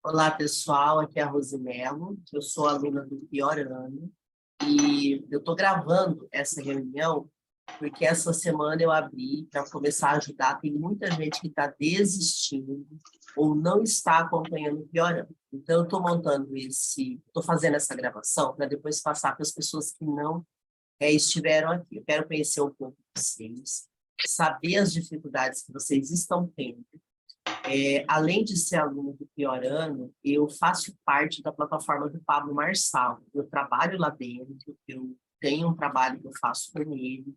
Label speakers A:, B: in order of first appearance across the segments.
A: Olá, pessoal. Aqui é a Rosimelo. Eu sou aluna do pior ano e eu estou gravando essa reunião porque essa semana eu abri para começar a ajudar. Tem muita gente que está desistindo ou não está acompanhando o pior ano. Então, eu estou fazendo essa gravação para depois passar para as pessoas que não estiveram aqui. Eu quero conhecer um pouco de vocês, saber as dificuldades que vocês estão tendo. Além de ser aluno do pior ano, eu faço parte da plataforma do Pablo Marçal. Eu trabalho lá dentro, eu tenho um trabalho que eu faço com ele.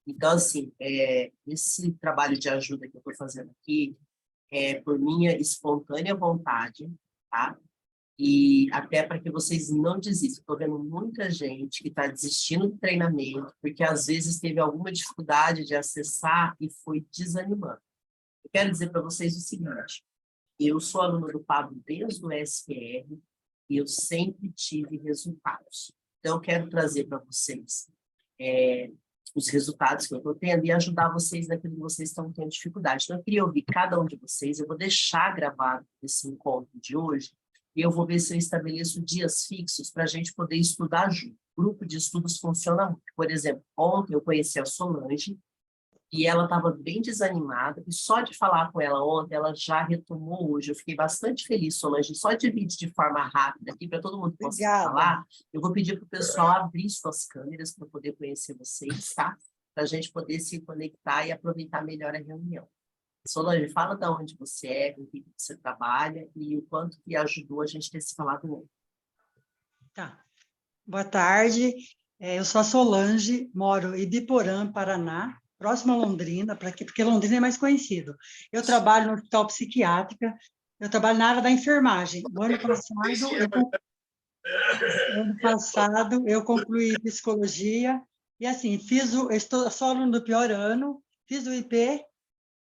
A: Então, assim, esse trabalho de ajuda que eu estou fazendo aqui é por minha espontânea vontade, tá? E até para que vocês não desistam. Estou vendo muita gente que está desistindo do treinamento, porque às vezes teve alguma dificuldade de acessar e foi desanimando. Eu quero dizer para vocês o seguinte: eu sou aluno do Pablo desde o SPR e eu sempre tive resultados. Então, eu quero trazer para vocês os resultados que eu estou tendo e ajudar vocês naquilo que vocês estão tendo dificuldade. Então, eu queria ouvir cada um de vocês. Eu vou deixar gravado esse encontro de hoje e eu vou ver se eu estabeleço dias fixos para a gente poder estudar junto. O grupo de estudos funciona muito. Por exemplo, ontem eu conheci a Solange, e ela estava bem desanimada, e só de falar com ela ontem, ela já retomou hoje. Eu fiquei bastante feliz, Solange, só divide de forma rápida aqui, para todo mundo que possa falar. Eu vou pedir para o pessoal abrir suas câmeras para poder conhecer vocês, tá? Para a gente poder se conectar e aproveitar melhor a reunião. Solange, fala de onde você é, com o que você trabalha, e o quanto que ajudou a gente ter se falado ontem.
B: Tá. Boa tarde, eu sou a Solange, moro em Ibiporã, Paraná, próximo a Londrina, porque Londrina é mais conhecido. Eu trabalho no hospital psiquiátrico, eu trabalho na área da enfermagem. No ano passado, eu concluí psicologia, e assim, sou aluno do pior ano, fiz o IP,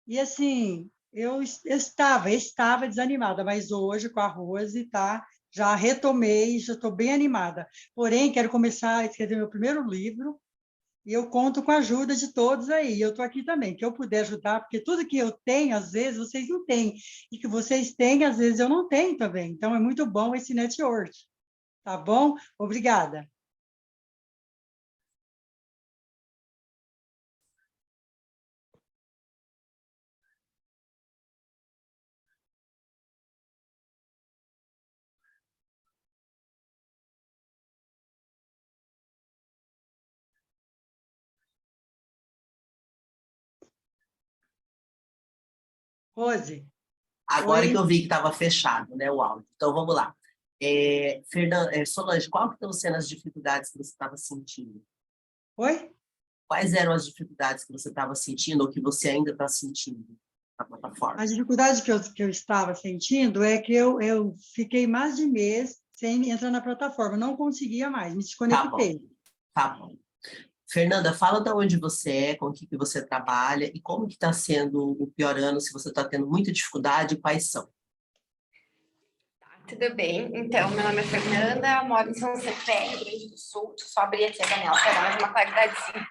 B: e assim, eu estava desanimada, mas hoje, com a Rose, já retomei, já estou bem animada. Porém, quero começar a escrever meu primeiro livro, e eu conto com a ajuda de todos aí. Eu estou aqui também, que eu puder ajudar, porque tudo que eu tenho, às vezes, vocês não têm. E que vocês têm, às vezes, eu não tenho também. Então, é muito bom esse network. Tá bom? Obrigada. Rose.
A: Agora
B: Oi.
A: que eu vi que estava fechado, né, o áudio. Então, vamos lá. Solange, qual que estão sendo as dificuldades que você estava sentindo?
B: Oi?
A: Quais eram as dificuldades que você estava sentindo ou que você ainda está sentindo na plataforma?
B: A dificuldade que eu estava sentindo é que eu fiquei mais de mês sem entrar na plataforma, não conseguia mais, me desconectei.
A: Tá bom. Fernanda, fala de onde você é, com o que você trabalha e como que está sendo o pior ano, se você está tendo muita dificuldade, quais são?
C: Tudo bem? Então, meu nome é Fernanda, moro em São Cepé, Rio Grande do Sul. Deixa eu só abrir aqui a janela para dar mais uma claridadezinha.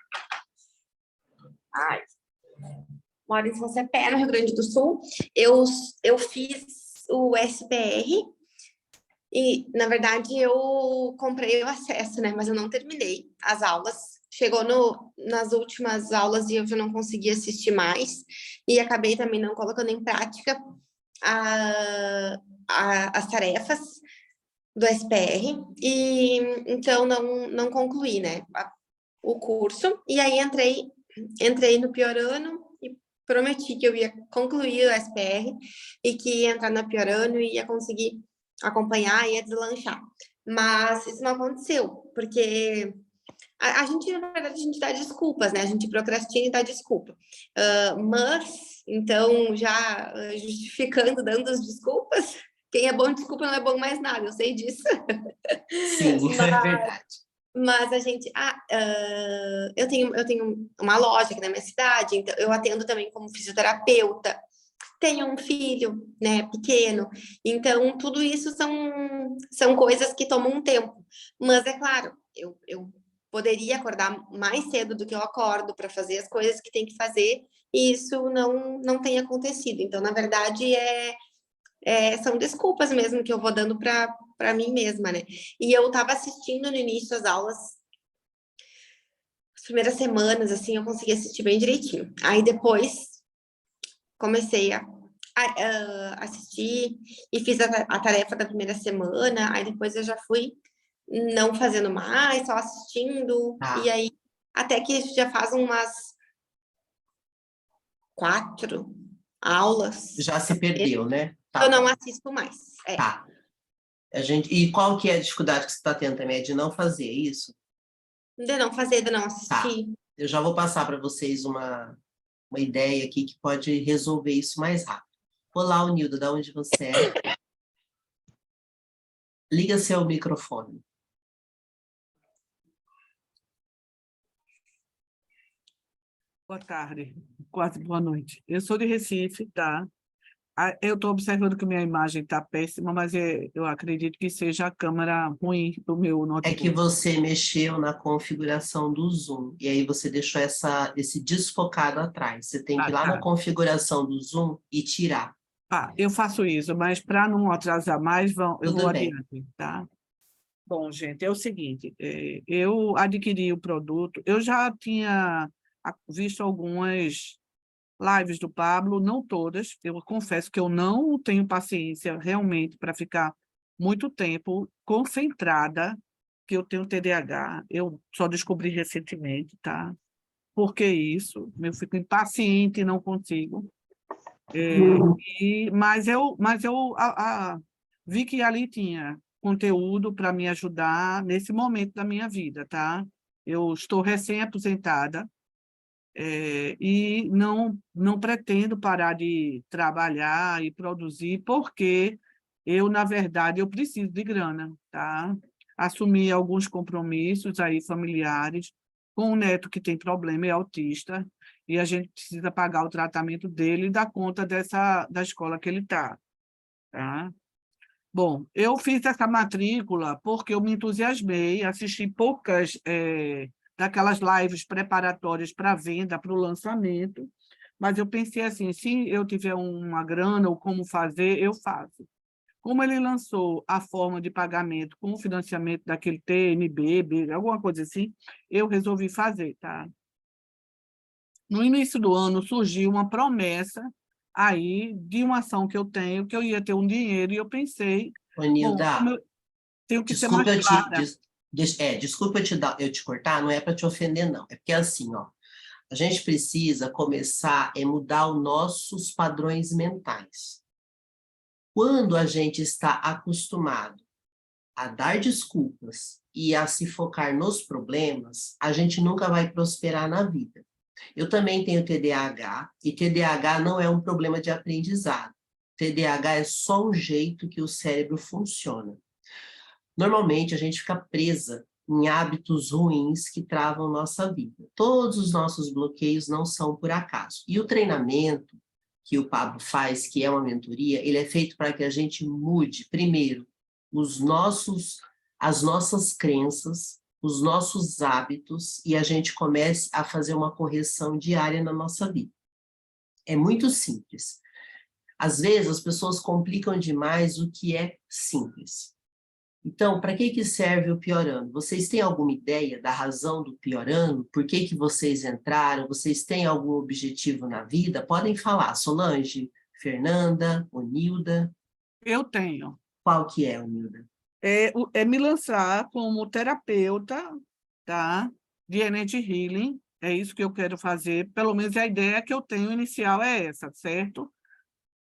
C: Moro em São Cepé, no Rio Grande do Sul. Eu fiz o SPR e, na verdade, eu comprei o acesso, né? Mas eu não terminei as aulas. Chegou nas últimas aulas e eu já não consegui assistir mais. E acabei também não colocando em prática as tarefas do SPR, e então não concluí, né, o curso, e aí entrei no pior ano e prometi que eu ia concluir o SPR e que ia entrar no pior ano e ia conseguir acompanhar, ia deslanchar. Mas isso não aconteceu, porque a gente, na verdade, a gente dá desculpas, né? A gente procrastina e dá desculpa. Mas, então, já justificando, dando as desculpas, quem é bom de desculpa não é bom mais nada, eu sei disso.
A: Sim, é verdade.
C: Mas a gente... eu tenho uma loja aqui na minha cidade, então eu atendo também como fisioterapeuta, tenho um filho, né, pequeno, então tudo isso são coisas que tomam um tempo. Mas, é claro, eu poderia acordar mais cedo do que eu acordo para fazer as coisas que tem que fazer, e isso não tem acontecido. Então, na verdade, são desculpas mesmo que eu vou dando para mim mesma, né? E eu estava assistindo no início as aulas, as primeiras semanas, assim, eu consegui assistir bem direitinho. Aí depois comecei a assistir e fiz a tarefa da primeira semana, aí depois eu já fui não fazendo mais, só assistindo, e aí até que já faz umas 4 aulas.
A: Já se perdeu, né?
C: Eu não assisto mais.
A: Tá. E qual que é a dificuldade que você está tendo também? É de não fazer isso?
C: De não fazer, de não assistir.
A: Tá. Eu já vou passar para vocês uma ideia aqui que pode resolver isso mais rápido. Olá, Nilda, de onde você é? Liga seu microfone.
D: Boa tarde, quase boa noite. Eu sou de Recife, tá? Eu estou observando que minha imagem está péssima, mas eu acredito que seja a câmera ruim do meu notebook.
A: É que você mexeu na configuração do Zoom, e aí você deixou esse desfocado atrás. Você tem que ir lá na configuração do Zoom e tirar.
D: Eu faço isso, mas para não atrasar mais, eu vou adiante, tá? Bom, gente, é o seguinte, eu adquiri o produto, eu já tinha visto algumas lives do Pablo, não todas, eu confesso que eu não tenho paciência realmente para ficar muito tempo concentrada, que eu tenho TDAH, eu só descobri recentemente, tá? Por que isso? Eu fico impaciente e não consigo. Mas eu vi que ali tinha conteúdo para me ajudar nesse momento da minha vida, tá? Eu estou recém-aposentada, e não pretendo parar de trabalhar e produzir, porque na verdade, eu preciso de grana, tá? Assumi alguns compromissos aí familiares, com um neto que tem problema, é autista, e a gente precisa pagar o tratamento dele e dar conta da escola que ele está, tá? Bom, eu fiz essa matrícula porque eu me entusiasmei, assisti poucas daquelas lives preparatórias para venda, para o lançamento, mas eu pensei assim, se eu tiver uma grana ou como fazer, eu faço. Como ele lançou a forma de pagamento com o financiamento daquele TNB, alguma coisa assim, eu resolvi fazer, tá? No início do ano surgiu uma promessa aí de uma ação que eu tenho, que eu ia ter um dinheiro, e eu pensei,
A: Nilda,
D: bom, eu tenho que ser mais clara.
A: Desculpa eu te cortar, não é para te ofender, não. É porque assim, ó, a gente precisa começar a mudar os nossos padrões mentais. Quando a gente está acostumado a dar desculpas e a se focar nos problemas, a gente nunca vai prosperar na vida. Eu também tenho TDAH, e TDAH não é um problema de aprendizado. TDAH é só um jeito que o cérebro funciona. Normalmente, a gente fica presa em hábitos ruins que travam nossa vida. Todos os nossos bloqueios não são por acaso. E o treinamento que o Pablo faz, que é uma mentoria, ele é feito para que a gente mude, primeiro, as nossas crenças, os nossos hábitos, e a gente comece a fazer uma correção diária na nossa vida. É muito simples. Às vezes, as pessoas complicam demais o que é simples. Então, para que serve o Piorano? Vocês têm alguma ideia da razão do Piorano? Por que vocês entraram? Vocês têm algum objetivo na vida? Podem falar, Solange, Fernanda, Onilda.
D: Eu tenho.
A: Qual que é, Onilda?
D: É me lançar como terapeuta, tá? De Energy Healing, é isso que eu quero fazer, pelo menos a ideia que eu tenho inicial é essa, certo?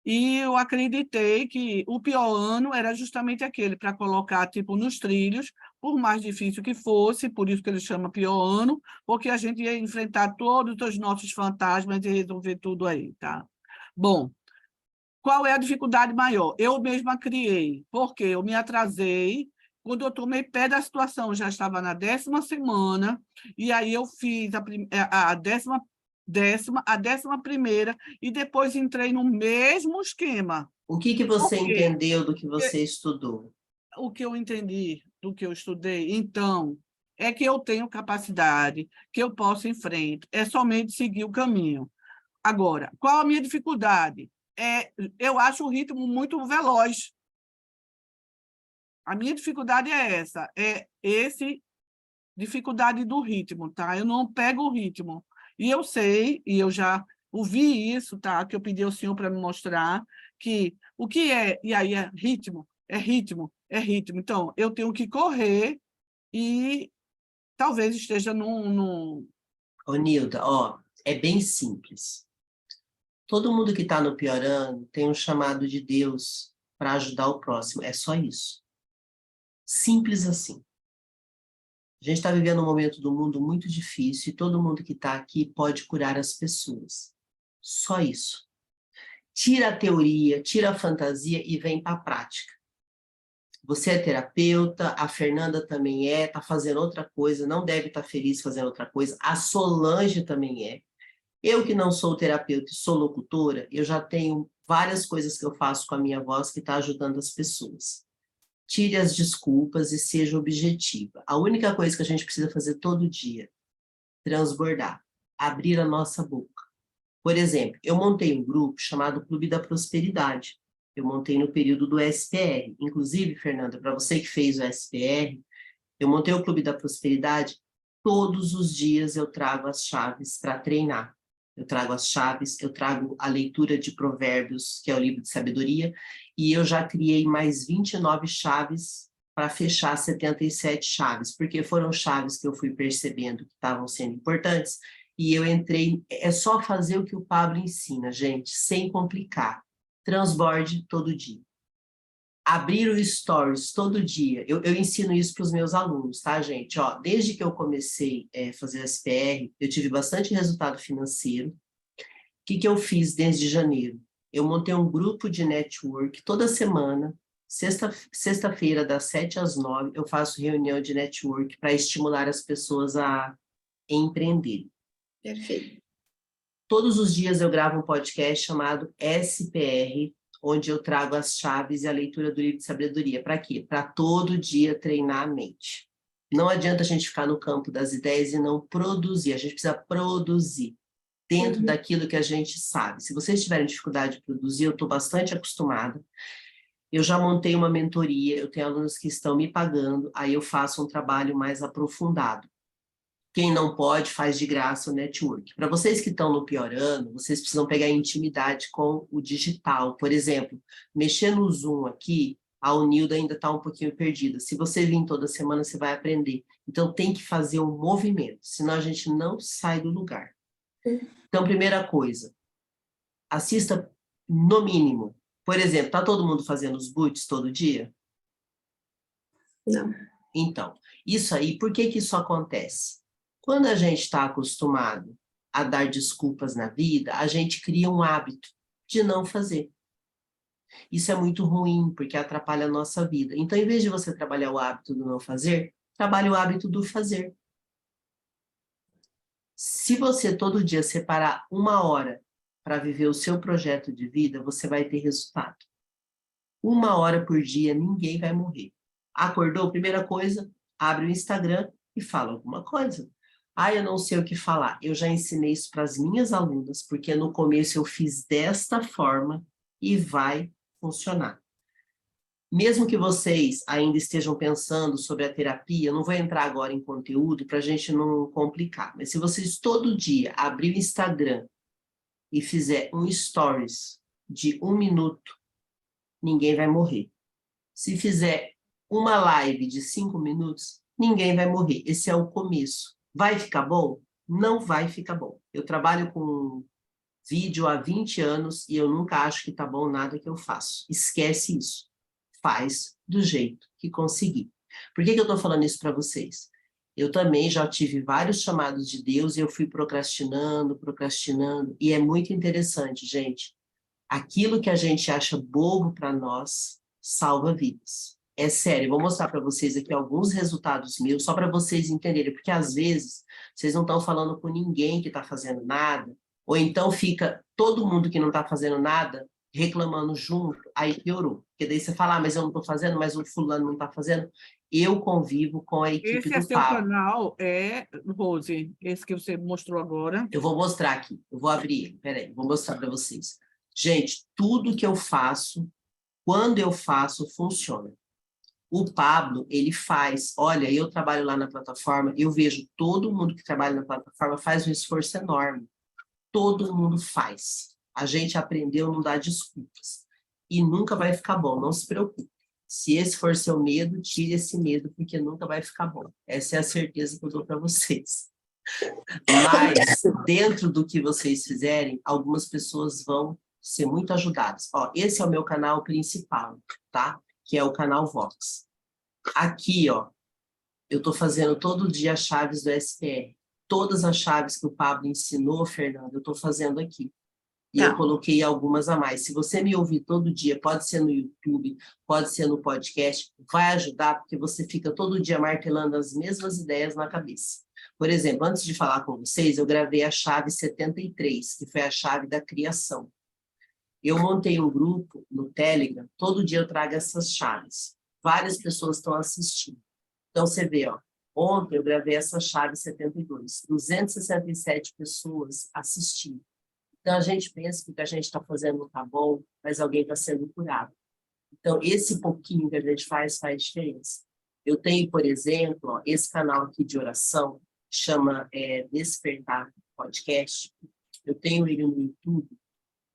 D: E eu acreditei que o pior ano era justamente aquele, para colocar tipo nos trilhos, por mais difícil que fosse, por isso que ele chama pior ano, porque a gente ia enfrentar todos os nossos fantasmas e resolver tudo aí, tá? Bom, qual é a dificuldade maior? Eu mesma criei, porque eu me atrasei, quando eu tomei pé da situação, já estava na 10ª semana, e aí eu fiz a 11ª, e depois entrei no mesmo esquema.
A: O que você entendeu do que você estudou?
D: O que eu entendi do que eu estudei, então, é que eu tenho capacidade, que eu posso ir em frente, é somente seguir o caminho. Agora, qual a minha dificuldade? eu acho o ritmo muito veloz. A minha dificuldade é essa, dificuldade do ritmo, tá? Eu não pego o ritmo. E eu sei, e eu já ouvi isso, tá? Que eu pedi ao senhor para me mostrar, que o que é, e aí é ritmo, é ritmo, é ritmo. Então, eu tenho que correr e talvez esteja num...
A: Ô, Nilda, ó, é bem simples. Todo mundo que está no piorando tem um chamado de Deus para ajudar o próximo. É só isso. Simples assim. A gente está vivendo um momento do mundo muito difícil e todo mundo que está aqui pode curar as pessoas. Só isso. Tira a teoria, tira a fantasia e vem para a prática. Você é terapeuta, a Fernanda também está fazendo outra coisa, não deve estar feliz fazendo outra coisa, a Solange também é. Eu que não sou terapeuta e sou locutora, eu já tenho várias coisas que eu faço com a minha voz que está ajudando as pessoas. Tire as desculpas e seja objetiva. A única coisa que a gente precisa fazer todo dia, transbordar, abrir a nossa boca. Por exemplo, eu montei um grupo chamado Clube da Prosperidade. Eu montei no período do SPR. Inclusive, Fernanda, para você que fez o SPR, eu montei o Clube da Prosperidade. Todos os dias eu trago as chaves para treinar. Eu trago as chaves, eu trago a leitura de Provérbios, que é o livro de sabedoria, e eu já criei mais 29 chaves para fechar 77 chaves, porque foram chaves que eu fui percebendo que estavam sendo importantes, e eu entrei, é só fazer o que o Pablo ensina, gente, sem complicar. Transborde todo dia. Abrir o Stories todo dia. Eu ensino isso para os meus alunos, tá, gente? Ó, desde que eu comecei a fazer SPR, eu tive bastante resultado financeiro. O que eu fiz desde janeiro? Eu montei um grupo de network toda semana, sexta-feira, das 7 às 9, eu faço reunião de network para estimular as pessoas a empreender.
C: Perfeito.
A: Todos os dias eu gravo um podcast chamado SPR, onde eu trago as chaves e a leitura do livro de sabedoria. Para quê? Para todo dia treinar a mente. Não adianta a gente ficar no campo das ideias e não produzir. A gente precisa produzir dentro daquilo que a gente sabe. Se vocês tiverem dificuldade de produzir, eu estou bastante acostumada. Eu já montei uma mentoria, eu tenho alunos que estão me pagando, aí eu faço um trabalho mais aprofundado. Quem não pode, faz de graça o network. Para vocês que estão no piorando, vocês precisam pegar intimidade com o digital. Por exemplo, mexer no Zoom aqui, a Unilda ainda está um pouquinho perdida. Se você vir toda semana, você vai aprender. Então, tem que fazer um movimento, senão a gente não sai do lugar. Então, primeira coisa, assista no mínimo. Por exemplo, está todo mundo fazendo os boots todo dia?
C: Não.
A: Então, isso aí, por que isso acontece? Quando a gente está acostumado a dar desculpas na vida, a gente cria um hábito de não fazer. Isso é muito ruim, porque atrapalha a nossa vida. Então, em vez de você trabalhar o hábito do não fazer, trabalhe o hábito do fazer. Se você todo dia separar 1 hora para viver o seu projeto de vida, você vai ter resultado. 1 hora por dia, ninguém vai morrer. Acordou? Primeira coisa, abre o Instagram e fala alguma coisa. Ah, eu não sei o que falar. Eu já ensinei isso para as minhas alunas, porque no começo eu fiz desta forma e vai funcionar. Mesmo que vocês ainda estejam pensando sobre a terapia, eu não vou entrar agora em conteúdo para a gente não complicar, mas se vocês todo dia abrir o Instagram e fizer um stories de 1 minuto, ninguém vai morrer. Se fizer uma live de 5 minutos, ninguém vai morrer. Esse é o começo. Vai ficar bom? Não vai ficar bom. Eu trabalho com vídeo há 20 anos e eu nunca acho que tá bom nada que eu faço. Esquece isso. Faz do jeito que conseguir. Por que eu estou falando isso para vocês? Eu também já tive vários chamados de Deus e eu fui procrastinando, e é muito interessante, gente. Aquilo que a gente acha bobo para nós, salva vidas. É sério, vou mostrar para vocês aqui alguns resultados meus, só para vocês entenderem, porque às vezes vocês não estão falando com ninguém que está fazendo nada, ou então fica todo mundo que não está fazendo nada reclamando junto, aí piorou. Porque daí você fala, mas eu não estou fazendo, mas o fulano não está fazendo. Eu convivo com a equipe
D: Esse é
A: do
D: seu
A: Pablo.
D: canal, Rose, esse que você mostrou agora.
A: Eu vou mostrar aqui, eu vou abrir ele, peraí, vou mostrar para vocês. Gente, tudo que eu faço, quando eu faço, funciona. O Pablo, ele faz, olha, eu trabalho lá na plataforma, eu vejo todo mundo que trabalha na plataforma faz um esforço enorme. Todo mundo faz. A gente aprendeu a não dar desculpas. E nunca vai ficar bom, não se preocupe. Se esse for seu medo, tire esse medo, porque nunca vai ficar bom. Essa é a certeza que eu dou para vocês. Mas, dentro do que vocês fizerem, algumas pessoas vão ser muito ajudadas. Ó, esse é o meu canal principal, tá? Que é o canal Vox. Aqui, ó, eu estou fazendo todo dia as chaves do SPR. Todas as chaves que o Pablo ensinou, Fernanda, eu estou fazendo aqui. E eu coloquei algumas a mais. Se você me ouvir todo dia, pode ser no YouTube, pode ser no podcast, vai ajudar, porque você fica todo dia martelando as mesmas ideias na cabeça. Por exemplo, antes de falar com vocês, eu gravei a chave 73, que foi a chave da criação. Eu montei um grupo no Telegram, todo dia eu trago essas chaves. Várias pessoas estão assistindo. Então, você vê, ó, ontem eu gravei essa chave 72, 267 pessoas assistindo. Então, a gente pensa que o que a gente está fazendo não está bom, mas alguém está sendo curado. Então, esse pouquinho que a gente faz diferença. Eu tenho, por exemplo, ó, esse canal aqui de oração, chama Despertar Podcast. Eu tenho ele no YouTube,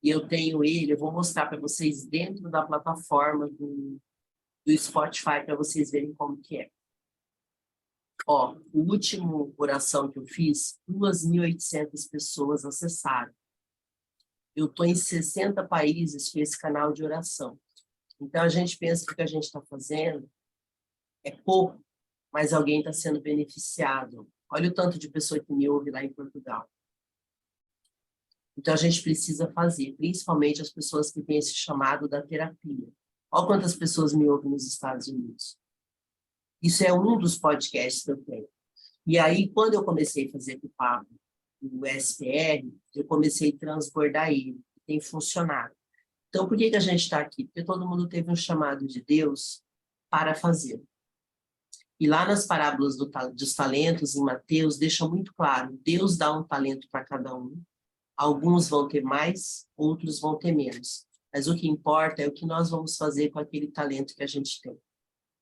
A: e eu tenho ele, eu vou mostrar para vocês dentro da plataforma do Spotify, para vocês verem como que é. Ó, o último oração que eu fiz, 2.800 pessoas acessaram. Eu estou em 60 países com esse canal de oração. Então, a gente pensa que o que a gente está fazendo é pouco, mas alguém está sendo beneficiado. Olha o tanto de pessoa que me ouve lá em Portugal. Então, a gente precisa fazer, principalmente as pessoas que têm esse chamado da terapia. Olha quantas pessoas me ouvem nos Estados Unidos. Isso é um dos podcasts que eu tenho. E aí, quando eu comecei a fazer com o Pablo, o SPR, eu comecei a transbordar ele. Tem funcionado. Então, por que a gente está aqui? Porque todo mundo teve um chamado de Deus para fazer. E lá nas parábolas dos talentos, em Mateus, deixa muito claro, Deus dá um talento para cada um. Alguns vão ter mais, outros vão ter menos. Mas o que importa é o que nós vamos fazer com aquele talento que a gente tem.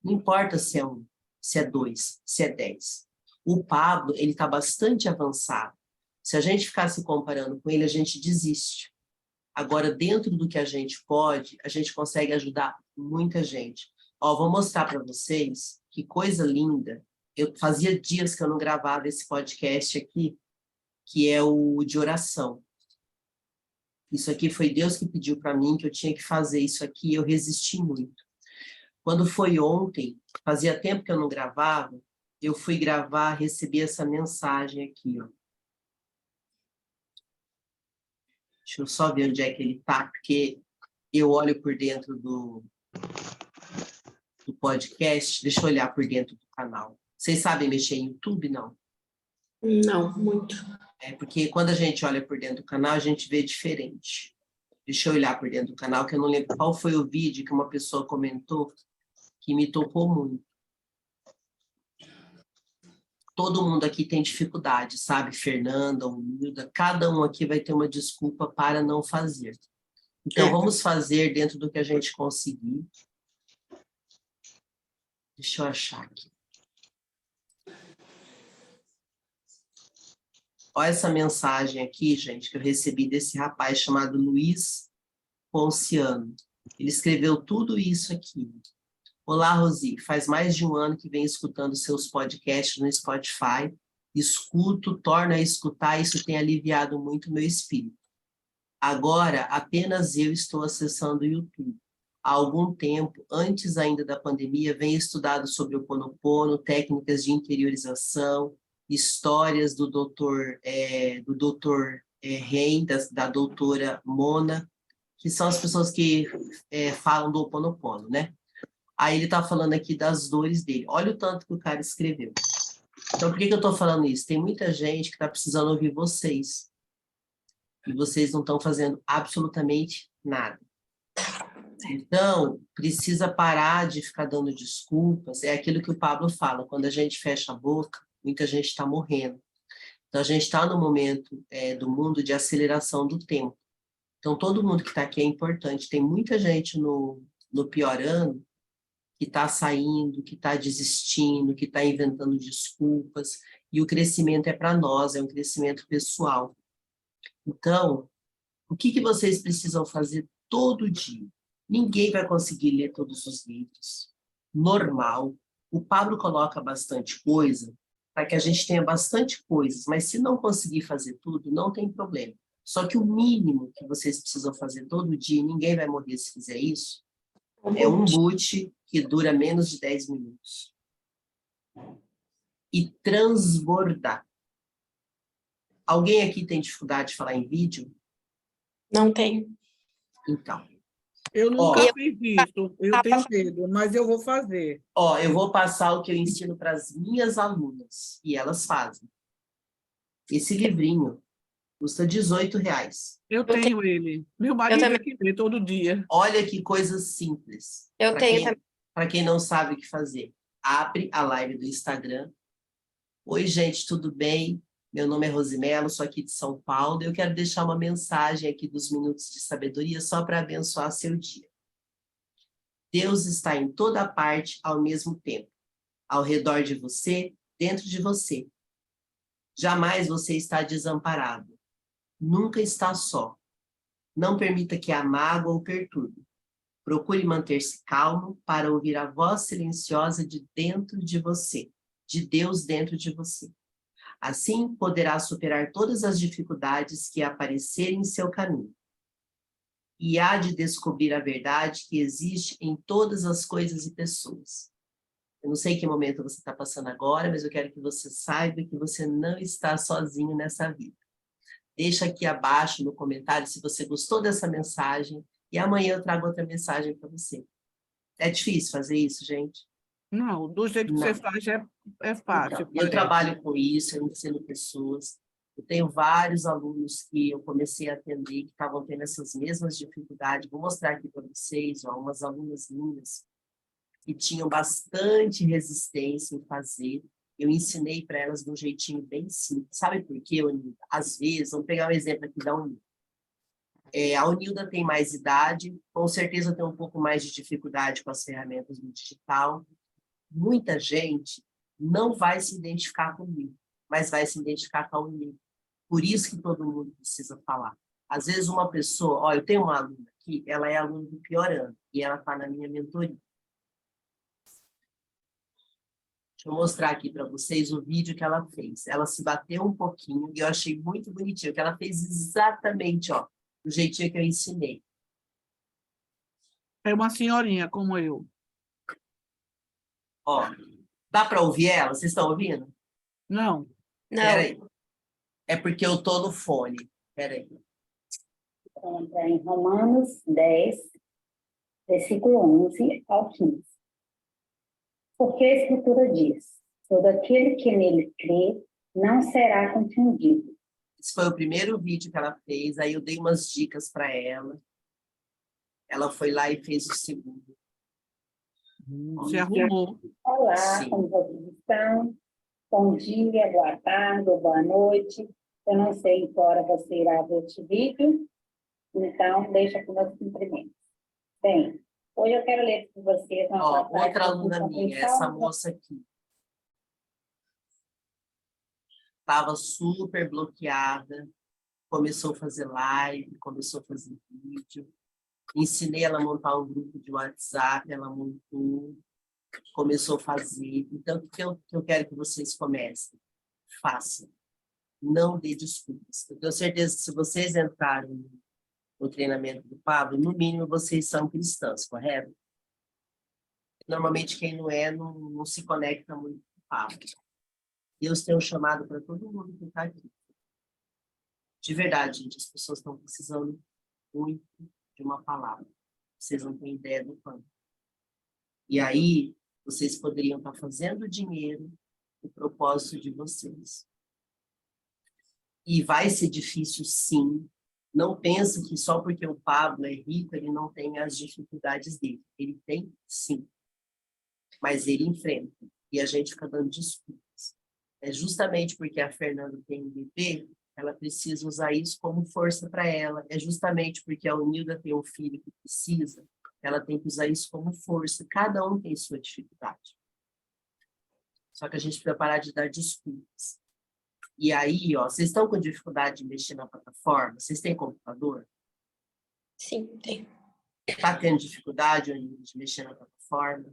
A: Não importa se é 1, se é 2, se é 10. O Pablo, ele está bastante avançado. Se a gente ficar se comparando com ele, a gente desiste. Agora, dentro do que a gente pode, a gente consegue ajudar muita gente. Ó, vou mostrar para vocês que coisa linda. Eu fazia dias que eu não gravava esse podcast aqui, que é o de oração. Isso aqui foi Deus que pediu para mim que eu tinha que fazer isso aqui, e eu resisti muito. Quando foi ontem, fazia tempo que eu não gravava, eu fui gravar, recebi essa mensagem aqui, ó. Deixa eu só ver onde é que ele está, porque eu olho por dentro do podcast, deixa eu olhar por dentro do canal. Vocês sabem mexer em YouTube, não?
C: Não, muito.
A: É porque quando a gente olha por dentro do canal, a gente vê diferente. Deixa eu olhar por dentro do canal, que eu não lembro qual foi o vídeo que uma pessoa comentou que me tocou muito. Todo mundo aqui tem dificuldade, sabe? Fernanda, Humilda, cada um aqui vai ter uma desculpa para não fazer. Então, vamos fazer dentro do que a gente conseguir. Deixa eu achar aqui. Olha essa mensagem aqui, gente, que eu recebi desse rapaz chamado Luiz Ponciano. Ele escreveu tudo isso aqui. Olá, Rosi. Faz mais de um ano que venho escutando seus podcasts no Spotify. Escuto, torno a escutar, isso tem aliviado muito o meu espírito. Agora, apenas eu estou acessando o YouTube. Há algum tempo, antes ainda da pandemia, venho estudado sobre o Ho Oponopono, técnicas de interiorização, histórias do doutor Ren, da doutora Mona, que são as pessoas que falam do Ho Oponopono, né? Aí ele está falando aqui das dores dele. Olha o tanto que o cara escreveu. Então, por que eu estou falando isso? Tem muita gente que está precisando ouvir vocês. E vocês não estão fazendo absolutamente nada. Então, precisa parar de ficar dando desculpas. É aquilo que o Pablo fala. Quando a gente fecha a boca, muita gente está morrendo. Então, a gente está no momento do mundo de aceleração do tempo. Então, todo mundo que está aqui é importante. Tem muita gente no pior ano que está saindo, que está desistindo, que está inventando desculpas, e o crescimento é para nós, é um crescimento pessoal. Então, o que vocês precisam fazer todo dia? Ninguém vai conseguir ler todos os livros. Normal. O Pablo coloca bastante coisa para que a gente tenha bastante coisas, mas se não conseguir fazer tudo, não tem problema. Só que o mínimo que vocês precisam fazer todo dia, e ninguém vai morrer se fizer isso, é um boot que dura menos de 10 minutos. E transbordar. Alguém aqui tem dificuldade de falar em vídeo?
C: Não tenho.
A: Então.
D: Eu nunca fiz isso, eu tenho medo, mas eu vou fazer.
A: Eu vou passar o que eu ensino para as minhas alunas, e elas fazem. Esse livrinho custa R$18.
D: Eu tenho ele. Meu marido é que lê todo dia.
A: Olha que coisa simples.
C: Eu tenho também.
A: Para quem não sabe o que fazer, abre a live do Instagram. Oi, gente, tudo bem? Meu nome é Rosimelo, sou aqui de São Paulo. Eu quero deixar uma mensagem aqui dos Minutos de Sabedoria só para abençoar seu dia. Deus está em toda parte ao mesmo tempo, ao redor de você, dentro de você. Jamais você está desamparado. Nunca está só. Não permita que a mágoa o perturbe. Procure manter-se calmo para ouvir a voz silenciosa de dentro de você, de Deus dentro de você. Assim, poderá superar todas as dificuldades que aparecerem em seu caminho. E há de descobrir a verdade que existe em todas as coisas e pessoas. Eu não sei que momento você está passando agora, mas eu quero que você saiba que você não está sozinho nessa vida. Deixa aqui abaixo no comentário se você gostou dessa mensagem e amanhã eu trago outra mensagem para você. É difícil fazer isso, gente?
D: Não, do jeito que você faz é fácil.
A: Então, eu trabalho com isso, eu ensino pessoas. Eu tenho vários alunos que eu comecei a atender que estavam tendo essas mesmas dificuldades. Vou mostrar aqui para vocês, umas alunas minhas que tinham bastante resistência em fazer. Eu ensinei para elas de um jeitinho bem simples. Sabe por quê, Onilda? Às vezes, vamos pegar um exemplo aqui da Onilda. A Onilda tem mais idade, com certeza tem um pouco mais de dificuldade com as ferramentas do digital. Muita gente não vai se identificar comigo, mas vai se identificar com a Onilda. Por isso que todo mundo precisa falar. Às vezes uma pessoa, eu tenho uma aluna aqui, ela é aluna do pior ano, e ela está na minha mentoria. Deixa eu mostrar aqui para vocês o vídeo que ela fez. Ela se bateu um pouquinho e eu achei muito bonitinho, que ela fez exatamente, do jeitinho que eu ensinei.
D: É uma senhorinha como eu.
A: Dá para ouvir ela? Vocês estão ouvindo?
D: Não.
A: Peraí. É porque eu estou no fone. Peraí.
E: Encontra em Romanos 10, versículo 11 ao 15. Porque a Escritura diz, todo aquele que nele crê não será confundido.
A: Esse foi o primeiro vídeo que ela fez, aí eu dei umas dicas para ela. Ela foi lá e fez o segundo.
D: Se arrumou.
E: Olá,
A: Sim.
E: como vocês estão? Bom dia, boa tarde, boa noite. Eu não sei em que hora você irá ver este vídeo, então deixa com meus cumprimentos. Bem, hoje eu quero ler para vocês uma passagem.
A: Outra aluna minha, essa moça aqui. Estava super bloqueada, começou a fazer live, começou a fazer vídeo. Ensinei ela a montar um grupo de WhatsApp, ela montou, começou a fazer. Então, o que eu quero que vocês comecem? Façam. Não dê desculpas. Eu tenho certeza que se vocês entrarem no treinamento do Pablo, no mínimo vocês são cristãos, correto? Normalmente quem não é, não se conecta muito com o Pablo. Deus tem um chamado para todo mundo que está aqui. De verdade, gente, as pessoas estão precisando muito de uma palavra. Vocês não têm ideia do quanto. E aí, vocês poderiam estar fazendo dinheiro no propósito de vocês. E vai ser difícil, sim. Não pense que só porque o Pablo é rico, ele não tem as dificuldades dele. Ele tem, sim. Mas ele enfrenta. E a gente fica dando desculpas. É justamente porque a Fernanda tem um bebê ela precisa usar isso como força para ela. É justamente porque a Unilda tem um filho que precisa, ela tem que usar isso como força. Cada um tem sua dificuldade. Só que a gente precisa parar de dar desculpas. E aí, ó, vocês estão com dificuldade de mexer na plataforma? Vocês têm computador?
C: Sim, tem.
A: Está tendo dificuldade de mexer na plataforma?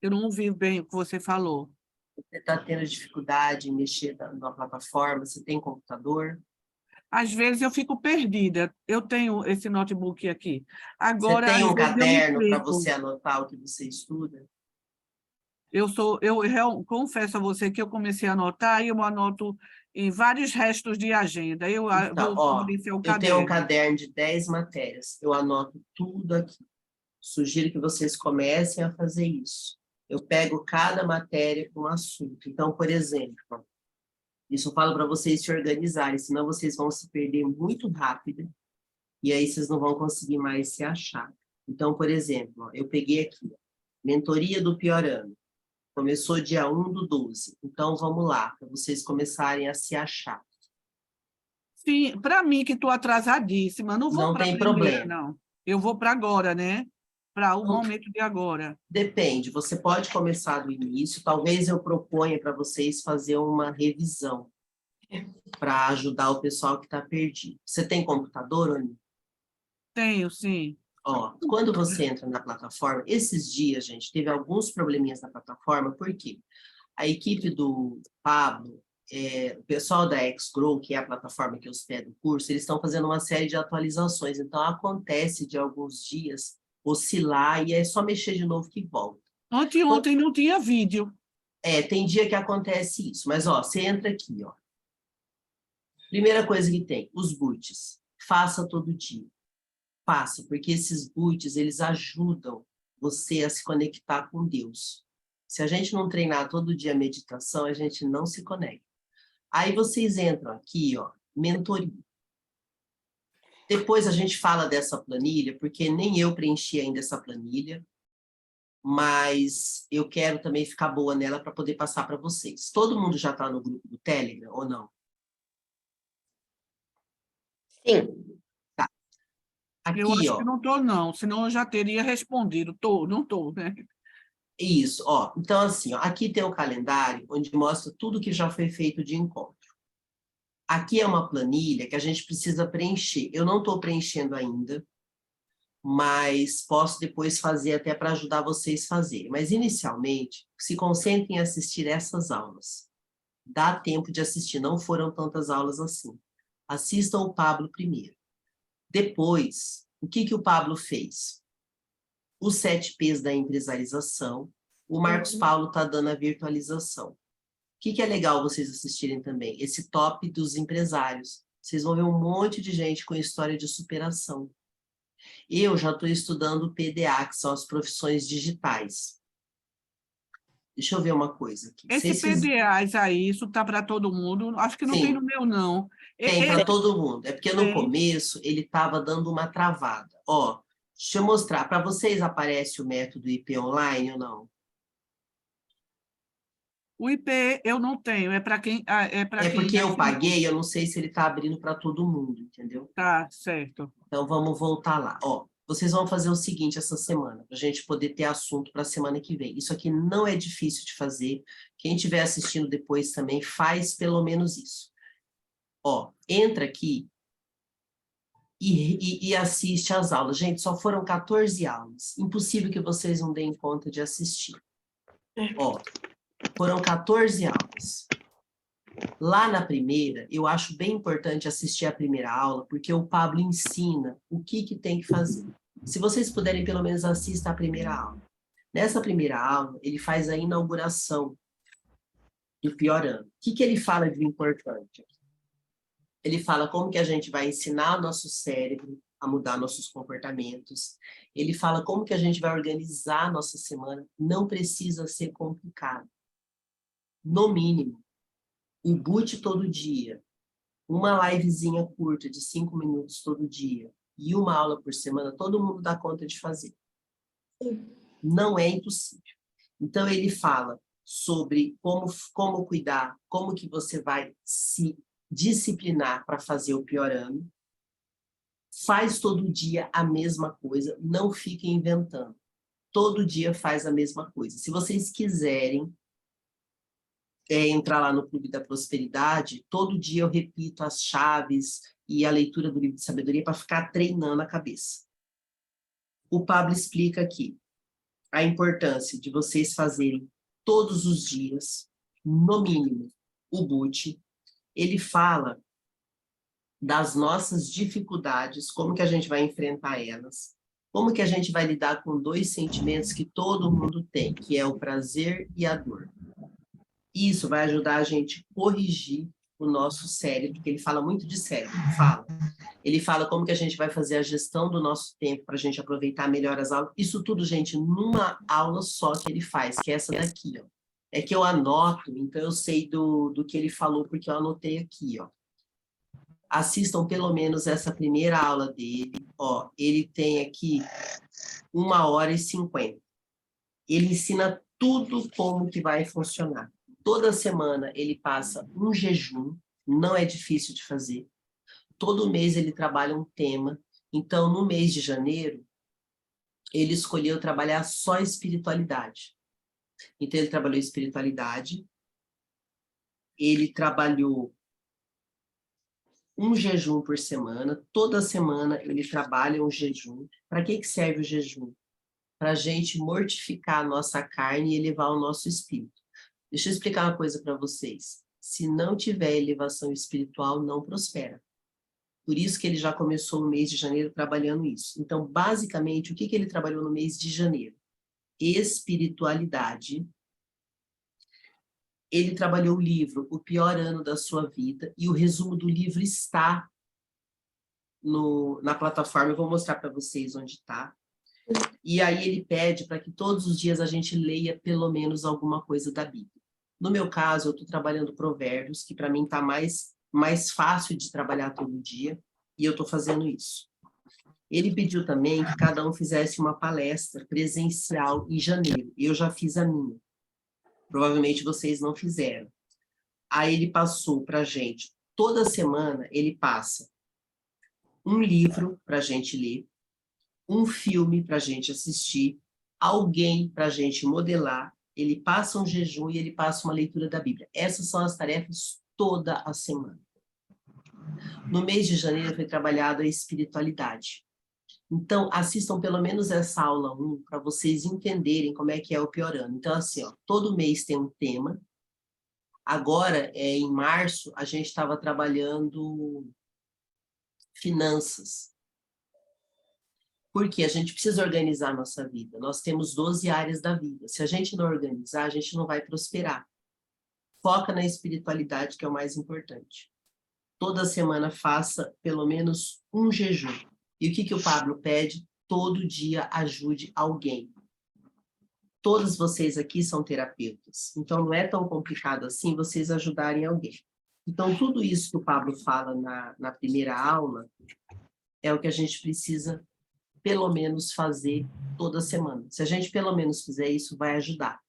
D: Eu não ouvi bem o que você falou.
A: Você está tendo dificuldade em mexer na plataforma? Você tem computador?
D: Às vezes eu fico perdida. Eu tenho esse notebook aqui. Agora,
A: Você tem
D: às
A: um
D: vezes eu me
A: caderno para
D: perco.
A: você anotar o que você estuda?
D: Confesso a você que eu comecei a anotar e eu anoto em vários restos de agenda.
A: Então,
D: Vou
A: ó,
D: providenciar o
A: eu tenho um
D: caderno.
A: caderno de 10 matérias. Eu anoto tudo aqui. Sugiro que vocês comecem a fazer isso. Eu pego cada matéria com um assunto. Então, por exemplo, isso eu falo para vocês se organizarem, senão vocês vão se perder muito rápido e aí vocês não vão conseguir mais se achar. Então, por exemplo, ó, eu peguei aqui, ó, mentoria do pior ano. Começou dia 1/12. Então, vamos lá, para vocês começarem a se achar.
D: Sim, para mim, que estou atrasadíssima, não vou
A: Não
D: para a
A: tem
D: primeira,
A: problema.
D: não. Eu vou para agora, né? Para o
A: Então,
D: momento de agora.
A: depende, você pode começar do início, talvez eu proponha para vocês fazer uma revisão para ajudar o pessoal que está perdido. Você tem computador, Ani?
D: Tenho, sim.
A: Ó, quando você entra na plataforma, esses dias, gente, teve alguns probleminhas na plataforma, por quê? A equipe do Pablo, o pessoal da XGrow, que é a plataforma que hospeda o curso, eles estão fazendo uma série de atualizações, então acontece de alguns dias oscilar e é só mexer de novo que volta.
D: Ontem não tinha vídeo.
A: Tem dia que acontece isso, mas ó, você entra aqui, ó. Primeira coisa que tem, os boots. Faça todo dia. Faça, porque esses boots, eles ajudam você a se conectar com Deus. Se a gente não treinar todo dia a meditação, a gente não se conecta. Aí vocês entram aqui, ó, mentoria. Depois a gente fala dessa planilha, porque nem eu preenchi ainda essa planilha, mas eu quero também ficar boa nela para poder passar para vocês. Todo mundo já está no grupo do Telegram ou não?
C: Sim.
A: Tá.
D: Eu
A: Aqui,
D: acho que
A: ó.
D: não estou, não, senão eu já teria respondido. Não estou, né?
A: Isso, ó. Então, assim, ó, aqui tem o calendário onde mostra tudo que já foi feito de encontro. Aqui é uma planilha que a gente precisa preencher. Eu não estou preenchendo ainda, mas posso depois fazer até para ajudar vocês a fazerem. Mas, inicialmente, se concentrem em assistir essas aulas. Dá tempo de assistir, não foram tantas aulas assim. Assistam o Pablo primeiro. Depois, o que o Pablo fez? Os 7 P's da empresarização. O Marcos Paulo está dando a virtualização. O que é legal vocês assistirem também? Esse top dos empresários. Vocês vão ver um monte de gente com história de superação. Eu já estou estudando o PDA, que são as profissões digitais. Deixa eu ver uma coisa aqui.
D: Esse PDAs aí, isso está para todo mundo. Acho que não tem
A: Sim,
D: no meu, não.
A: tem para todo mundo. É porque no
D: Tem.
A: começo ele estava dando uma travada. Ó, deixa eu mostrar. Para vocês aparece o método IP online ou não?
D: O IP eu não tenho, é para quem. É
A: Porque eu paguei, eu não sei se ele está abrindo para todo mundo, entendeu?
D: Tá, certo.
A: Então vamos voltar lá. Ó, vocês vão fazer o seguinte essa semana, para a gente poder ter assunto para a semana que vem. Isso aqui não é difícil de fazer. Quem estiver assistindo depois também faz pelo menos isso. Ó, entra aqui e assiste às aulas. Gente, só foram 14 aulas. Impossível que vocês não deem conta de assistir. Ó, foram 14 aulas. Lá na primeira, eu acho bem importante assistir a primeira aula, porque o Pablo ensina o que tem que fazer. Se vocês puderem, pelo menos assista a primeira aula. Nessa primeira aula, ele faz a inauguração do pior ano. O que ele fala de importante? Ele fala como que a gente vai ensinar o nosso cérebro a mudar nossos comportamentos. Ele fala como que a gente vai organizar a nossa semana. Não precisa ser complicado. No mínimo, um boot todo dia, uma livezinha curta de 5 minutos todo dia e uma aula por semana, todo mundo dá conta de fazer. Não é impossível. Então, ele fala sobre como cuidar, como que você vai se disciplinar para fazer o pior ano. Faz todo dia a mesma coisa, não fiquem inventando. Todo dia faz a mesma coisa. Se vocês quiserem entrar lá no Clube da Prosperidade, todo dia eu repito as chaves e a leitura do livro de sabedoria para ficar treinando a cabeça. O Pablo explica aqui a importância de vocês fazerem todos os dias, no mínimo, o boot. Ele fala das nossas dificuldades, como que a gente vai enfrentar elas, como que a gente vai lidar com dois sentimentos que todo mundo tem, que é o prazer e a dor. Isso vai ajudar a gente a corrigir o nosso cérebro, porque ele fala muito de cérebro, Ele fala como que a gente vai fazer a gestão do nosso tempo para a gente aproveitar melhor as aulas. Isso tudo, gente, numa aula só que ele faz, que é essa daqui, ó. É que eu anoto, então eu sei do que ele falou, porque eu anotei aqui, ó. Assistam pelo menos essa primeira aula dele, ó. Ele tem aqui 1h50. Ele ensina tudo como que vai funcionar. Toda semana ele passa um jejum, não é difícil de fazer. Todo mês ele trabalha um tema. Então, no mês de janeiro, ele escolheu trabalhar só espiritualidade. Então, ele trabalhou espiritualidade, ele trabalhou um jejum por semana, toda semana ele trabalha um jejum. Para que serve o jejum? Para a gente mortificar a nossa carne e elevar o nosso espírito. Deixa eu explicar uma coisa para vocês. Se não tiver elevação espiritual, não prospera. Por isso que ele já começou no mês de janeiro trabalhando isso. Então, basicamente, o que ele trabalhou no mês de janeiro? Espiritualidade. Ele trabalhou o livro O Pior Ano da Sua Vida, e o resumo do livro está na plataforma. Eu vou mostrar para vocês onde está. E aí ele pede para que todos os dias a gente leia pelo menos alguma coisa da Bíblia. No meu caso, eu estou trabalhando Provérbios, que para mim está mais fácil de trabalhar todo dia, e eu estou fazendo isso. Ele pediu também que cada um fizesse uma palestra presencial em janeiro. Eu já fiz a minha. Provavelmente vocês não fizeram. Aí ele passou para a gente, toda semana ele passa um livro para a gente ler, um filme para a gente assistir, alguém para a gente modelar, ele passa um jejum e ele passa uma leitura da Bíblia. Essas são as tarefas toda a semana. No mês de janeiro foi trabalhada a espiritualidade. Então, assistam pelo menos essa aula 1 para vocês entenderem como é que é o pior ano. Então, assim, ó, todo mês tem um tema. Agora, em março, a gente estava trabalhando finanças. Porque a gente precisa organizar a nossa vida. Nós temos 12 áreas da vida. Se a gente não organizar, a gente não vai prosperar. Foca na espiritualidade, que é o mais importante. Toda semana faça pelo menos um jejum. E o que o Pablo pede? Todo dia ajude alguém. Todos vocês aqui são terapeutas. Então, não é tão complicado assim vocês ajudarem alguém. Então, tudo isso que o Pablo fala na primeira aula é o que a gente precisa pelo menos fazer toda semana. Se a gente pelo menos fizer isso, vai ajudar.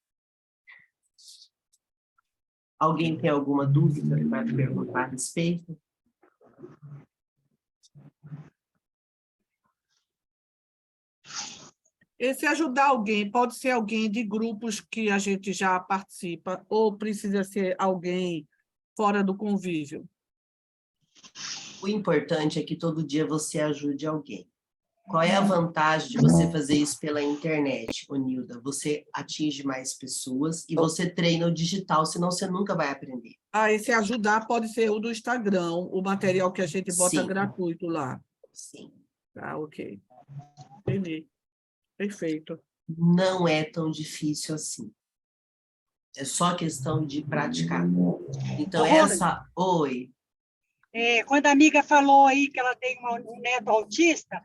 A: Alguém tem alguma dúvida que vai perguntar a respeito?
D: Esse ajudar alguém pode ser alguém de grupos que a gente já participa, ou precisa ser alguém fora do convívio?
A: O importante é que todo dia você ajude alguém. Qual é a vantagem de você fazer isso pela internet, Nilda? Você atinge mais pessoas e você treina o digital, senão você nunca vai aprender.
D: Esse ajudar pode ser o do Instagram, o material que a gente bota
A: Sim.
D: gratuito lá.
A: Sim.
D: Tá, ok. Entendi. Perfeito.
A: Não é tão difícil assim. É só questão de praticar. Então, essa... Oi.
B: Quando a amiga falou aí que ela tem um neto autista,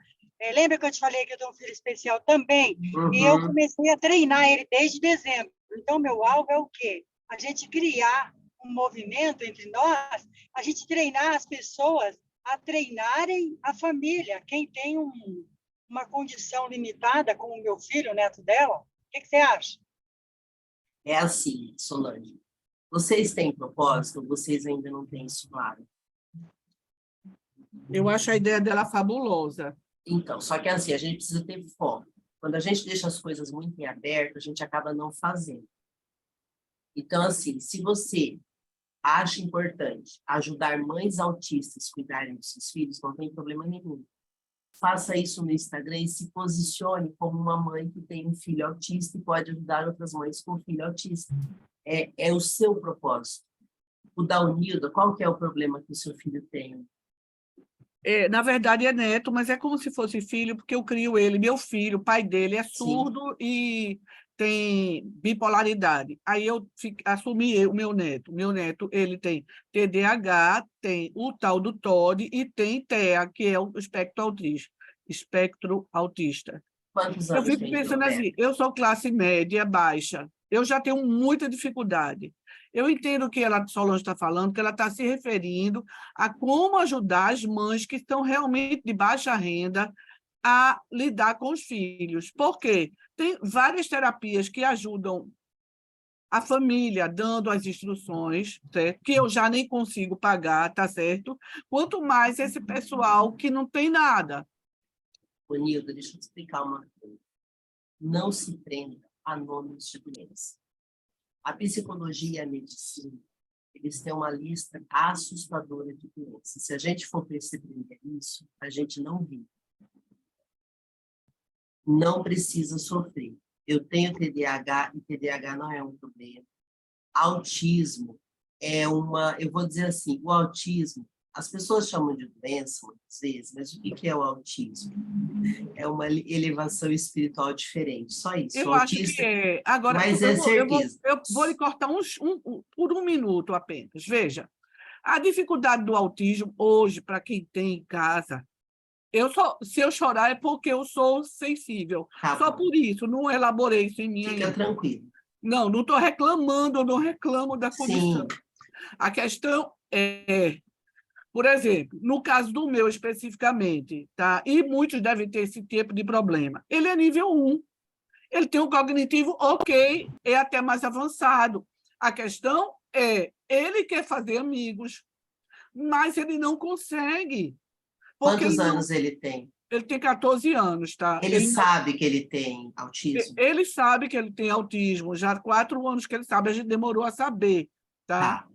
B: lembra que eu te falei que eu tenho um filho especial também?
A: Uhum.
B: E eu comecei a treinar ele desde dezembro. Então, meu alvo é o quê? A gente criar um movimento entre nós, a gente treinar as pessoas a treinarem a família. Quem tem uma condição limitada, como o meu filho, o neto dela, o que você acha?
A: É assim, Solange. Vocês têm propósito ou vocês ainda não têm isso claro?
D: Eu acho a ideia dela fabulosa.
A: Então, só que assim, a gente precisa ter foco. Quando a gente deixa as coisas muito em aberto, a gente acaba não fazendo. Então, assim, se você acha importante ajudar mães autistas a cuidarem dos seus filhos, não tem problema nenhum. Faça isso no Instagram e se posicione como uma mãe que tem um filho autista e pode ajudar outras mães com filho autista. É o seu propósito. O da Unilda, qual que é o problema que o seu filho tem?
D: Na verdade, é neto, mas é como se fosse filho, porque eu crio ele. Meu filho, o pai dele, é surdo e tem bipolaridade. Aí eu assumi o meu neto. Meu neto, ele tem TDAH, tem o tal do TOD e tem TEA, que é o espectro autista.
A: Quantos
D: Eu
A: anos
D: fico
A: tem
D: pensando
A: Roberto?
D: assim, eu sou classe média, baixa, eu já tenho muita dificuldade. Eu entendo o que a Solange está falando, que ela está se referindo a como ajudar as mães que estão realmente de baixa renda a lidar com os filhos. Por quê? Tem várias terapias que ajudam a família, dando as instruções, certo? Que eu já nem consigo pagar, tá certo? Quanto mais esse pessoal que não tem nada.
A: Ô, Nilda, deixa eu te explicar uma coisa. Não se prenda a nomes de doença. A psicologia e a medicina, eles têm uma lista assustadora de doenças. Se a gente for perceber isso, a gente não vive. Não precisa sofrer. Eu tenho TDAH e TDAH não é um problema. Autismo é eu vou dizer assim, o autismo, as pessoas chamam de doença muitas vezes, mas o que é o autismo? É uma elevação espiritual diferente, só isso.
D: Eu
A: O
D: acho
A: autista,
D: que é. Agora,
A: mas
D: eu
A: é
D: vou, eu vou,
A: certeza.
D: eu vou lhe cortar por um minuto apenas. Veja, a dificuldade do autismo hoje, para quem tem em casa, se eu chorar é porque eu sou sensível.
A: Tá
D: Só
A: bom.
D: por isso, não elaborei isso em mim
A: Fica
D: ainda.
A: tranquilo.
D: Não estou reclamando, eu não reclamo da condição.
A: Sim,
D: A questão é, por exemplo, no caso do meu especificamente, tá? E muitos devem ter esse tipo de problema. Ele é nível 1. Ele tem um cognitivo ok, é até mais avançado. A questão é, ele quer fazer amigos, mas ele não consegue. Porque
A: quantos anos ele tem?
D: ele tem 14 anos, tá?
A: Ele sabe que ele tem autismo?
D: Ele sabe que ele tem autismo, já há 4 anos que ele sabe, a gente demorou a saber, tá?
A: Tá.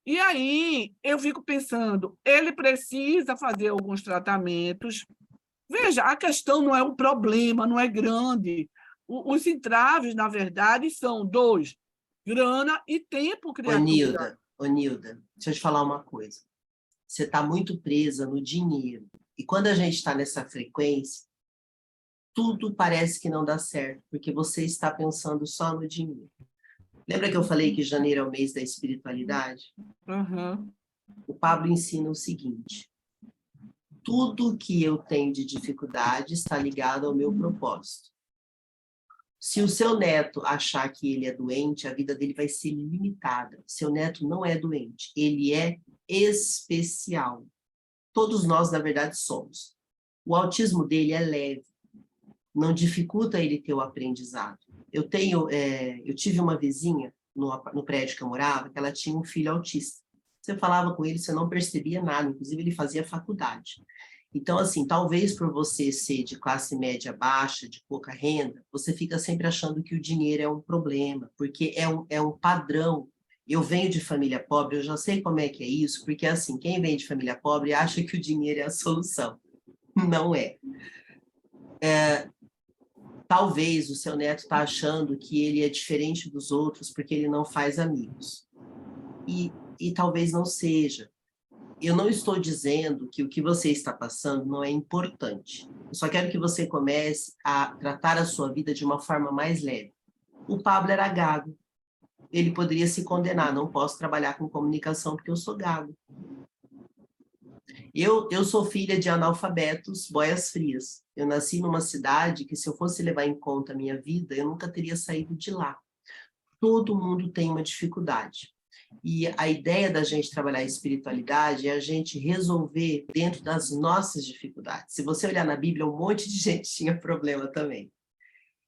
D: E aí eu fico pensando, ele precisa fazer alguns tratamentos. Veja, a questão não é um problema, não é grande. Os entraves, na verdade, são 2: grana e tempo, criatura.
A: Ô, Nilda, deixa eu te falar uma coisa. Você está muito presa no dinheiro. E quando a gente está nessa frequência, tudo parece que não dá certo, porque você está pensando só no dinheiro. Lembra que eu falei que janeiro é o mês da espiritualidade?
D: Uhum.
A: O Pablo ensina o seguinte: tudo que eu tenho de dificuldade está ligado ao meu propósito. Se o seu neto achar que ele é doente, a vida dele vai ser limitada. Seu neto não é doente, ele é especial. Todos nós, na verdade, somos. O autismo dele é leve, não dificulta ele ter o aprendizado. Eu tive uma vizinha no prédio que eu morava, que ela tinha um filho autista. Você falava com ele, você não percebia nada, inclusive ele fazia faculdade. Então, assim, talvez por você ser de classe média baixa, de pouca renda, você fica sempre achando que o dinheiro é um problema, porque é um padrão. Eu venho de família pobre, eu já sei como é que é isso, porque, assim, quem vem de família pobre acha que o dinheiro é a solução. Não é. Talvez o seu neto está achando que ele é diferente dos outros porque ele não faz amigos. E talvez não seja. Eu não estou dizendo que o que você está passando não é importante. Eu só quero que você comece a tratar a sua vida de uma forma mais leve. O Pablo era gago. Ele poderia se condenar. Não posso trabalhar com comunicação porque eu sou gago. Eu sou filha de analfabetos boias frias. Eu nasci numa cidade que, se eu fosse levar em conta a minha vida, eu nunca teria saído de lá. Todo mundo tem uma dificuldade. E a ideia da gente trabalhar a espiritualidade é a gente resolver dentro das nossas dificuldades. Se você olhar na Bíblia, um monte de gente tinha problema também.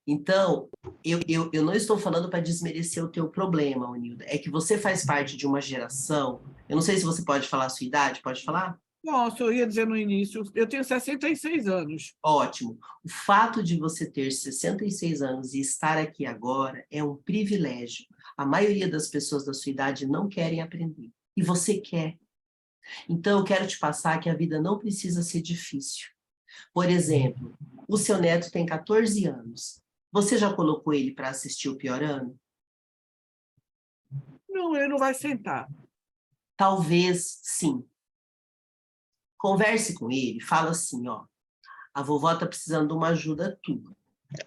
A: Então, eu não estou falando para desmerecer o teu problema, Unilda. É que você faz parte de uma geração... Eu não sei se você pode falar a sua idade, pode falar?
D: Posso, eu ia dizer no início, eu tenho 66 anos.
A: Ótimo. O fato de você ter 66 anos e estar aqui agora é um privilégio. A maioria das pessoas da sua idade não querem aprender. E você quer. Então, eu quero te passar que a vida não precisa ser difícil. Por exemplo, o seu neto tem 14 anos. Você já colocou ele para assistir o Piorando?
D: Não, ele não vai sentar.
A: Talvez sim. Converse com ele, fala assim, ó, a vovó está precisando de uma ajuda tua.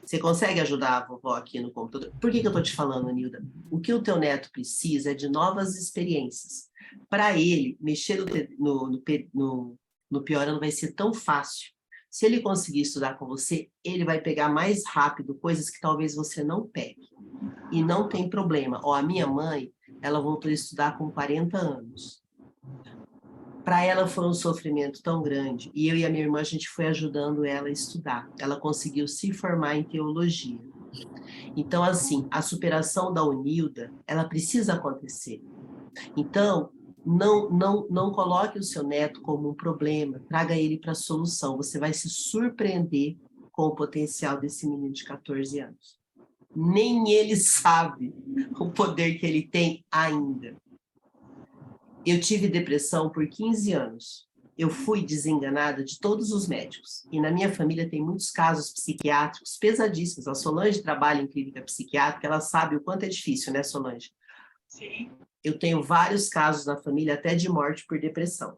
A: Você consegue ajudar a vovó aqui no computador? Por que eu estou te falando, Nilda? O que o teu neto precisa é de novas experiências. Para ele, mexer no Piorando vai ser tão fácil. Se ele conseguir estudar com você, ele vai pegar mais rápido coisas que talvez você não pegue. E não tem problema. Ó, a minha mãe, ela voltou a estudar com 40 anos. Para ela foi um sofrimento tão grande, e eu e a minha irmã, a gente foi ajudando ela a estudar. Ela conseguiu se formar em teologia. Então, assim, a superação da Unilda, ela precisa acontecer. Então, não coloque o seu neto como um problema, traga ele para a solução. Você vai se surpreender com o potencial desse menino de 14 anos. Nem ele sabe o poder que ele tem ainda. Eu tive depressão por 15 anos. Eu fui desenganada de todos os médicos. E na minha família tem muitos casos psiquiátricos pesadíssimos. A Solange trabalha em clínica psiquiátrica, ela sabe o quanto é difícil, né, Solange?
B: Sim.
A: Eu tenho vários casos na família, até de morte por depressão.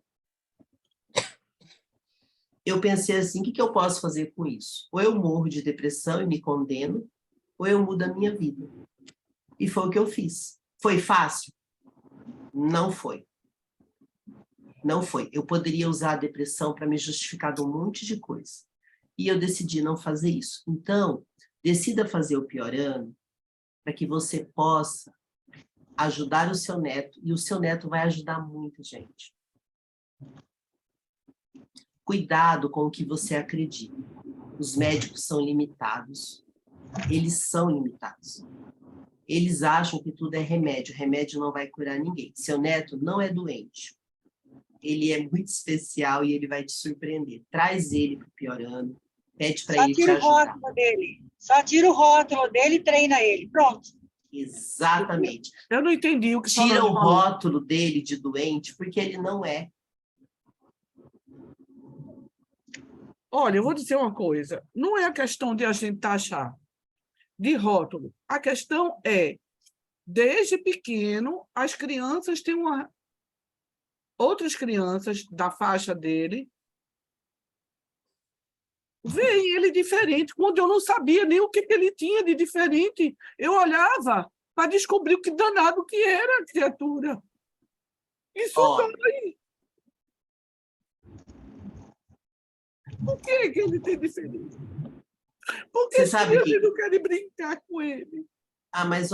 A: Eu pensei assim, o que eu posso fazer com isso? Ou eu morro de depressão e me condeno, ou eu mudo a minha vida. E foi o que eu fiz. Foi fácil? Não foi. Não foi. Eu poderia usar a depressão para me justificar de um monte de coisa. E eu decidi não fazer isso. Então, decida fazer o Piorando para que você possa ajudar o seu neto, e o seu neto vai ajudar muita gente. Cuidado com o que você acredita. Os médicos são limitados. Eles são limitados. Eles acham que tudo é remédio. Remédio não vai curar ninguém. Seu neto não é doente. Ele é muito especial e ele vai te surpreender. Traz ele para o Piorando, pede para ele te ajudar.
B: Só tira o rótulo dele. Só tira o rótulo dele e treina ele. Pronto.
A: Exatamente.
D: Eu não entendi o que
A: Tira o
D: falou.
A: rótulo dele de doente, porque ele não é.
D: Olha, eu vou dizer uma coisa. Não é a questão de a gente taxar de rótulo. A questão é, desde pequeno, as crianças têm outras crianças da faixa dele veem ele diferente, quando eu não sabia nem o que ele tinha de diferente. Eu olhava para descobrir o que danado que era a criatura. Isso dói. Por que ele tem diferente? Porque
A: Você sabe que...
D: ele não quer brincar com ele.
A: Ah, mas,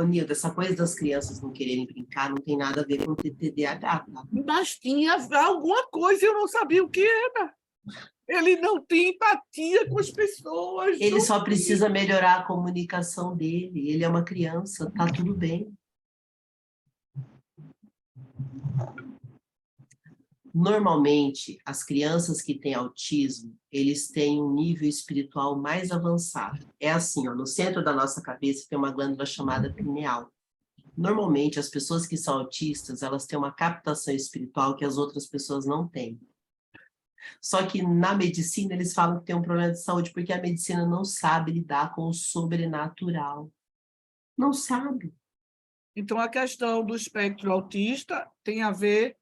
A: Nilda, essa coisa das crianças não quererem brincar não tem nada a ver com TDAH, tá?
D: Mas tinha alguma coisa e eu não sabia o que era. Ele não tem empatia com as pessoas.
A: Ele só precisa melhorar a comunicação dele. Ele é uma criança, tá tudo bem. Normalmente, as crianças que têm autismo, eles têm um nível espiritual mais avançado. É assim, ó, no centro da nossa cabeça tem uma glândula chamada pineal. Normalmente, as pessoas que são autistas, elas têm uma captação espiritual que as outras pessoas não têm. Só que na medicina, eles falam que tem um problema de saúde, porque a medicina não sabe lidar com o sobrenatural. Não sabe.
D: Então, a questão do espectro autista tem a ver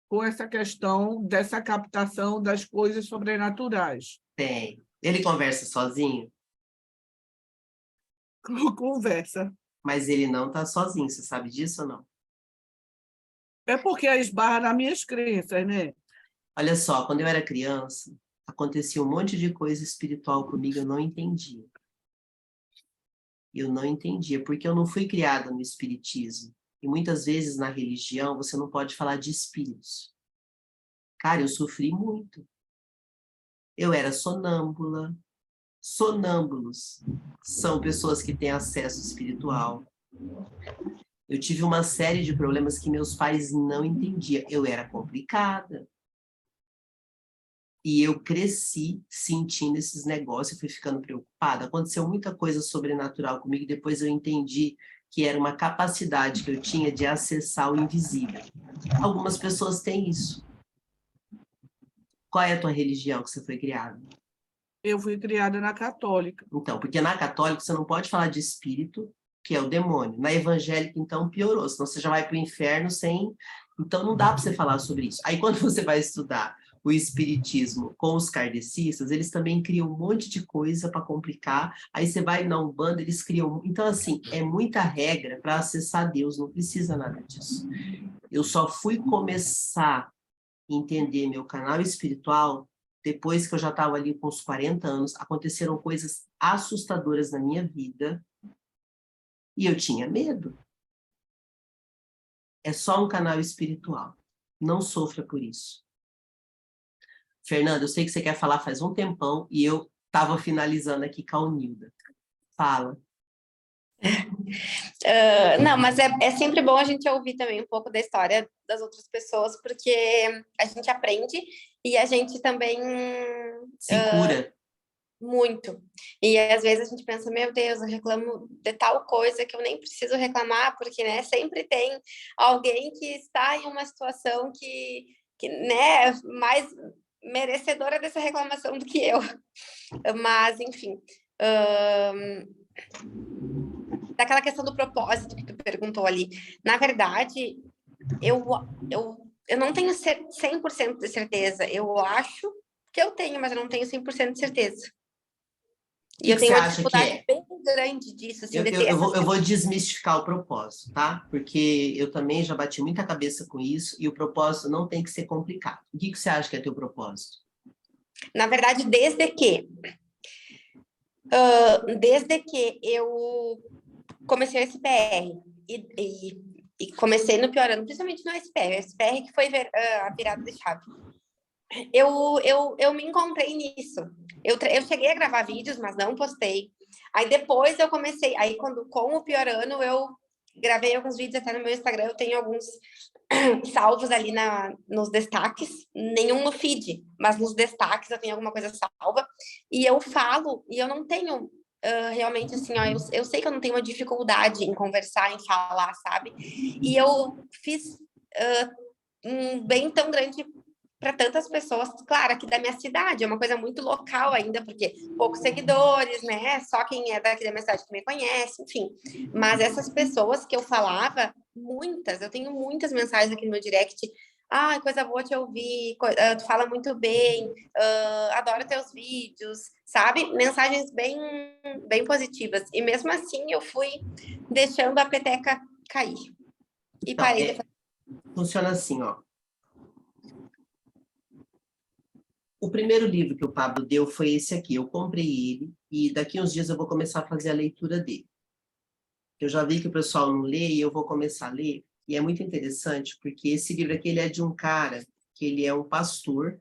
D: com essa questão dessa captação das coisas sobrenaturais.
A: Tem. Ele conversa sozinho?
D: Conversa.
A: Mas ele não está sozinho, você sabe disso ou não?
D: É porque esbarra nas minhas crenças, né?
A: Olha só, quando eu era criança, acontecia um monte de coisa espiritual comigo, eu não entendia. Eu não entendia, porque eu não fui criada no espiritismo. E muitas vezes na religião você não pode falar de espíritos. Cara, eu sofri muito. Eu era sonâmbula. Sonâmbulos são pessoas que têm acesso espiritual. Eu tive uma série de problemas que meus pais não entendiam. Eu era complicada. E eu cresci sentindo esses negócios, fui ficando preocupada. Aconteceu muita coisa sobrenatural comigo, depois eu entendi que era uma capacidade que eu tinha de acessar o invisível. Algumas pessoas têm isso. Qual é a tua religião que você foi criada?
D: Eu fui criada na católica.
A: Então, porque na católica você não pode falar de espírito, que é o demônio. Na evangélica, então, piorou, senão você já vai para o inferno sem... Então, não dá para você falar sobre isso. Aí, quando você vai estudar o espiritismo com os kardecistas, eles também criam um monte de coisa para complicar. Aí você vai na Umbanda, eles criam... Então, assim, é muita regra para acessar Deus, não precisa nada disso. Eu só fui começar a entender meu canal espiritual depois que eu já estava ali com uns 40 anos. Aconteceram coisas assustadoras na minha vida e eu tinha medo. É só um canal espiritual. Não sofra por isso. Fernanda, eu sei que você quer falar faz um tempão e eu estava finalizando aqui com a Unilda. Fala.
C: Não, mas é sempre bom a gente ouvir também um pouco da história das outras pessoas, porque a gente aprende e a gente também...
A: Se cura.
C: Muito. E às vezes a gente pensa, meu Deus, eu reclamo de tal coisa que eu nem preciso reclamar, porque, né, sempre tem alguém que está em uma situação que né, é mais merecedora dessa reclamação do que eu. Mas, enfim... daquela questão do propósito que tu perguntou ali. Na verdade, eu não tenho 100% de certeza. Eu acho que eu tenho, mas eu não tenho 100% de certeza. E eu tenho uma dificuldade bem grande disso. Assim,
A: eu vou desmistificar o propósito, tá? Porque eu também já bati muita cabeça com isso e o propósito não tem que ser complicado. O que você acha que é teu propósito?
C: Na verdade, desde que eu comecei o SPR e comecei no piorando, principalmente no SPR. O SPR que foi a virada de chave. Eu me encontrei nisso. Eu cheguei a gravar vídeos, mas não postei. Aí depois eu comecei... Aí com o Piorando, eu gravei alguns vídeos até no meu Instagram. Eu tenho alguns salvos ali nos destaques. Nenhum no feed, mas nos destaques eu tenho alguma coisa salva. E eu falo, e eu não tenho... realmente, assim, ó, eu sei que eu não tenho uma dificuldade em conversar, em falar, sabe? E eu fiz um bem tão grande para tantas pessoas, claro, aqui da minha cidade, é uma coisa muito local ainda, porque poucos seguidores, né? Só quem é daqui da minha cidade que me conhece, enfim. Mas essas pessoas que eu falava, eu tenho muitas mensagens aqui no meu direct. Ah, coisa boa te ouvir, tu fala muito bem, adoro teus vídeos, sabe? Mensagens bem, bem positivas. E mesmo assim eu fui deixando a peteca cair. E
A: então,
C: parei de fazer.
A: Funciona assim, ó. O primeiro livro que o Pablo deu foi esse aqui. Eu comprei ele e daqui uns dias eu vou começar a fazer a leitura dele. Eu já vi que o pessoal não lê e eu vou começar a ler. E é muito interessante porque esse livro aqui ele é de um cara que ele é um pastor,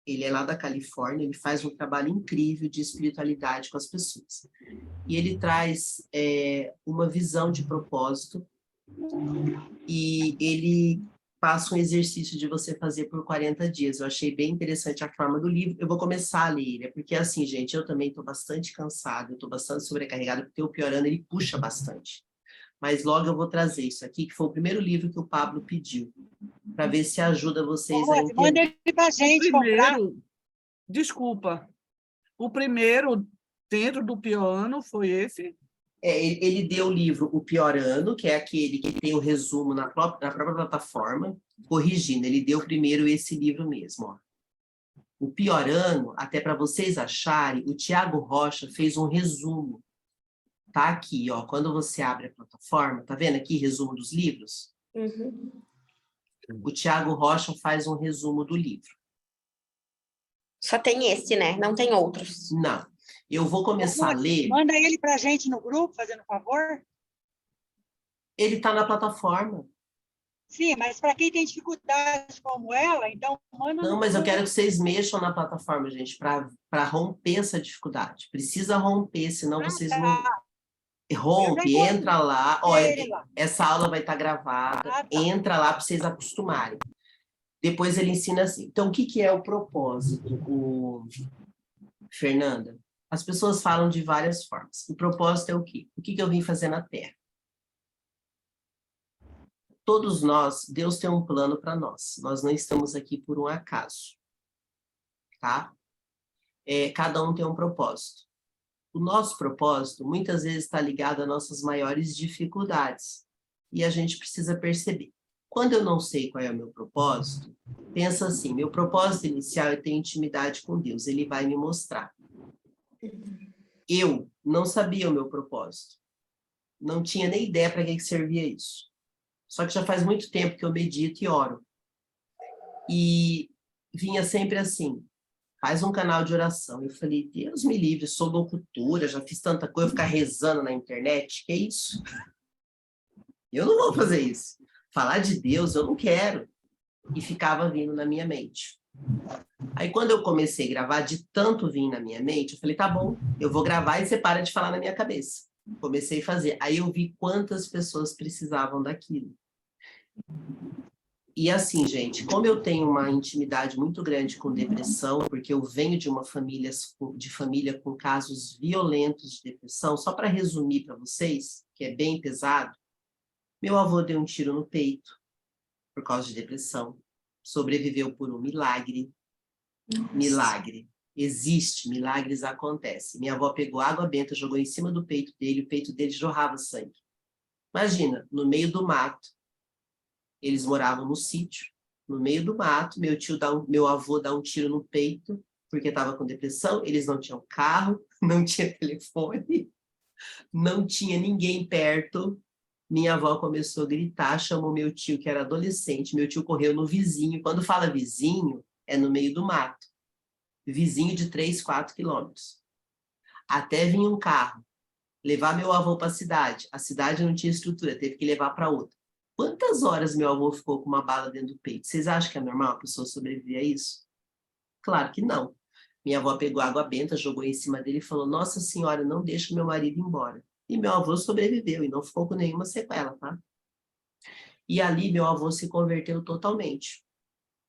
A: ele é lá da Califórnia, ele faz um trabalho incrível de espiritualidade com as pessoas. E ele traz uma visão de propósito e ele passa um exercício de você fazer por 40 dias. Eu achei bem interessante a forma do livro. Eu vou começar a ler ele, porque assim, gente, eu também estou bastante cansada, eu estou bastante sobrecarregada, porque o Piorando ele puxa bastante. Mas logo eu vou trazer isso aqui, que foi o primeiro livro que o Pablo pediu, para ver se ajuda vocês a entender.
B: Manda ele para a gente comprar.
A: Desculpa.
D: O primeiro dentro do Piorando foi esse?
A: Ele deu o livro O Piorando, que é aquele que tem o resumo na própria plataforma, corrigindo, ele deu primeiro esse livro mesmo. Ó. O Piorando, até para vocês acharem, o Tiago Rocha fez um resumo. Tá aqui, ó, quando você abre a plataforma, tá vendo aqui resumo dos livros?
C: Uhum.
A: O Tiago Rocha faz um resumo do livro.
C: Só tem esse, né? Não tem outros.
A: Não. Eu vou começar a ler...
B: Manda ele para a gente no grupo, fazendo favor.
A: Ele está na plataforma.
B: Sim, mas para quem tem dificuldades como ela, então manda...
A: Não, mas eu quero que vocês mexam na plataforma, gente, para romper essa dificuldade. Precisa romper, senão vocês não... Rompe, entra lá. Olha, essa aula vai estar gravada. Entra lá para vocês acostumarem. Depois ele ensina assim. Então, o que que é o propósito, Fernanda? As pessoas falam de várias formas. O propósito é o quê? O que que eu vim fazer na Terra? Todos nós, Deus tem um plano para nós. Nós não estamos aqui por um acaso, tá? Cada um tem um propósito. O nosso propósito, muitas vezes, está ligado às nossas maiores dificuldades. E a gente precisa perceber. Quando eu não sei qual é o meu propósito, pensa assim, meu propósito inicial é ter intimidade com Deus, ele vai me mostrar. Eu não sabia o meu propósito. Não tinha nem ideia para que servia isso. Só que já faz muito tempo que eu medito e oro. E vinha sempre assim, faz um canal de oração. Eu falei, Deus me livre, sou locutora, já fiz tanta coisa, ficar rezando na internet, que isso? Eu não vou fazer isso. Falar de Deus, eu não quero. E ficava vindo na minha mente. Aí, quando eu comecei a gravar, de tanto vir na minha mente, eu falei, tá bom, eu vou gravar e você para de falar na minha cabeça. Comecei a fazer. Aí eu vi quantas pessoas precisavam daquilo. E assim, gente, como eu tenho uma intimidade muito grande com depressão, porque eu venho de uma família com casos violentos de depressão, só para resumir para vocês, que é bem pesado, meu avô deu um tiro no peito por causa de depressão, sobreviveu por um milagre. Milagre. Existe, milagres acontecem. Minha avó pegou água benta, jogou em cima do peito dele, o peito dele jorrava sangue. Imagina, no meio do mato, eles moravam no sítio, no meio do mato, meu avô dá um tiro no peito, porque estava com depressão, eles não tinham carro, não tinha telefone, não tinha ninguém perto. Minha avó começou a gritar, chamou meu tio, que era adolescente, meu tio correu no vizinho. Quando fala vizinho, é no meio do mato. Vizinho de 3, 4 quilômetros. Até vinha um carro, levar meu avô para a cidade não tinha estrutura, teve que levar para outra. Quantas horas meu avô ficou com uma bala dentro do peito? Vocês acham que é normal a pessoa sobreviver a isso? Claro que não. Minha avó pegou água benta, jogou em cima dele e falou, Nossa Senhora, não deixe meu marido ir embora. E meu avô sobreviveu e não ficou com nenhuma sequela, tá? E ali meu avô se converteu totalmente.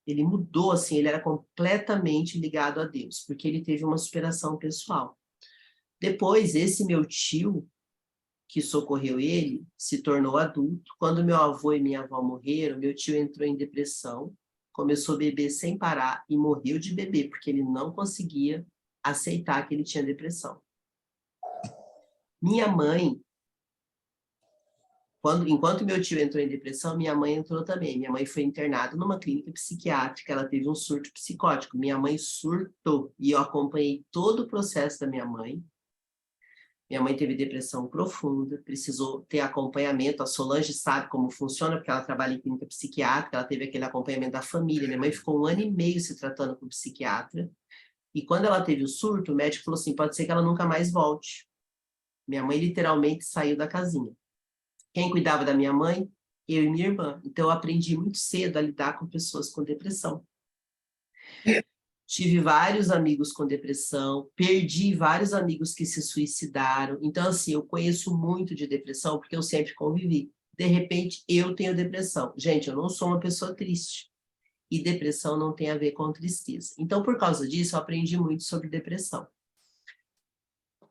A: Ele mudou, assim, ele era completamente ligado a Deus, porque ele teve uma superação pessoal. Depois, esse meu tio, que socorreu ele, se tornou adulto. Quando meu avô e minha avó morreram, meu tio entrou em depressão, começou a beber sem parar e morreu de beber, porque ele não conseguia aceitar que ele tinha depressão. Minha mãe, enquanto meu tio entrou em depressão, minha mãe entrou também. Minha mãe foi internada numa clínica psiquiátrica, ela teve um surto psicótico. Minha mãe surtou e eu acompanhei todo o processo da minha mãe. Minha mãe teve depressão profunda, precisou ter acompanhamento. A Solange sabe como funciona, porque ela trabalha em clínica psiquiátrica, ela teve aquele acompanhamento da família. Minha mãe ficou 1 ano e meio se tratando com psiquiatra. E quando ela teve o surto, o médico falou assim, pode ser que ela nunca mais volte. Minha mãe literalmente saiu da casinha. Quem cuidava da minha mãe? Eu e minha irmã. Então, eu aprendi muito cedo a lidar com pessoas com depressão. Tive vários amigos com depressão, perdi vários amigos que se suicidaram. Então, assim, eu conheço muito de depressão porque eu sempre convivi. De repente, eu tenho depressão. Gente, eu não sou uma pessoa triste. E depressão não tem a ver com tristeza. Então, por causa disso, eu aprendi muito sobre depressão.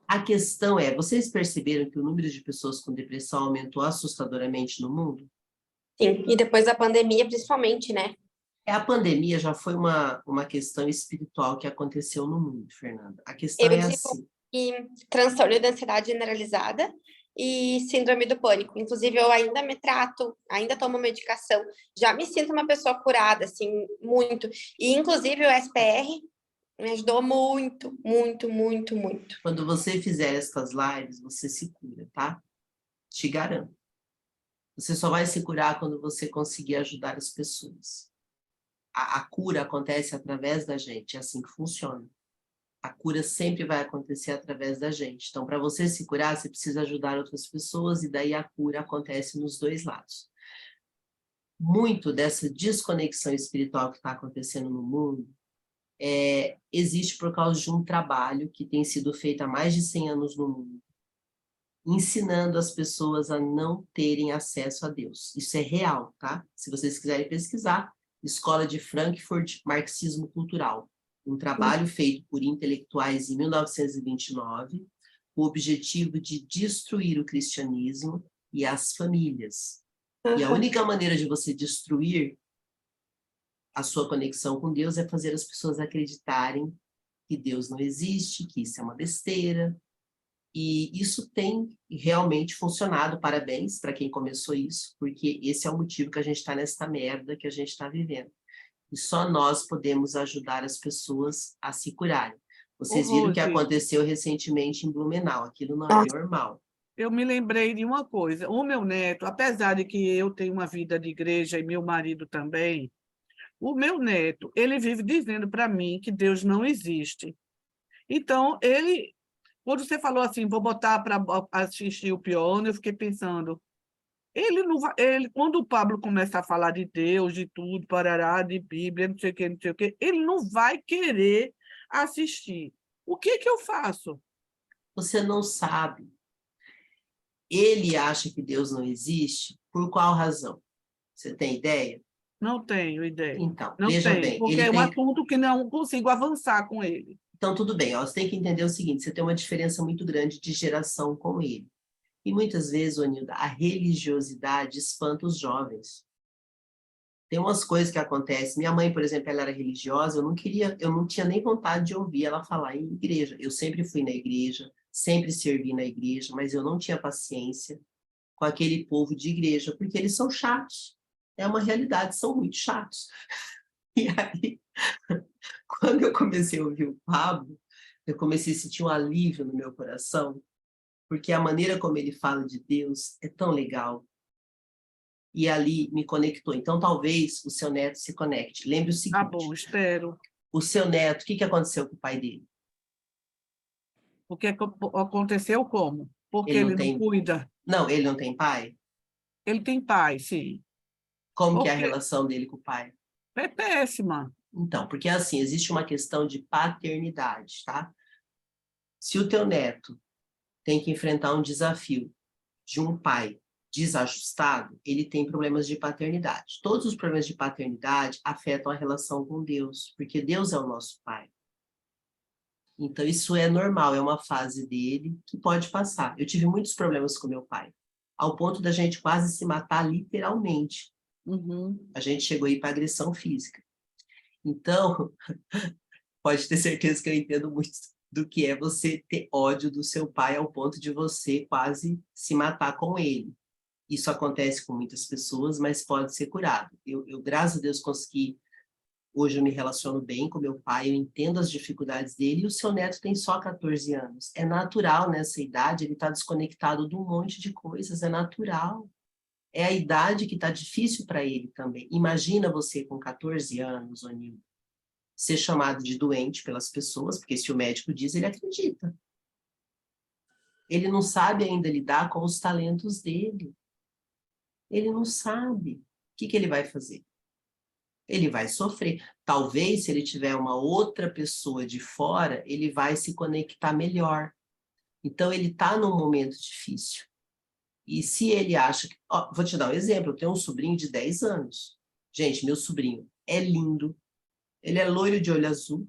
A: A questão é, vocês perceberam que o número de pessoas com depressão aumentou assustadoramente no mundo?
C: Sim, e depois da pandemia, principalmente, né?
A: A pandemia já foi uma questão espiritual que aconteceu no mundo, Fernanda. A questão
C: Eu
A: é
C: digo
A: assim.
C: que transtorno de ansiedade generalizada e síndrome do pânico. Inclusive, eu ainda me trato, ainda tomo medicação. Já me sinto uma pessoa curada, assim, muito. E, inclusive, o SPR me ajudou muito, muito, muito, muito.
A: Quando você fizer essas lives, você se cura, tá? Te garanto. Você só vai se curar quando você conseguir ajudar as pessoas. A cura acontece através da gente, é assim que funciona. A cura sempre vai acontecer através da gente. Então, para você se curar, você precisa ajudar outras pessoas e daí a cura acontece nos dois lados. Muito dessa desconexão espiritual que está acontecendo no mundo existe por causa de um trabalho que tem sido feito há mais de 100 anos no mundo, ensinando as pessoas a não terem acesso a Deus. Isso é real, tá? Se vocês quiserem pesquisar, Escola de Frankfurt, Marxismo Cultural, um trabalho feito por intelectuais em 1929, com o objetivo de destruir o cristianismo e as famílias. E a única maneira de você destruir a sua conexão com Deus é fazer as pessoas acreditarem que Deus não existe, que isso é uma besteira. E isso tem realmente funcionado. Parabéns para quem começou isso, porque esse é o motivo que a gente está nessa merda que a gente está vivendo. E só nós podemos ajudar as pessoas a se curarem. Vocês viram o que
D: Rose,
A: aconteceu recentemente em Blumenau. Aquilo não é normal.
D: eu me lembrei de uma coisa. O meu neto, apesar de que eu tenho uma vida de igreja e meu marido também, o meu neto, ele vive dizendo para mim que Deus não existe. Então, ele, quando você falou assim, vou botar para assistir o piano, eu fiquei pensando, ele não vai, quando o Pablo começa a falar de Deus, de tudo, parará, de Bíblia, não sei o quê, não sei o quê, ele não vai querer assistir. O que que eu faço?
A: Você não sabe. Ele acha que Deus não existe, por qual razão? Você tem ideia?
D: Não tenho ideia.
A: Então,
D: Não
A: veja
D: tenho,
A: bem,
D: porque
A: ele
D: é um
A: tem...
D: assunto que não consigo avançar com ele.
A: Então, tudo bem, ó, você tem que entender o seguinte, você tem uma diferença muito grande de geração com ele. E muitas vezes, Onilda, a religiosidade espanta os jovens. Tem umas coisas que acontecem. Minha mãe, por exemplo, ela era religiosa, eu não tinha nem vontade de ouvir ela falar em igreja. Eu sempre fui na igreja, sempre servi na igreja, mas eu não tinha paciência com aquele povo de igreja, porque eles são chatos. É uma realidade, são muito chatos. E aí, quando eu comecei a ouvir o Pablo, eu comecei a sentir um alívio no meu coração, porque a maneira como ele fala de Deus é tão legal. E ali me conectou. Então, talvez o seu neto se conecte. Lembre o seguinte,
D: Tá bom, espero.
A: o seu neto, o que aconteceu com o pai dele?
D: O que aconteceu como? Porque
A: Ele não
D: ele não
A: tem...
D: cuida.
A: Não, ele não tem pai?
D: Ele tem pai, sim.
A: Como que é a
D: Porque
A: relação dele com o pai?
D: é péssima.
A: Então, porque assim, existe uma questão de paternidade, tá? Se o teu neto tem que enfrentar um desafio de um pai desajustado, ele tem problemas de paternidade. Todos os problemas de paternidade afetam a relação com Deus, porque Deus é o nosso pai. Então, isso é normal, é uma fase dele que pode passar. Eu tive muitos problemas com meu pai, ao ponto da gente quase se matar literalmente. A gente chegou a ir para agressão física. Então, pode ter certeza que eu entendo muito do que é você ter ódio do seu pai ao ponto de você quase se matar com ele. Isso acontece com muitas pessoas, mas pode ser curado. Eu graças a Deus, consegui... Hoje eu me relaciono bem com meu pai, eu entendo as dificuldades dele, e o seu neto tem só 14 anos. É natural nessa idade, ele está desconectado de um monte de coisas, é natural. É a idade que está difícil para ele também. Imagina você com 14 anos, Onildo, ser chamado de doente pelas pessoas, porque se o médico diz, ele acredita. Ele não sabe ainda lidar com os talentos dele. Ele não sabe. O que ele vai fazer? Ele vai sofrer. Talvez, se ele tiver uma outra pessoa de fora, ele vai se conectar melhor. Então, ele está num momento difícil. E se ele acha que... Ó, vou te dar um exemplo. Eu tenho um sobrinho de 10 anos. Gente, meu sobrinho é lindo. Ele é loiro de olho azul.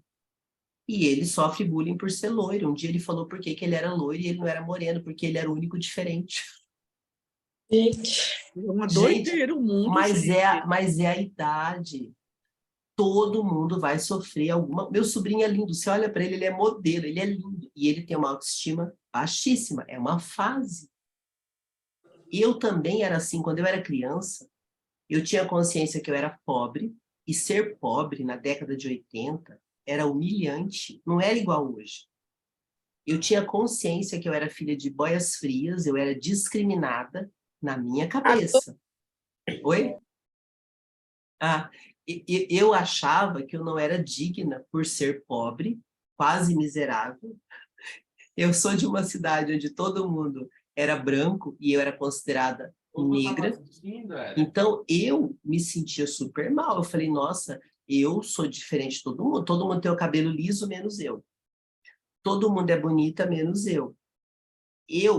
A: E ele sofre bullying por ser loiro. Um dia ele falou por que ele era loiro e ele não era moreno, porque ele era o único diferente.
C: Gente,
D: É uma
A: Gente,
D: doideira o mundo,
A: mas
D: gente.
A: é a idade. Todo mundo vai sofrer alguma... Meu sobrinho é lindo, você olha para ele, ele é modelo, ele é lindo. E ele tem uma autoestima baixíssima, é uma fase. Eu também era assim, quando eu era criança, eu tinha consciência que eu era pobre, e ser pobre na década de 80 era humilhante, não era igual hoje. Eu tinha consciência que eu era filha de boias frias, eu era discriminada na minha cabeça. Oi? Eu achava que eu não era digna por ser pobre, quase miserável. Eu sou de uma cidade onde todo mundo era branco e eu era considerada negra. Então, eu me sentia super mal. Eu falei, nossa, eu sou diferente de todo mundo. Todo mundo tem o cabelo liso, menos eu. Todo mundo é bonita, menos eu.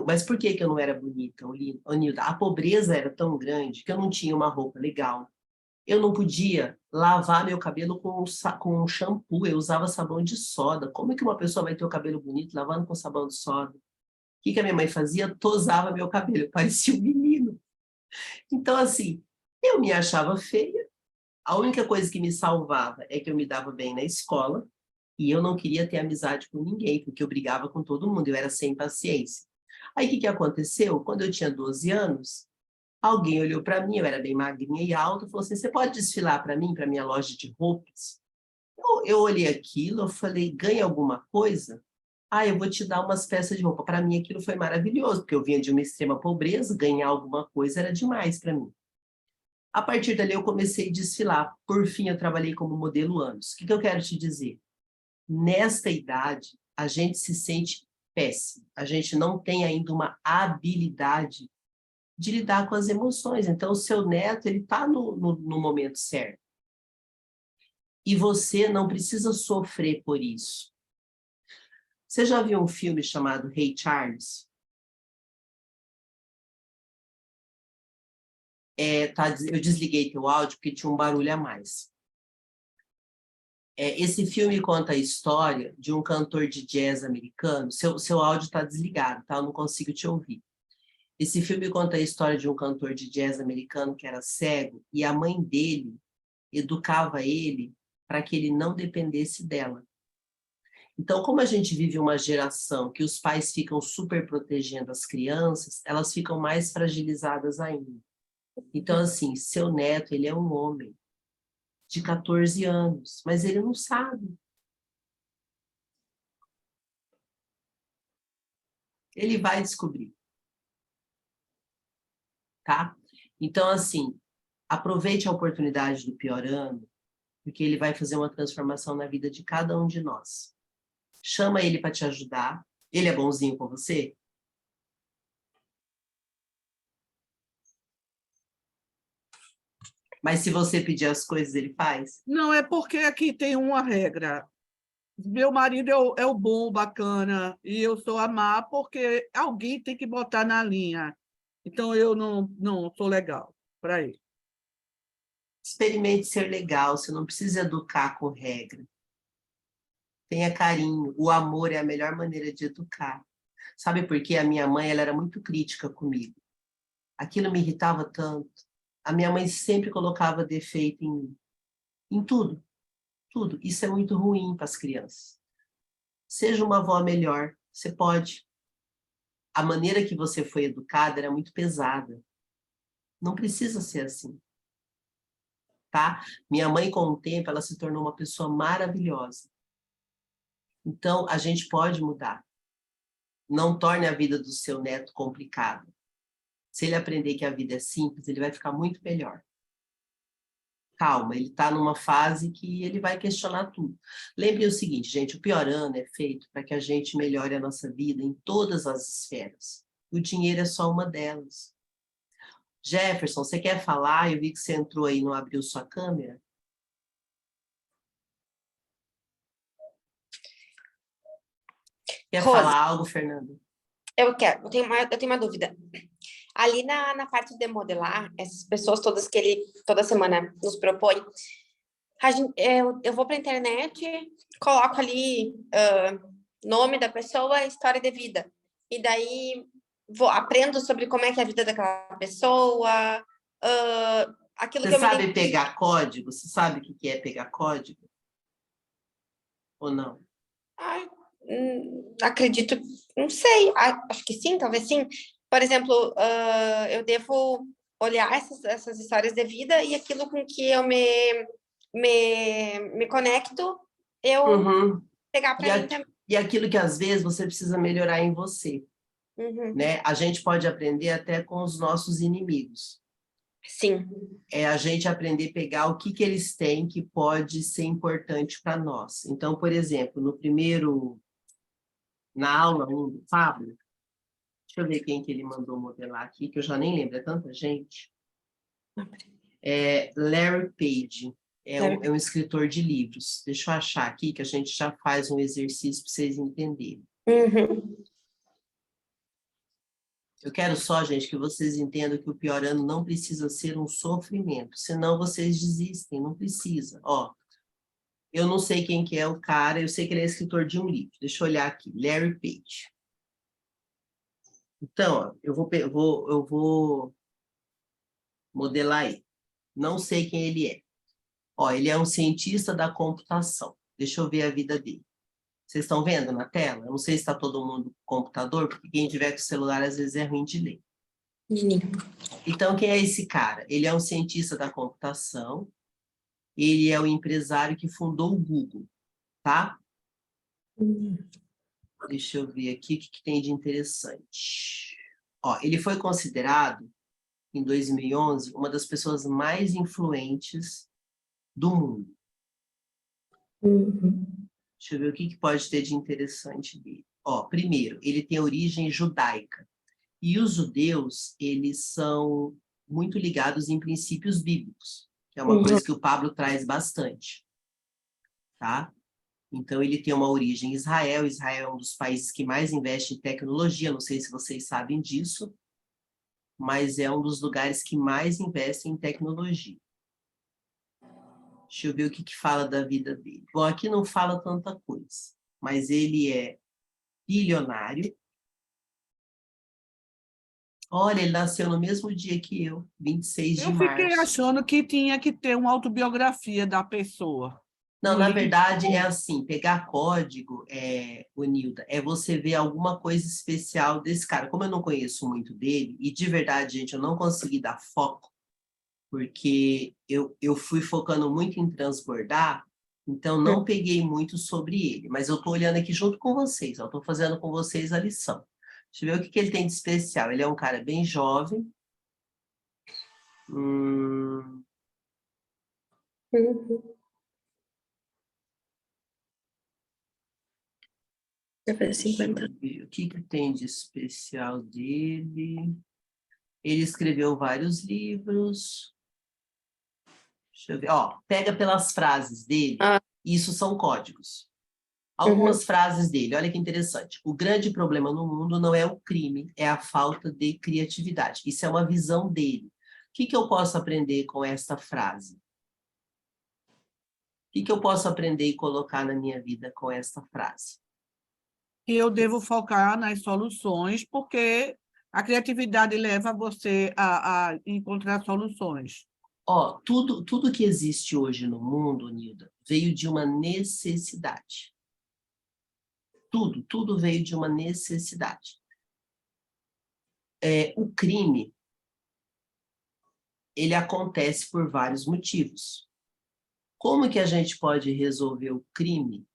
A: Mas por que eu não era bonita, Onilda? A pobreza era tão grande que eu não tinha uma roupa legal. Eu não podia lavar meu cabelo com shampoo, eu usava sabão de soda. Como é que uma pessoa vai ter o cabelo bonito lavando com sabão de soda? O que a minha mãe fazia? Tosava meu cabelo, parecia um menino. Então, assim, eu me achava feia. A única coisa que me salvava é que eu me dava bem na escola e eu não queria ter amizade com ninguém, porque eu brigava com todo mundo, eu era sem paciência. Aí, o que aconteceu? Quando eu tinha 12 anos, alguém olhou para mim, eu era bem magrinha e alta, e falou assim, você pode desfilar para mim, para minha loja de roupas? Eu olhei aquilo, eu falei, ganha alguma coisa? Ah, eu vou te dar umas peças de roupa. Para mim, aquilo foi maravilhoso, porque eu vinha de uma extrema pobreza, ganhar alguma coisa era demais para mim. A partir dali, eu comecei a desfilar. Por fim, eu trabalhei como modelo anos. O que eu quero te dizer? Nesta idade, a gente se sente péssimo. A gente não tem ainda uma habilidade de lidar com as emoções. Então, o seu neto, ele está no momento certo. E você não precisa sofrer por isso. Você já viu um filme chamado Ray Charles? Eu desliguei teu áudio porque tinha um barulho a mais. Esse filme conta a história de um cantor de jazz americano. Seu áudio está desligado, tá? Eu não consigo te ouvir. Esse filme conta a história de um cantor de jazz americano que era cego e a mãe dele educava ele para que ele não dependesse dela. Então, como a gente vive uma geração que os pais ficam super protegendo as crianças, elas ficam mais fragilizadas ainda. Então, assim, seu neto, ele é um homem de 14 anos, mas ele não sabe. Ele vai descobrir, tá? Então, assim, aproveite a oportunidade do Pior Ano, porque ele vai fazer uma transformação na vida de cada um de nós. Chama ele para te ajudar. Ele é bonzinho com você? Mas se você pedir as coisas, ele faz?
D: Não, é porque aqui tem uma regra. Meu marido é o bom, bacana, e eu sou a má, porque alguém tem que botar na linha. Então, eu não sou legal para ele.
A: Experimente ser legal, você não precisa educar com regra. Tenha carinho, o amor é a melhor maneira de educar. Sabe por quê? A minha mãe, ela era muito crítica comigo. Aquilo me irritava tanto. A minha mãe sempre colocava defeito em mim. Em tudo, tudo. Isso é muito ruim para as crianças. Seja uma avó melhor, você pode. A maneira que você foi educada era muito pesada. Não precisa ser assim, tá? Minha mãe, com o tempo, ela se tornou uma pessoa maravilhosa. Então, a gente pode mudar. Não torne a vida do seu neto complicada. Se ele aprender que a vida é simples, ele vai ficar muito melhor. Calma, ele está numa fase que ele vai questionar tudo. Lembre o seguinte, gente, o Pior Ano é feito para que a gente melhore a nossa vida em todas as esferas. O dinheiro é só uma delas. Jefferson, você quer falar? Eu vi que você entrou aí e não abriu sua câmera. Quer
C: Rose,
A: falar algo, Fernanda?
C: eu tenho uma dúvida. Ali na parte de modelar, essas pessoas todas que ele toda semana nos propõe, eu vou para a internet, coloco ali nome da pessoa, história de vida. E daí aprendo sobre como é que é a vida daquela pessoa, aquilo
A: Você
C: que eu me
A: sabe pegar código? Você sabe o que é pegar código? Ou não?
C: acredito, não sei, acho que sim, talvez sim. Por exemplo, eu devo olhar essas histórias de vida e aquilo com que eu me conecto, eu
A: Uhum.
C: pegar para mim também.
A: E aquilo que às vezes você precisa melhorar em você,
C: Uhum.
A: né? A gente pode aprender até com os nossos inimigos.
C: Sim.
A: É a gente aprender a pegar o que eles têm que pode ser importante para nós. Então, por exemplo, na aula 1 do Fábio, deixa eu ver quem que ele mandou modelar aqui, que eu já nem lembro, é tanta gente. Larry Page, é um escritor de livros. Deixa eu achar aqui, que a gente já faz um exercício para vocês entenderem.
C: Uhum.
A: Eu quero só, gente, que vocês entendam que o pior ano não precisa ser um sofrimento, senão vocês desistem, não precisa. Ó, eu não sei quem que é o cara, eu sei que ele é escritor de um livro. Deixa eu olhar aqui, Larry Page. Então, ó, eu vou modelar ele. Não sei quem ele é. Ó, ele é um cientista da computação. Deixa eu ver a vida dele. Vocês estão vendo na tela? Eu não sei se está todo mundo com computador, porque quem tiver com o celular às vezes é ruim de ler. Então, quem é esse cara? Ele é um cientista da computação, ele é o empresário que fundou o Google, tá? Deixa eu ver aqui o que tem de interessante. Ó, ele foi considerado, em 2011, uma das pessoas mais influentes do mundo. Deixa eu ver o que pode ter de interessante dele. Ó, primeiro, ele tem origem judaica. E os judeus, eles são muito ligados em princípios bíblicos, que é uma coisa que o Pablo traz bastante, tá? Então, ele tem uma origem em Israel. Israel é um dos países que mais investe em tecnologia, não sei se vocês sabem disso, mas é um dos lugares que mais investe em tecnologia. Deixa eu ver o que fala da vida dele. Bom, aqui não fala tanta coisa, mas ele é bilionário. Olha, ele nasceu no mesmo dia que eu, 26 de
D: Eu fiquei
A: março.
D: achando que tinha que ter uma autobiografia da pessoa.
A: Não,
D: Um
A: na
D: livro.
A: verdade, é assim, pegar código, Nilda, é você ver alguma coisa especial desse cara. Como eu não conheço muito dele, e de verdade, gente, eu não consegui dar foco, porque eu fui focando muito em transbordar, então não peguei muito sobre ele, mas eu estou olhando aqui junto com vocês, eu estou fazendo com vocês a lição. Deixa eu ver o que ele tem de especial. Ele é um cara bem jovem.
C: Vai fazer 50.
A: Deixa eu ver o que tem de especial dele. Ele escreveu vários livros. Deixa eu ver. Ó, pega pelas frases dele. Isso são códigos. Algumas frases dele, olha que interessante. O grande problema no mundo não é o crime, é a falta de criatividade. Isso é uma visão dele. O que eu posso aprender com esta frase? O que eu posso aprender e colocar na minha vida com esta frase?
D: Que eu devo focar nas soluções, porque a criatividade leva você a encontrar soluções.
A: Ó, tudo que existe hoje no mundo, Nilda, veio de uma necessidade. Tudo veio de uma necessidade. O crime, ele acontece por vários motivos. Como que a gente pode resolver o crime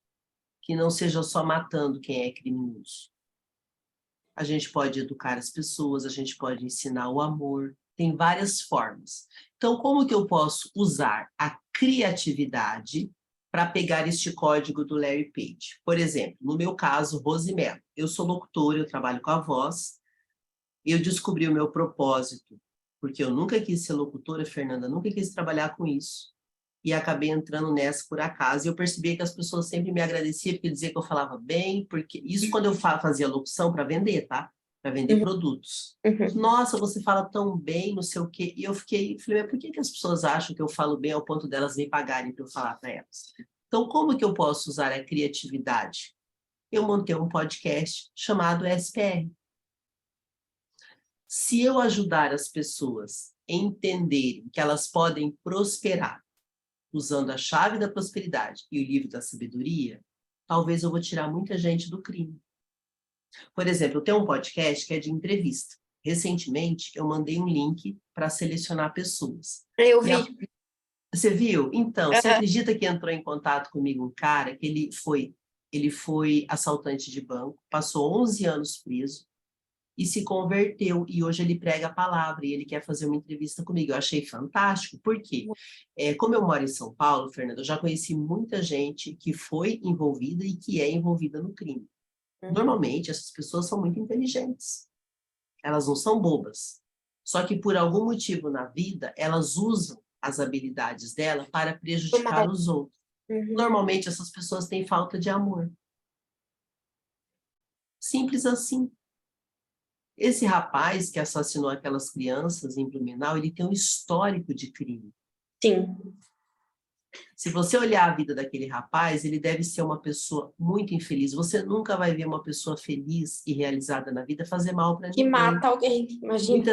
A: que não seja só matando quem é criminoso? A gente pode educar as pessoas, a gente pode ensinar o amor, tem várias formas. Então, como que eu posso usar a criatividade para pegar este código do Larry Page? Por exemplo, no meu caso, Rosimelo, eu sou locutora, eu trabalho com a voz, eu descobri o meu propósito, porque eu nunca quis ser locutora, Fernanda, nunca quis trabalhar com isso, e acabei entrando nessa por acaso, e eu percebi que as pessoas sempre me agradeciam, porque diziam que eu falava bem, porque isso quando eu fazia locução para vender, tá? Para vender produtos. Nossa, você fala tão bem, não sei o quê. E eu falei, mas por que as pessoas acham que eu falo bem ao ponto delas me pagarem para eu falar para elas? Então, como que eu posso usar a criatividade? Eu montei um podcast chamado SPR. Se eu ajudar as pessoas a entenderem que elas podem prosperar usando a chave da prosperidade e o livro da sabedoria, talvez eu vou tirar muita gente do crime. Por exemplo, eu tenho um podcast que é de entrevista. Recentemente, eu mandei um link para selecionar pessoas.
C: Eu vi.
A: Você viu? Então, você acredita que entrou em contato comigo um cara que ele foi assaltante de banco, passou 11 anos preso e se converteu, e hoje ele prega a palavra, e ele quer fazer uma entrevista comigo. Eu achei fantástico, por quê? Como eu moro em São Paulo, Fernanda, eu já conheci muita gente que foi envolvida e que é envolvida no crime. Normalmente, essas pessoas são muito inteligentes. Elas não são bobas. Só que, por algum motivo na vida, elas usam as habilidades dela para prejudicar os outros. Normalmente, essas pessoas têm falta de amor. Simples assim. Esse rapaz que assassinou aquelas crianças em Blumenau, ele tem um histórico de crime.
C: Sim.
A: Se você olhar a vida daquele rapaz, ele deve ser uma pessoa muito infeliz. Você nunca vai ver uma pessoa feliz e realizada na vida fazer mal para
C: Que
A: ninguém.
C: mata alguém. Imagina,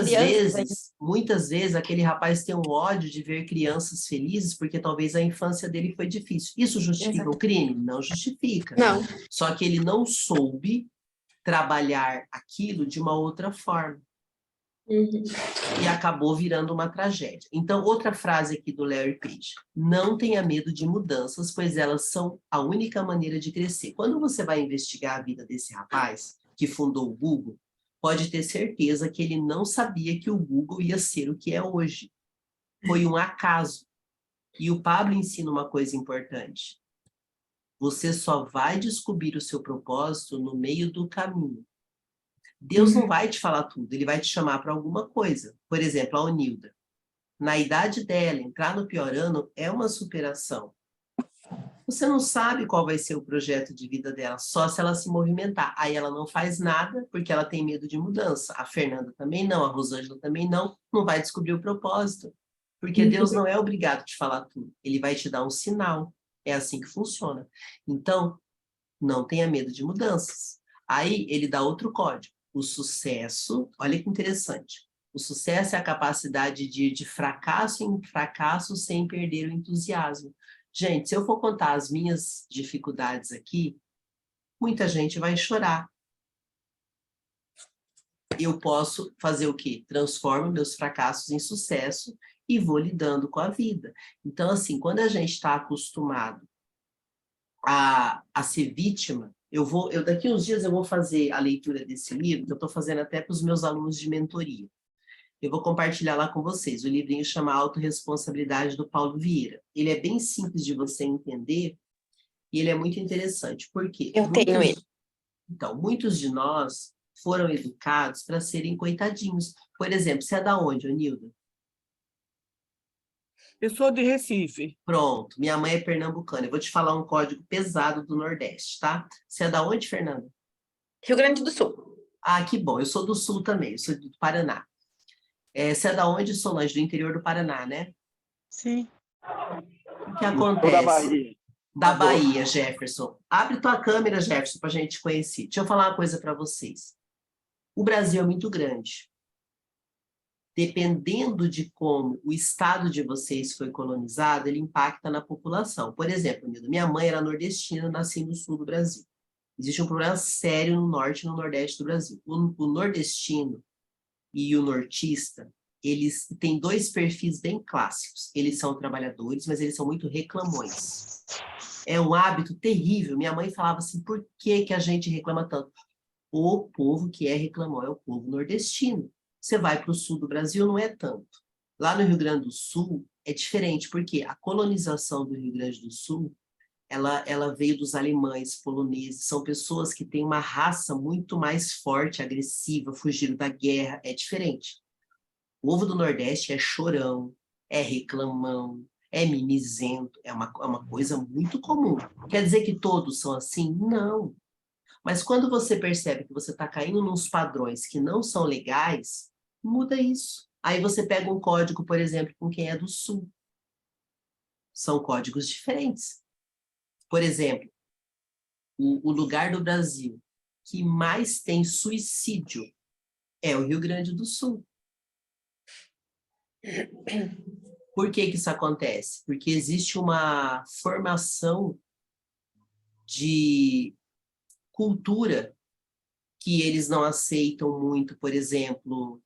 A: Muitas vezes, aquele rapaz tem um ódio de ver crianças felizes, porque talvez a infância dele foi difícil. Isso justifica o crime? Não justifica.
C: Não.
A: Só que ele não soube trabalhar aquilo de uma outra forma. E acabou virando uma tragédia. Então, outra frase aqui do Larry Page. Não tenha medo de mudanças, pois elas são a única maneira de crescer. Quando você vai investigar a vida desse rapaz, que fundou o Google, pode ter certeza que ele não sabia que o Google ia ser o que é hoje. Foi um acaso. E o Pablo ensina uma coisa importante. Você só vai descobrir o seu propósito no meio do caminho. Deus não vai te falar tudo, ele vai te chamar para alguma coisa. Por exemplo, a Onilda. Na idade dela, entrar no pior ano é uma superação. Você não sabe qual vai ser o projeto de vida dela, só se ela se movimentar. Aí ela não faz nada, porque ela tem medo de mudança. A Fernanda também não, a Rosângela também não vai descobrir o propósito. Porque Deus não é obrigado a te falar tudo, ele vai te dar um sinal. É assim que funciona. Então, não tenha medo de mudanças. Aí ele dá outro código. O sucesso, olha que interessante, o sucesso é a capacidade de ir de fracasso em fracasso sem perder o entusiasmo. Gente, se eu for contar as minhas dificuldades aqui, muita gente vai chorar. Eu posso fazer o quê? Transformo meus fracassos em sucesso e vou lidando com a vida. Então, assim, quando a gente está acostumado a ser vítima, daqui uns dias eu vou fazer a leitura desse livro, que eu estou fazendo até para os meus alunos de mentoria. Eu vou compartilhar lá com vocês. O livrinho chama Autorresponsabilidade, do Paulo Vieira. Ele é bem simples de você entender e ele é muito interessante. Por quê?
C: Eu tenho ele.
A: Então, muitos de nós foram educados para serem coitadinhos. Por exemplo, você é da onde, Onilda?
D: Eu sou de Recife.
A: Pronto, minha mãe é pernambucana. Eu vou te falar um código pesado do Nordeste, tá? Você é da onde, Fernanda?
C: Rio Grande do Sul.
A: Ah, que bom. Eu sou do Sul também, eu sou do Paraná. Você é da onde, Solange? Do interior do Paraná, né?
B: Sim.
A: O que acontece?
F: Da Bahia.
A: Da Bahia, Jefferson. Abre tua câmera, Jefferson, para a gente conhecer. Deixa eu falar uma coisa para vocês. O Brasil é muito grande. Dependendo de como o estado de vocês foi colonizado, ele impacta na população. Por exemplo, minha mãe era nordestina, nasci no sul do Brasil. Existe um problema sério no norte e no nordeste do Brasil. O nordestino e o nortista, eles têm dois perfis bem clássicos. Eles são trabalhadores, mas eles são muito reclamões. É um hábito terrível. Minha mãe falava assim, por que a gente reclama tanto? O povo que é reclamão é o povo nordestino. Você vai para o sul do Brasil, não é tanto. Lá no Rio Grande do Sul, é diferente, porque a colonização do Rio Grande do Sul, ela veio dos alemães, poloneses, são pessoas que têm uma raça muito mais forte, agressiva, fugiram da guerra, é diferente. O povo do Nordeste é chorão, é reclamão, é mimizento, é uma coisa muito comum. Quer dizer que todos são assim? Não. Mas quando você percebe que você está caindo nos padrões que não são legais, muda isso. Aí você pega um código, por exemplo, com quem é do Sul. São códigos diferentes. Por exemplo, o lugar do Brasil que mais tem suicídio é o Rio Grande do Sul. Por que isso acontece? Porque existe uma formação de cultura que eles não aceitam muito, por exemplo,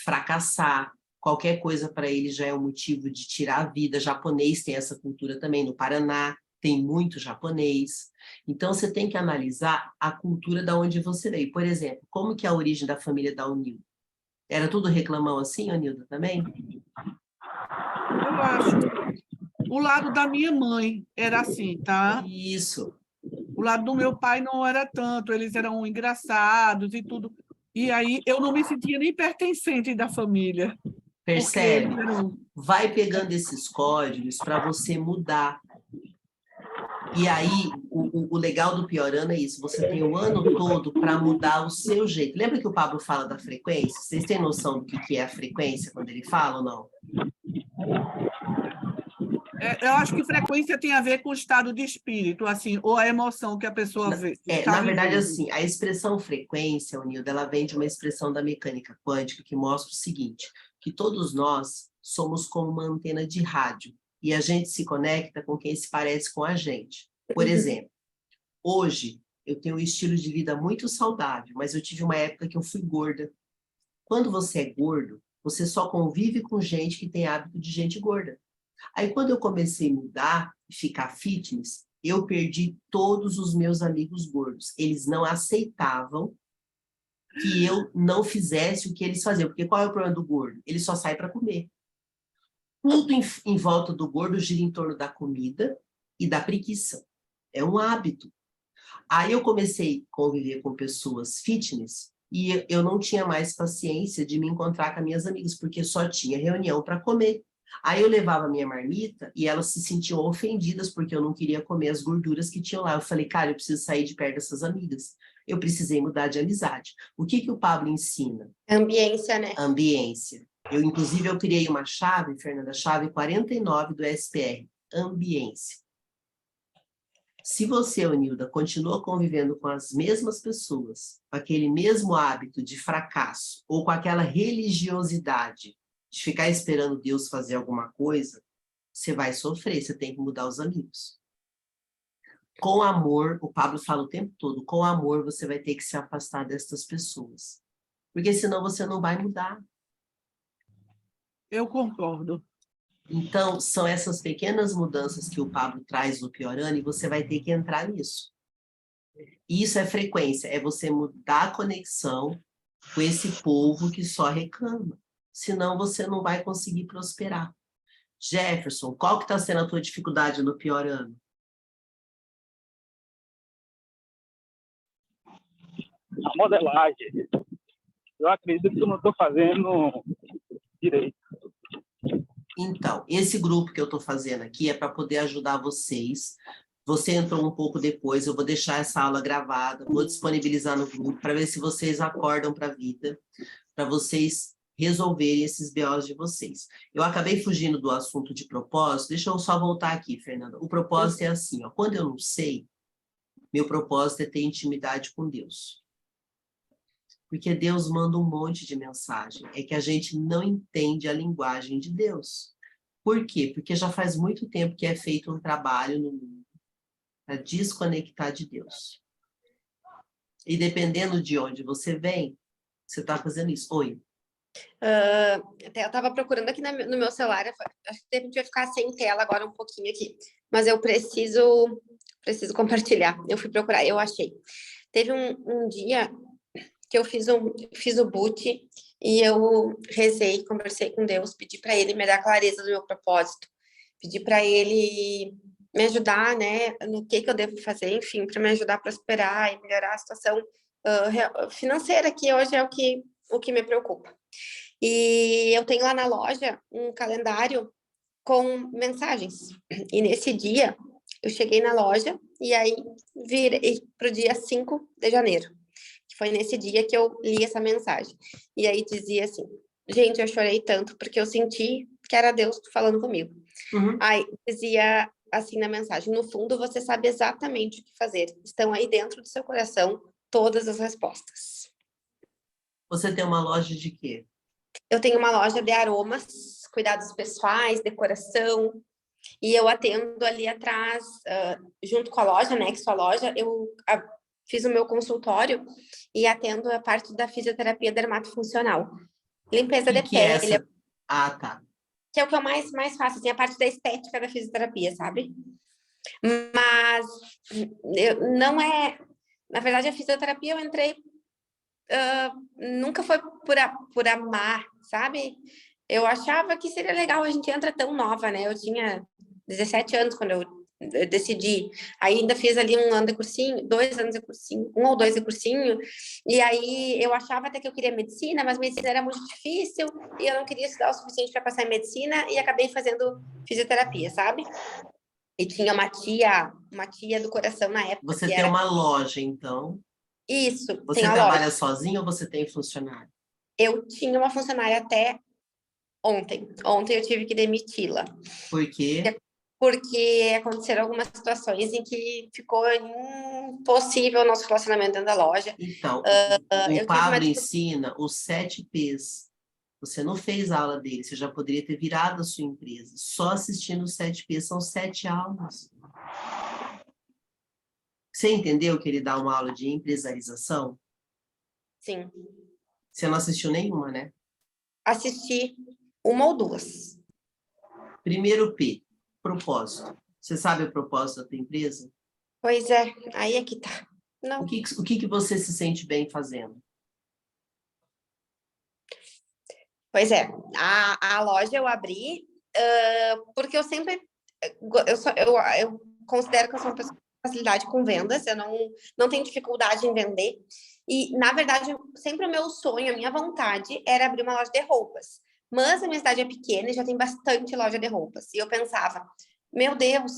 A: fracassar. Qualquer coisa para eles já é um motivo de tirar a vida. Japonês tem essa cultura também. No Paraná tem muito japonês. Então, você tem que analisar a cultura da onde você veio. Por exemplo, como que é a origem da família da Onilda? Era tudo reclamão assim, Onilda, também?
D: Eu acho. O lado da minha mãe era assim, tá?
A: Isso.
D: O lado do meu pai não era tanto, eles eram engraçados e tudo. E aí eu não me sentia nem pertencente da família.
A: Percebe?
D: Eram...
A: Vai pegando esses códigos para você mudar. E aí, o legal do Piorano é isso, você tem o ano todo para mudar o seu jeito. Lembra que o Pablo fala da frequência? Vocês têm noção do que é a frequência quando ele fala ou não?
D: Eu acho que frequência tem a ver com o estado de espírito, assim, ou a emoção que a pessoa está
A: Na verdade,
D: vivendo.
A: assim, a expressão frequência, Nilda, ela vem de uma expressão da mecânica quântica que mostra o seguinte, que todos nós somos como uma antena de rádio e a gente se conecta com quem se parece com a gente. Por exemplo, hoje eu tenho um estilo de vida muito saudável, mas eu tive uma época que eu fui gorda. Quando você é gordo, você só convive com gente que tem hábito de gente gorda. Aí, quando eu comecei a mudar e ficar fitness, eu perdi todos os meus amigos gordos. Eles não aceitavam que eu não fizesse o que eles faziam. Porque qual é o problema do gordo? Ele só sai para comer. Tudo em volta do gordo gira em torno da comida e da preguiça. É um hábito. Aí eu comecei a conviver com pessoas fitness e eu não tinha mais paciência de me encontrar com as minhas amigas, porque só tinha reunião para comer. Aí eu levava a minha marmita e elas se sentiam ofendidas porque eu não queria comer as gorduras que tinham lá. Eu falei, cara, eu preciso sair de perto dessas amigas. Eu precisei mudar de amizade. O que o Pablo ensina?
C: Ambiência, né?
A: Ambiência. Inclusive, eu criei uma chave, Fernanda, chave 49 do SPR, ambiência. Se você, Nilda, continua convivendo com as mesmas pessoas, com aquele mesmo hábito de fracasso, ou com aquela religiosidade de ficar esperando Deus fazer alguma coisa, você vai sofrer, você tem que mudar os amigos. Com amor, o Pablo fala o tempo todo, com amor você vai ter que se afastar destas pessoas. Porque senão você não vai mudar.
D: Eu concordo.
A: Então, são essas pequenas mudanças que o Pablo traz no Piorano e você vai ter que entrar nisso. Isso é frequência, é você mudar a conexão com esse povo que só reclama. Senão você não vai conseguir prosperar. Jefferson, qual que está sendo a tua dificuldade no Piorano?
F: A modelagem. Eu acredito que eu não estou fazendo direito.
A: Então, esse grupo que eu estou fazendo aqui é para poder ajudar vocês. Você entrou um pouco depois, eu vou deixar essa aula gravada, vou disponibilizar no grupo para ver se vocês acordam para a vida, para vocês resolverem esses BOs de vocês. Eu acabei fugindo do assunto de propósito, deixa eu só voltar aqui, Fernanda. O propósito é assim, ó, quando eu não sei, meu propósito é ter intimidade com Deus. Porque Deus manda um monte de mensagem, é que a gente não entende a linguagem de Deus. Por quê? Porque já faz muito tempo que é feito um trabalho no mundo para desconectar de Deus. E dependendo de onde você vem, você está fazendo isso. Oi.
C: Até eu estava procurando aqui no meu celular, acho que a gente vai ficar sem tela agora um pouquinho aqui, mas eu preciso compartilhar. Eu fui procurar, eu achei. Teve um dia que eu fiz o boot e eu rezei, conversei com Deus, pedi para ele me dar clareza do meu propósito, pedi para ele me ajudar, né, no que eu devo fazer, enfim, para me ajudar a prosperar e melhorar a situação financeira, que hoje é o que me preocupa. E eu tenho lá na loja um calendário com mensagens. E nesse dia, eu cheguei na loja e aí virei para o dia 5 de janeiro. Que foi nesse dia que eu li essa mensagem. E aí dizia assim, gente, eu chorei tanto porque eu senti que era Deus falando comigo.
A: Uhum.
C: Aí dizia assim na mensagem, no fundo você sabe exatamente o que fazer. Estão aí dentro do seu coração todas as respostas.
A: Você tem uma loja de quê?
C: Eu tenho uma loja de aromas, cuidados pessoais, decoração, e eu atendo ali atrás, junto com a loja, anexo à loja, eu fiz o meu consultório e atendo a parte da fisioterapia dermatofuncional. Limpeza de pele.
A: É ah, tá.
C: Que é o que eu mais faço, assim, a parte da estética da fisioterapia, sabe? Mas não é... Na verdade, a fisioterapia eu entrei... nunca foi por amar, sabe? Eu achava que seria legal, a gente entra tão nova, né? Eu tinha 17 anos quando eu decidi. Aí ainda fiz ali 1 ano de cursinho, 2 anos de cursinho, 1 ou 2 de cursinho, e aí eu achava até que eu queria medicina, mas medicina era muito difícil, e eu não queria estudar o suficiente para passar em medicina, e acabei fazendo fisioterapia, sabe? E tinha uma tia do coração na época.
A: Você
C: que
A: tem
C: era...
A: uma loja, então.
C: Isso,
A: Você
C: tem a
A: trabalha
C: loja.
A: sozinho ou você tem funcionário?
C: Eu tinha uma funcionária até ontem. Ontem eu tive que demiti-la.
A: Por quê?
C: Porque aconteceram algumas situações em que ficou impossível o nosso relacionamento dentro da loja.
A: Então,
C: eu
A: o
C: tive uma
A: Pablo ensina os 7 P's. Você não fez a aula dele, você já poderia ter virado a sua empresa. Só assistindo os 7 P's, são 7 aulas. Você entendeu que ele dá uma aula de empresarização?
C: Sim,
A: Você não assistiu nenhuma, né?
C: assisti uma ou duas.
A: Primeiro P, propósito. Você sabe o propósito da tua empresa?
C: Pois é, aí é que tá. Não.
A: O que você se sente bem fazendo?
C: Pois é, a loja eu abri porque eu sempre eu considero que eu sou uma pessoa com facilidade com vendas, eu não tenho dificuldade em vender. E, na verdade, sempre o meu sonho, a minha vontade era abrir uma loja de roupas. Mas a minha cidade é pequena e já tem bastante loja de roupas. E eu pensava, meu Deus,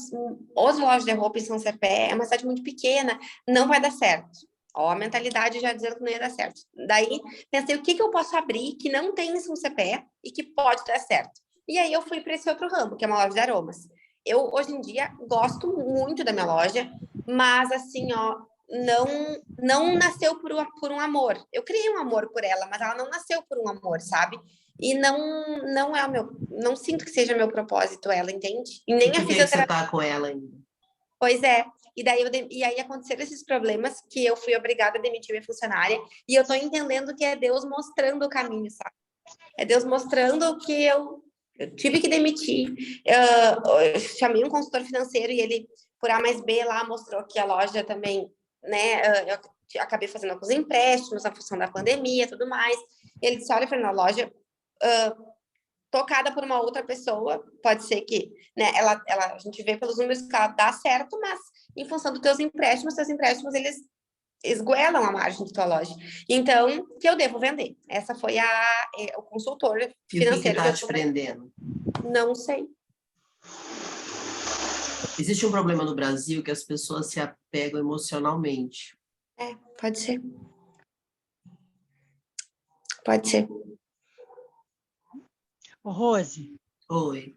C: outra loja de roupa em São Cepé é uma cidade muito pequena, não vai dar certo. Ó, a mentalidade já dizendo que não ia dar certo. Daí, pensei, o que eu posso abrir que não tem em São Cepé e que pode dar certo? E aí eu fui para esse outro ramo, que é uma loja de aromas. Eu, hoje em dia, gosto muito da minha loja, mas assim, ó, não nasceu por um amor. Eu criei um amor por ela, mas ela não nasceu por um amor, sabe? E não é o meu, não sinto que seja meu propósito ela, entende? E nem
A: E por
C: a
A: que você
C: fisioterapia.
A: tá com ela ainda?
C: Pois é. E daí e aí aconteceram esses problemas que eu fui obrigada a demitir minha funcionária e eu tô entendendo que é Deus mostrando o caminho, sabe? É Deus mostrando que eu tive que demitir. Eu chamei um consultor financeiro e ele, por A mais B, lá mostrou que a loja também, né? Eu acabei fazendo alguns empréstimos na função da pandemia e tudo mais. Ele disse: olha, Fernanda, a loja tocada por uma outra pessoa, pode ser que, né? A gente vê pelos números que ela dá certo, mas em função dos teus empréstimos, eles esgoelam a margem de tua loja. Então, que eu devo vender. Essa foi o consultor
A: E o que
C: financeiro
A: tá te prendendo?
C: Não sei.
A: Existe um problema no Brasil que as pessoas se apegam emocionalmente.
C: Pode ser. Pode ser.
B: Ô, Rose,
A: Oi.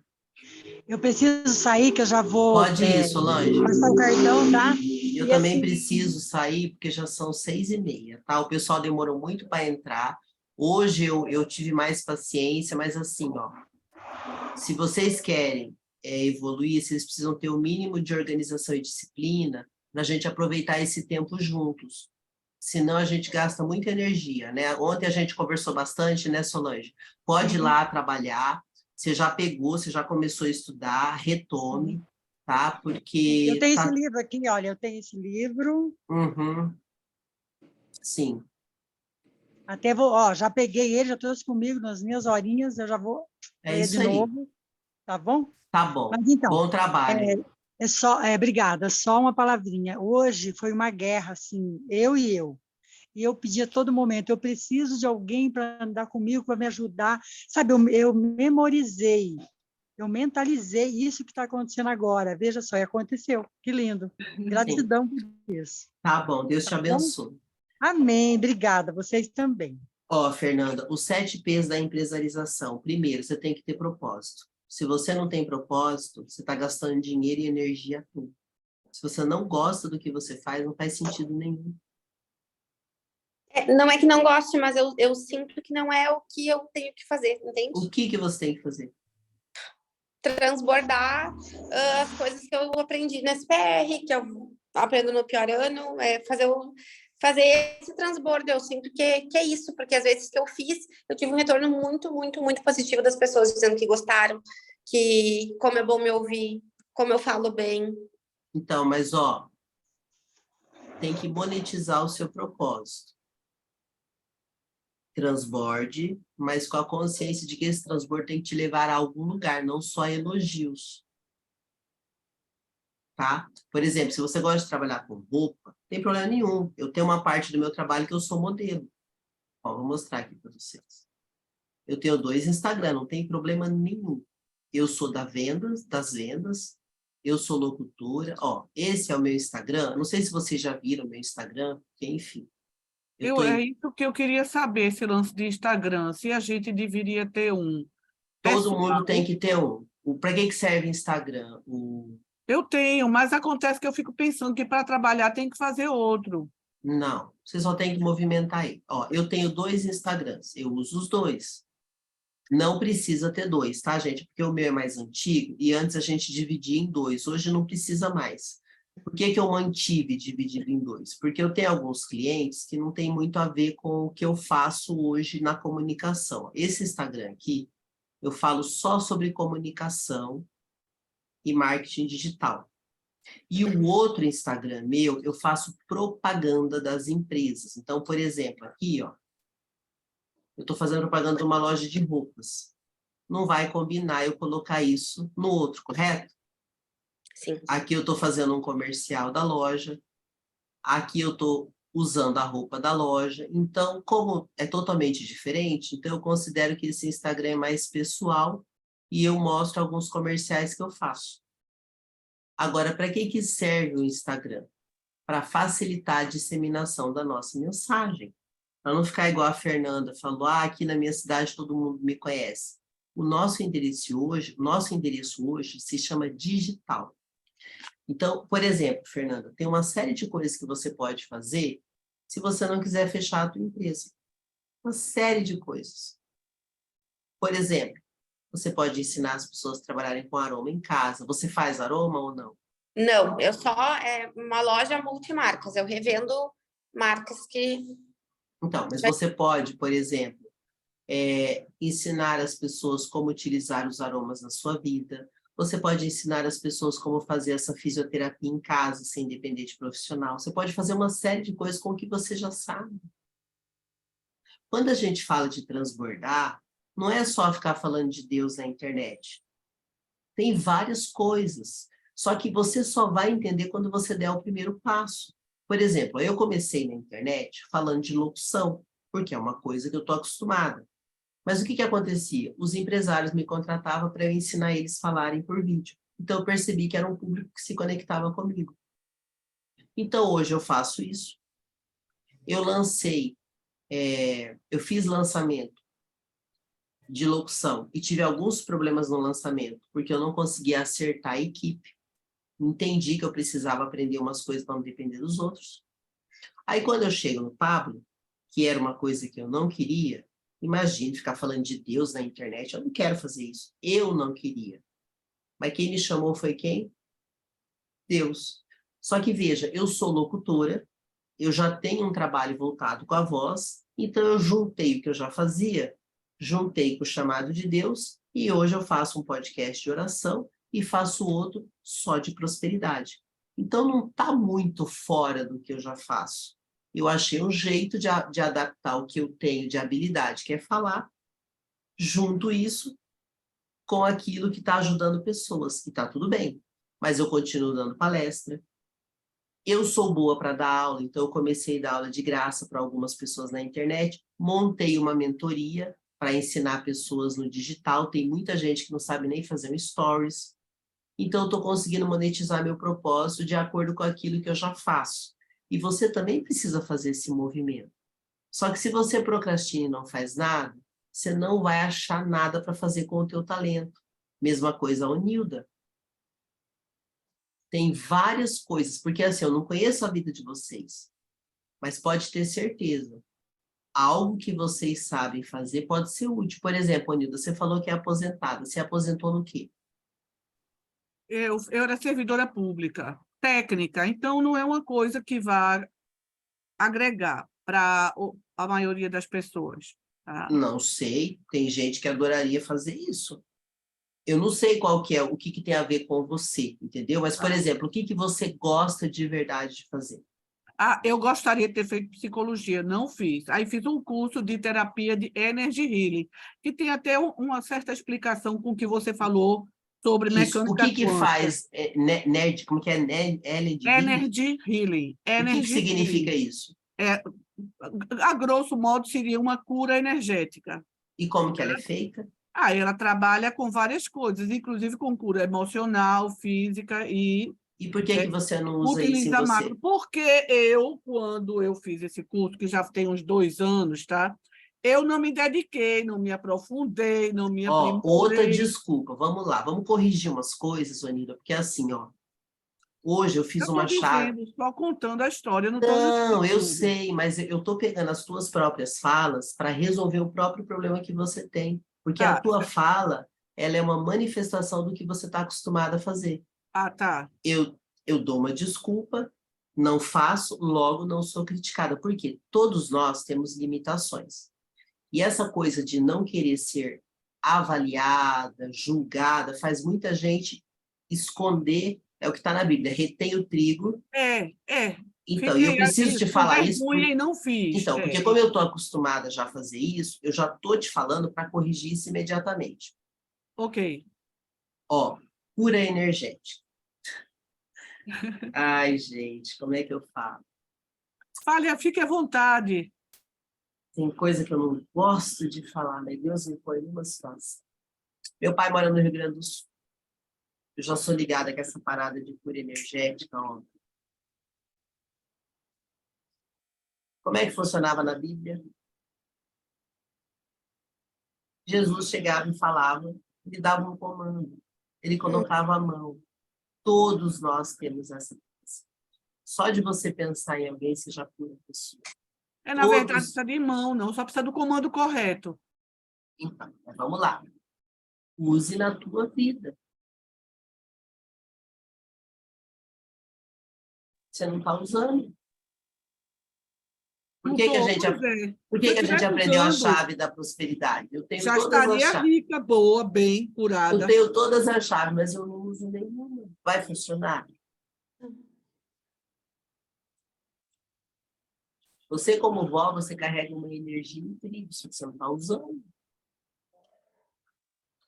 B: eu preciso sair, que eu já vou
A: Pode ir, Solange.
B: passar o cartão, tá?
A: Eu
B: E
A: também
B: assim,
A: preciso sair, porque já são 6h30, tá? O pessoal demorou muito para entrar. Hoje eu tive mais paciência, mas assim, ó, se vocês querem evoluir, vocês precisam ter o mínimo de organização e disciplina para a gente aproveitar esse tempo juntos. Senão a gente gasta muita energia, né? Ontem a gente conversou bastante, né, Solange? Pode ir lá trabalhar, você já pegou, você já começou a estudar, retome, tá?
B: eu
A: Porque
B: tenho esse
A: tá...
B: livro aqui, olha, eu tenho esse livro.
A: Uhum. Sim.
B: Até vou, ó, já peguei ele, já trouxe comigo nas minhas horinhas, eu já vou
A: É
B: ler
A: isso
B: de
A: aí.
B: novo, tá bom?
A: Tá bom.
B: Mas então,
A: Bom trabalho.
B: obrigada, só uma palavrinha. Hoje foi uma guerra, assim, eu. E eu pedi a todo momento, eu preciso de alguém para andar comigo, para me ajudar. Sabe, eu memorizei, eu mentalizei isso que está acontecendo agora. Veja só, e aconteceu. Que lindo.
A: Sim.
B: Gratidão por isso.
A: Tá bom, Deus te
B: Tá bom?
A: abençoe.
B: Amém, obrigada. Vocês também.
A: Ó, Fernanda, os 7 P's da empresarização. Primeiro, você tem que ter propósito. Se você não tem propósito, você está gastando dinheiro e energia à toa. Se você não gosta do que você faz, não faz sentido nenhum.
C: Não é que não goste, mas eu sinto que não é o que eu tenho que fazer, entende?
A: O que você tem que fazer?
C: Transbordar as coisas que eu aprendi no SPR, que eu aprendo no pior ano, fazer esse transbordo. Eu sinto que é isso, porque às vezes que eu fiz, eu tive um retorno muito, muito, muito positivo das pessoas dizendo que gostaram, que como é bom me ouvir, como eu falo bem.
A: Então, mas ó, tem que monetizar o seu propósito. Transborde, mas com a consciência de que esse transbordo tem que te levar a algum lugar, não só elogios. Tá? Por exemplo, se você gosta de trabalhar com roupa, não tem problema nenhum. Eu tenho uma parte do meu trabalho que eu sou modelo. Ó, vou mostrar aqui para vocês. Eu tenho 2 Instagram, não tem problema nenhum. Eu sou das vendas, eu sou locutora. Ó, esse é o meu Instagram. Não sei se vocês já viram o meu Instagram, porque, enfim.
D: É isso que eu queria saber, esse lance de Instagram, se a gente deveria ter um.
A: Todo
D: Pessoal,
A: mundo tem que ter um. Para que serve Instagram?
D: eu tenho, mas acontece que eu fico pensando que para trabalhar tem que fazer outro.
A: Não, você só tem que movimentar aí. Ó, eu tenho 2 Instagrams, eu uso os 2. Não precisa ter 2, tá, gente? Porque o meu é mais antigo e antes a gente dividia em 2, hoje não precisa mais. Por que eu mantive dividido em 2? Porque eu tenho alguns clientes que não tem muito a ver com o que eu faço hoje na comunicação. Esse Instagram aqui, eu falo só sobre comunicação e marketing digital. E o outro Instagram meu, eu faço propaganda das empresas. Então, por exemplo, aqui, ó, eu estou fazendo propaganda de uma loja de roupas. Não vai combinar eu colocar isso no outro, correto?
C: Sim.
A: Aqui eu estou fazendo um comercial da loja. Aqui eu estou usando a roupa da loja. Então, como é totalmente diferente, então eu considero que esse Instagram é mais pessoal e eu mostro alguns comerciais que eu faço. Agora, para que serve o Instagram? Para facilitar a disseminação da nossa mensagem. Para não ficar igual a Fernanda falou, aqui na minha cidade todo mundo me conhece. O nosso endereço hoje se chama digital. Então, por exemplo, Fernanda, tem uma série de coisas que você pode fazer se você não quiser fechar a tua empresa. Uma série de coisas. Por exemplo, você pode ensinar as pessoas a trabalharem com aroma em casa. Você faz aroma ou não?
C: Não, eu só uma loja multimarcas, eu revendo marcas que...
A: Então, mas você pode, por exemplo, ensinar as pessoas como utilizar os aromas na sua vida. Você pode ensinar as pessoas como fazer essa fisioterapia em casa, sem depender de profissional. Você pode fazer uma série de coisas com o que você já sabe. Quando a gente fala de transbordar, não é só ficar falando de Deus na internet. Tem várias coisas. Só que você só vai entender quando você der o primeiro passo. Por exemplo, eu comecei na internet falando de locução, porque é uma coisa que eu estou acostumada. Mas o que acontecia? Os empresários me contratavam para eu ensinar eles a falarem por vídeo. Então, eu percebi que era um público que se conectava comigo. Então, hoje eu faço isso. Eu fiz lançamento de locução e tive alguns problemas no lançamento, porque eu não conseguia acertar a equipe. Entendi que eu precisava aprender umas coisas para não depender dos outros. Aí, quando eu chego no Pablo, que era uma coisa que eu não queria, imagine ficar falando de Deus na internet, eu não quero fazer isso. Eu não queria. Mas quem me chamou foi quem? Deus. Só que veja, eu sou locutora, eu já tenho um trabalho voltado com a voz, então eu juntei o que eu já fazia, juntei com o chamado de Deus, e hoje eu faço um podcast de oração e faço outro só de prosperidade. Então não está muito fora do que eu já faço. Eu achei um jeito de adaptar o que eu tenho de habilidade, que é falar, junto isso com aquilo que está ajudando pessoas, e está tudo bem. Mas eu continuo dando palestra. Eu sou boa para dar aula, então eu comecei a dar aula de graça para algumas pessoas na internet, montei uma mentoria para ensinar pessoas no digital, tem muita gente que não sabe nem fazer um stories, então eu estou conseguindo monetizar meu propósito de acordo com aquilo que eu já faço. E você também precisa fazer esse movimento. Só que se você procrastina e não faz nada, você não vai achar nada para fazer com o teu talento. Mesma coisa a Onilda. Tem várias coisas, porque assim, eu não conheço a vida de vocês, mas pode ter certeza, algo que vocês sabem fazer pode ser útil. Por exemplo, Onilda, você falou que é aposentada, você aposentou no quê?
D: Eu era servidora pública, técnica, então não é uma coisa que vá agregar para a maioria das pessoas. Tá?
A: Não sei, tem gente que adoraria fazer isso. Eu não sei qual que é, o que tem a ver com você, entendeu? Mas, por exemplo, o que você gosta de verdade de fazer?
D: Eu gostaria de ter feito psicologia, não fiz. Aí fiz um curso de terapia de Energy Healing, que tem até uma certa explicação com o que você falou sobre
A: Isso,
D: mecânica
A: o que
D: quântica.
A: faz nerd, como que é? Energy
D: Healing.
A: O que significa isso?
D: A grosso modo, seria uma cura energética.
A: E como que ela é feita?
D: Ah, ela trabalha com várias coisas, inclusive com cura emocional, física e
A: E por que que você não usa isso em
D: utiliza
A: você?
D: macro. Porque quando eu fiz esse curso, que já tem uns 2 anos, tá? Eu não me dediquei, não me aprofundei, não me
A: Ó, outra
D: aprimorei.
A: desculpa, vamos lá, vamos corrigir umas coisas, Anida, porque assim, ó, hoje eu fiz
D: Eu estou
A: uma chave.
D: dizendo, só contando a história, eu não estou
A: Não, eu
D: dizendo.
A: sei, mas eu estou pegando as tuas próprias falas para resolver o próprio problema que você tem. Porque a
D: Tá.
A: tua fala, ela é uma manifestação do que você está acostumado a fazer.
D: Ah, tá.
A: Eu dou uma desculpa, não faço, logo não sou criticada. Por quê? Todos nós temos limitações. E essa coisa de não querer ser avaliada, julgada, faz muita gente esconder, é o que está na Bíblia, retém o trigo. Então, eu
D: Fiquei
A: preciso te
D: com
A: falar isso.
D: vergonha e não fiz.
A: Então, porque como eu estou acostumada já a fazer isso, eu já estou te falando para corrigir isso imediatamente.
D: Ok.
A: Ó, cura energética. Ai, gente, como é que eu falo?
D: Fale, fique à vontade.
A: Tem coisa que eu não gosto de falar, mas Deus me põe numa situação. Meu pai mora no Rio Grande do Sul. Eu já sou ligada com essa parada de cura energética. Ó. Como é que funcionava na Bíblia? Jesus chegava e falava, ele dava um comando, ele colocava a mão. Todos nós temos essa coisa. Só de você pensar em alguém, você já cura a pessoa.
D: Na verdade, precisa de mão, não, só precisa do comando correto.
A: Então, vamos lá. Use na tua vida. Você não está usando. Por que que a gente aprendeu a chave da prosperidade? Eu tenho
D: já
A: todas as
D: estaria
A: chaves.
D: rica, boa, bem, curada.
A: Eu tenho todas as chaves, mas eu não uso nenhuma. Vai funcionar? Você, como vó, você carrega uma energia incrível, só que você não está usando.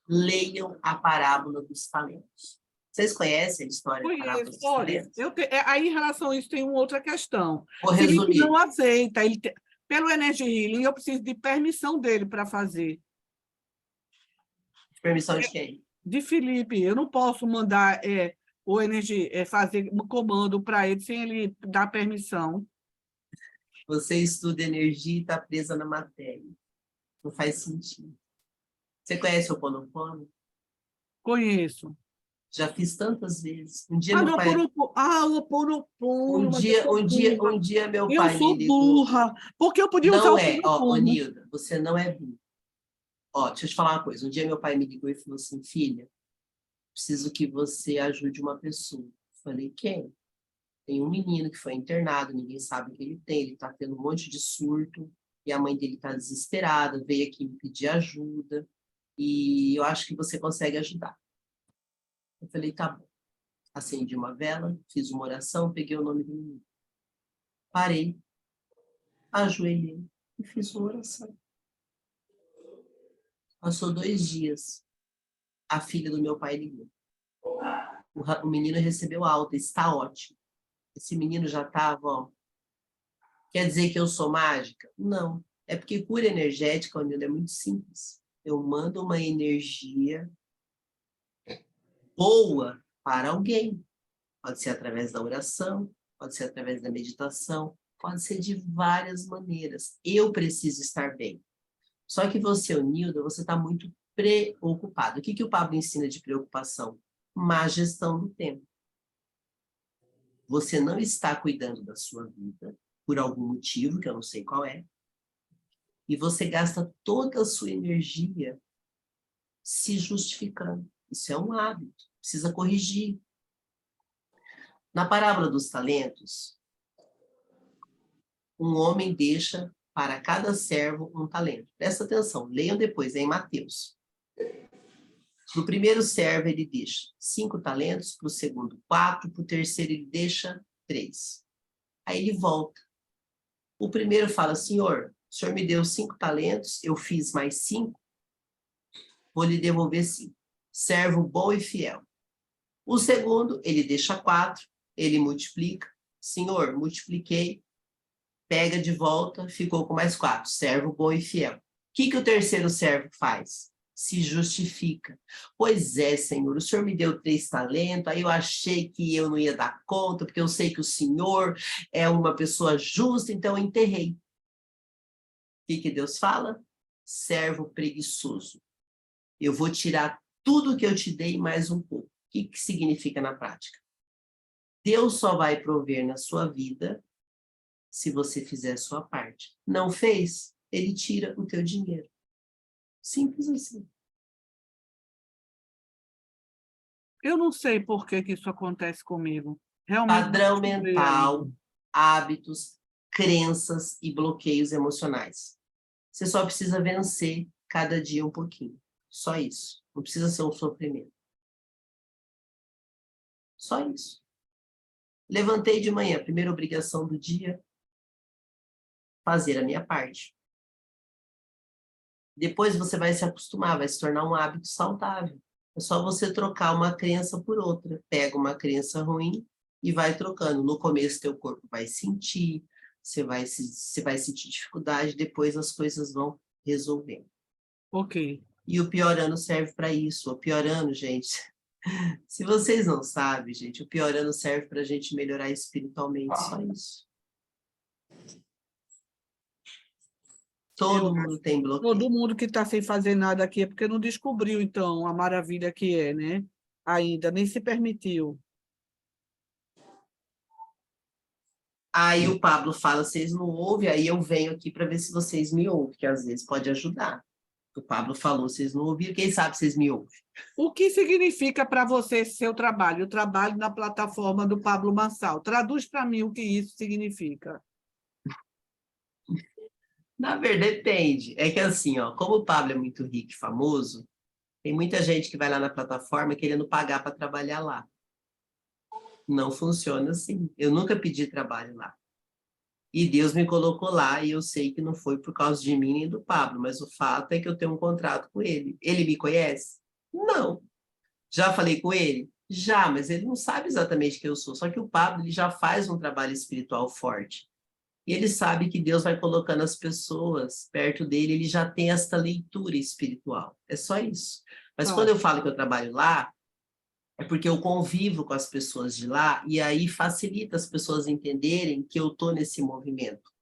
A: Leiam a parábola dos talentos. Vocês conhecem a história da parábola dos
D: Olha,
A: talentos?
D: aí em relação a isso tem uma outra questão.
A: Vou
D: Se ele
A: resumir.
D: não aceita, pelo Energy Healing, eu preciso de permissão dele para fazer.
A: Permissão de quem?
D: De Felipe, eu não posso mandar o Energy fazer um comando para ele sem ele dar permissão.
A: Você estuda energia e está presa na matéria. Não faz sentido. Você conhece o Ho'oponopono?
D: Conheço.
A: Já fiz tantas vezes. Um dia
D: Ah,
A: meu
D: não,
A: pai...
D: o Ho'oponopono.
A: Um dia meu pai
D: Eu sou
A: me ligou.
D: burra, porque eu podia usar
A: Não
D: o
A: é, ó,
D: Ho'oponopono.
A: Nilda, você não é burra. Ó, deixa eu te falar uma coisa. Um dia meu pai me ligou e falou assim, filha, preciso que você ajude uma pessoa. Eu falei, quem? Tem um menino que foi internado, ninguém sabe o que ele tem, ele está tendo um monte de surto, e a mãe dele está desesperada, veio aqui me pedir ajuda, e eu acho que você consegue ajudar. Eu falei, tá bom. Acendi uma vela, fiz uma oração, peguei o nome do menino. Parei, ajoelhei e fiz uma oração. Passou 2 dias, a filha do meu pai ligou. O menino recebeu alta, está ótimo. Esse menino já estava, ó. Quer dizer que eu sou mágica? Não. É porque cura energética, Nilda, é muito simples. Eu mando uma energia boa para alguém. Pode ser através da oração, pode ser através da meditação, pode ser de várias maneiras. Eu preciso estar bem. Só que você, Nilda, você está muito preocupado. O que o Pablo ensina de preocupação? Má gestão do tempo. Você não está cuidando da sua vida por algum motivo, que eu não sei qual é, e você gasta toda a sua energia se justificando. Isso é um hábito, precisa corrigir. Na parábola dos talentos, um homem deixa para cada servo um talento. Presta atenção, leiam depois, é em Mateus. Para o primeiro servo, ele deixa 5 talentos, para o segundo 4, para o terceiro ele deixa 3. Aí ele volta. O primeiro fala, senhor, o senhor me deu 5 talentos, eu fiz mais 5, vou lhe devolver 5. Servo bom e fiel. O segundo, ele deixa 4, ele multiplica. Senhor, multipliquei, pega de volta, ficou com mais 4. Servo bom e fiel. O que o terceiro servo faz? se justifica. Pois é, Senhor, o Senhor me deu 3 talentos, aí eu achei que eu não ia dar conta, porque eu sei que o Senhor é uma pessoa justa, então eu enterrei. O que Deus fala? Servo preguiçoso. Eu vou tirar tudo que eu te dei mais um pouco. O que significa na prática? Deus só vai prover na sua vida se você fizer a sua parte. Não fez? Ele tira o teu dinheiro. Simples assim.
D: Eu não sei por que isso acontece comigo. Realmente
A: Padrão
D: não sei
A: mental,
D: ainda.
A: hábitos, crenças e bloqueios emocionais. Você só precisa vencer cada dia um pouquinho. Só isso. Não precisa ser um sofrimento. Só isso. Levantei de manhã, primeira obrigação do dia, fazer a minha parte. Depois você vai se acostumar, vai se tornar um hábito saudável. É só você trocar uma crença por outra. Pega uma crença ruim e vai trocando. No começo, teu corpo vai sentir, você vai sentir dificuldade, depois as coisas vão resolvendo.
D: Ok.
A: E o pior ano serve para isso. O pior ano, gente, se vocês não sabem, gente, o pior ano serve para a gente melhorar espiritualmente, só isso. Todo mundo tem bloqueio.
D: Todo mundo que está sem fazer nada aqui é porque não descobriu, então, a maravilha que é, né? Ainda, nem se permitiu.
A: Aí o Pablo fala, vocês não ouvem, aí eu venho aqui para ver se vocês me ouvem, que às vezes pode ajudar. O Pablo falou, vocês não ouviram, quem sabe vocês me ouvem.
D: O que significa para você esse seu trabalho? O trabalho na plataforma do Pablo Marçal. Traduz para mim o que isso significa.
A: Na verdade, depende. É que assim, ó, como o Pablo é muito rico e famoso, tem muita gente que vai lá na plataforma querendo pagar para trabalhar lá. Não funciona assim. Eu nunca pedi trabalho lá. E Deus me colocou lá e eu sei que não foi por causa de mim nem do Pablo, mas o fato é que eu tenho um contrato com ele. Ele me conhece? Não. Já falei com ele? Já, mas ele não sabe exatamente quem eu sou. Só que o Pablo ele já faz um trabalho espiritual forte. E ele sabe que Deus vai colocando as pessoas perto dele, ele já tem esta leitura espiritual. É só isso. Mas quando eu falo que eu trabalho lá, é porque eu convivo com as pessoas de lá e aí facilita as pessoas entenderem que eu estou nesse movimento.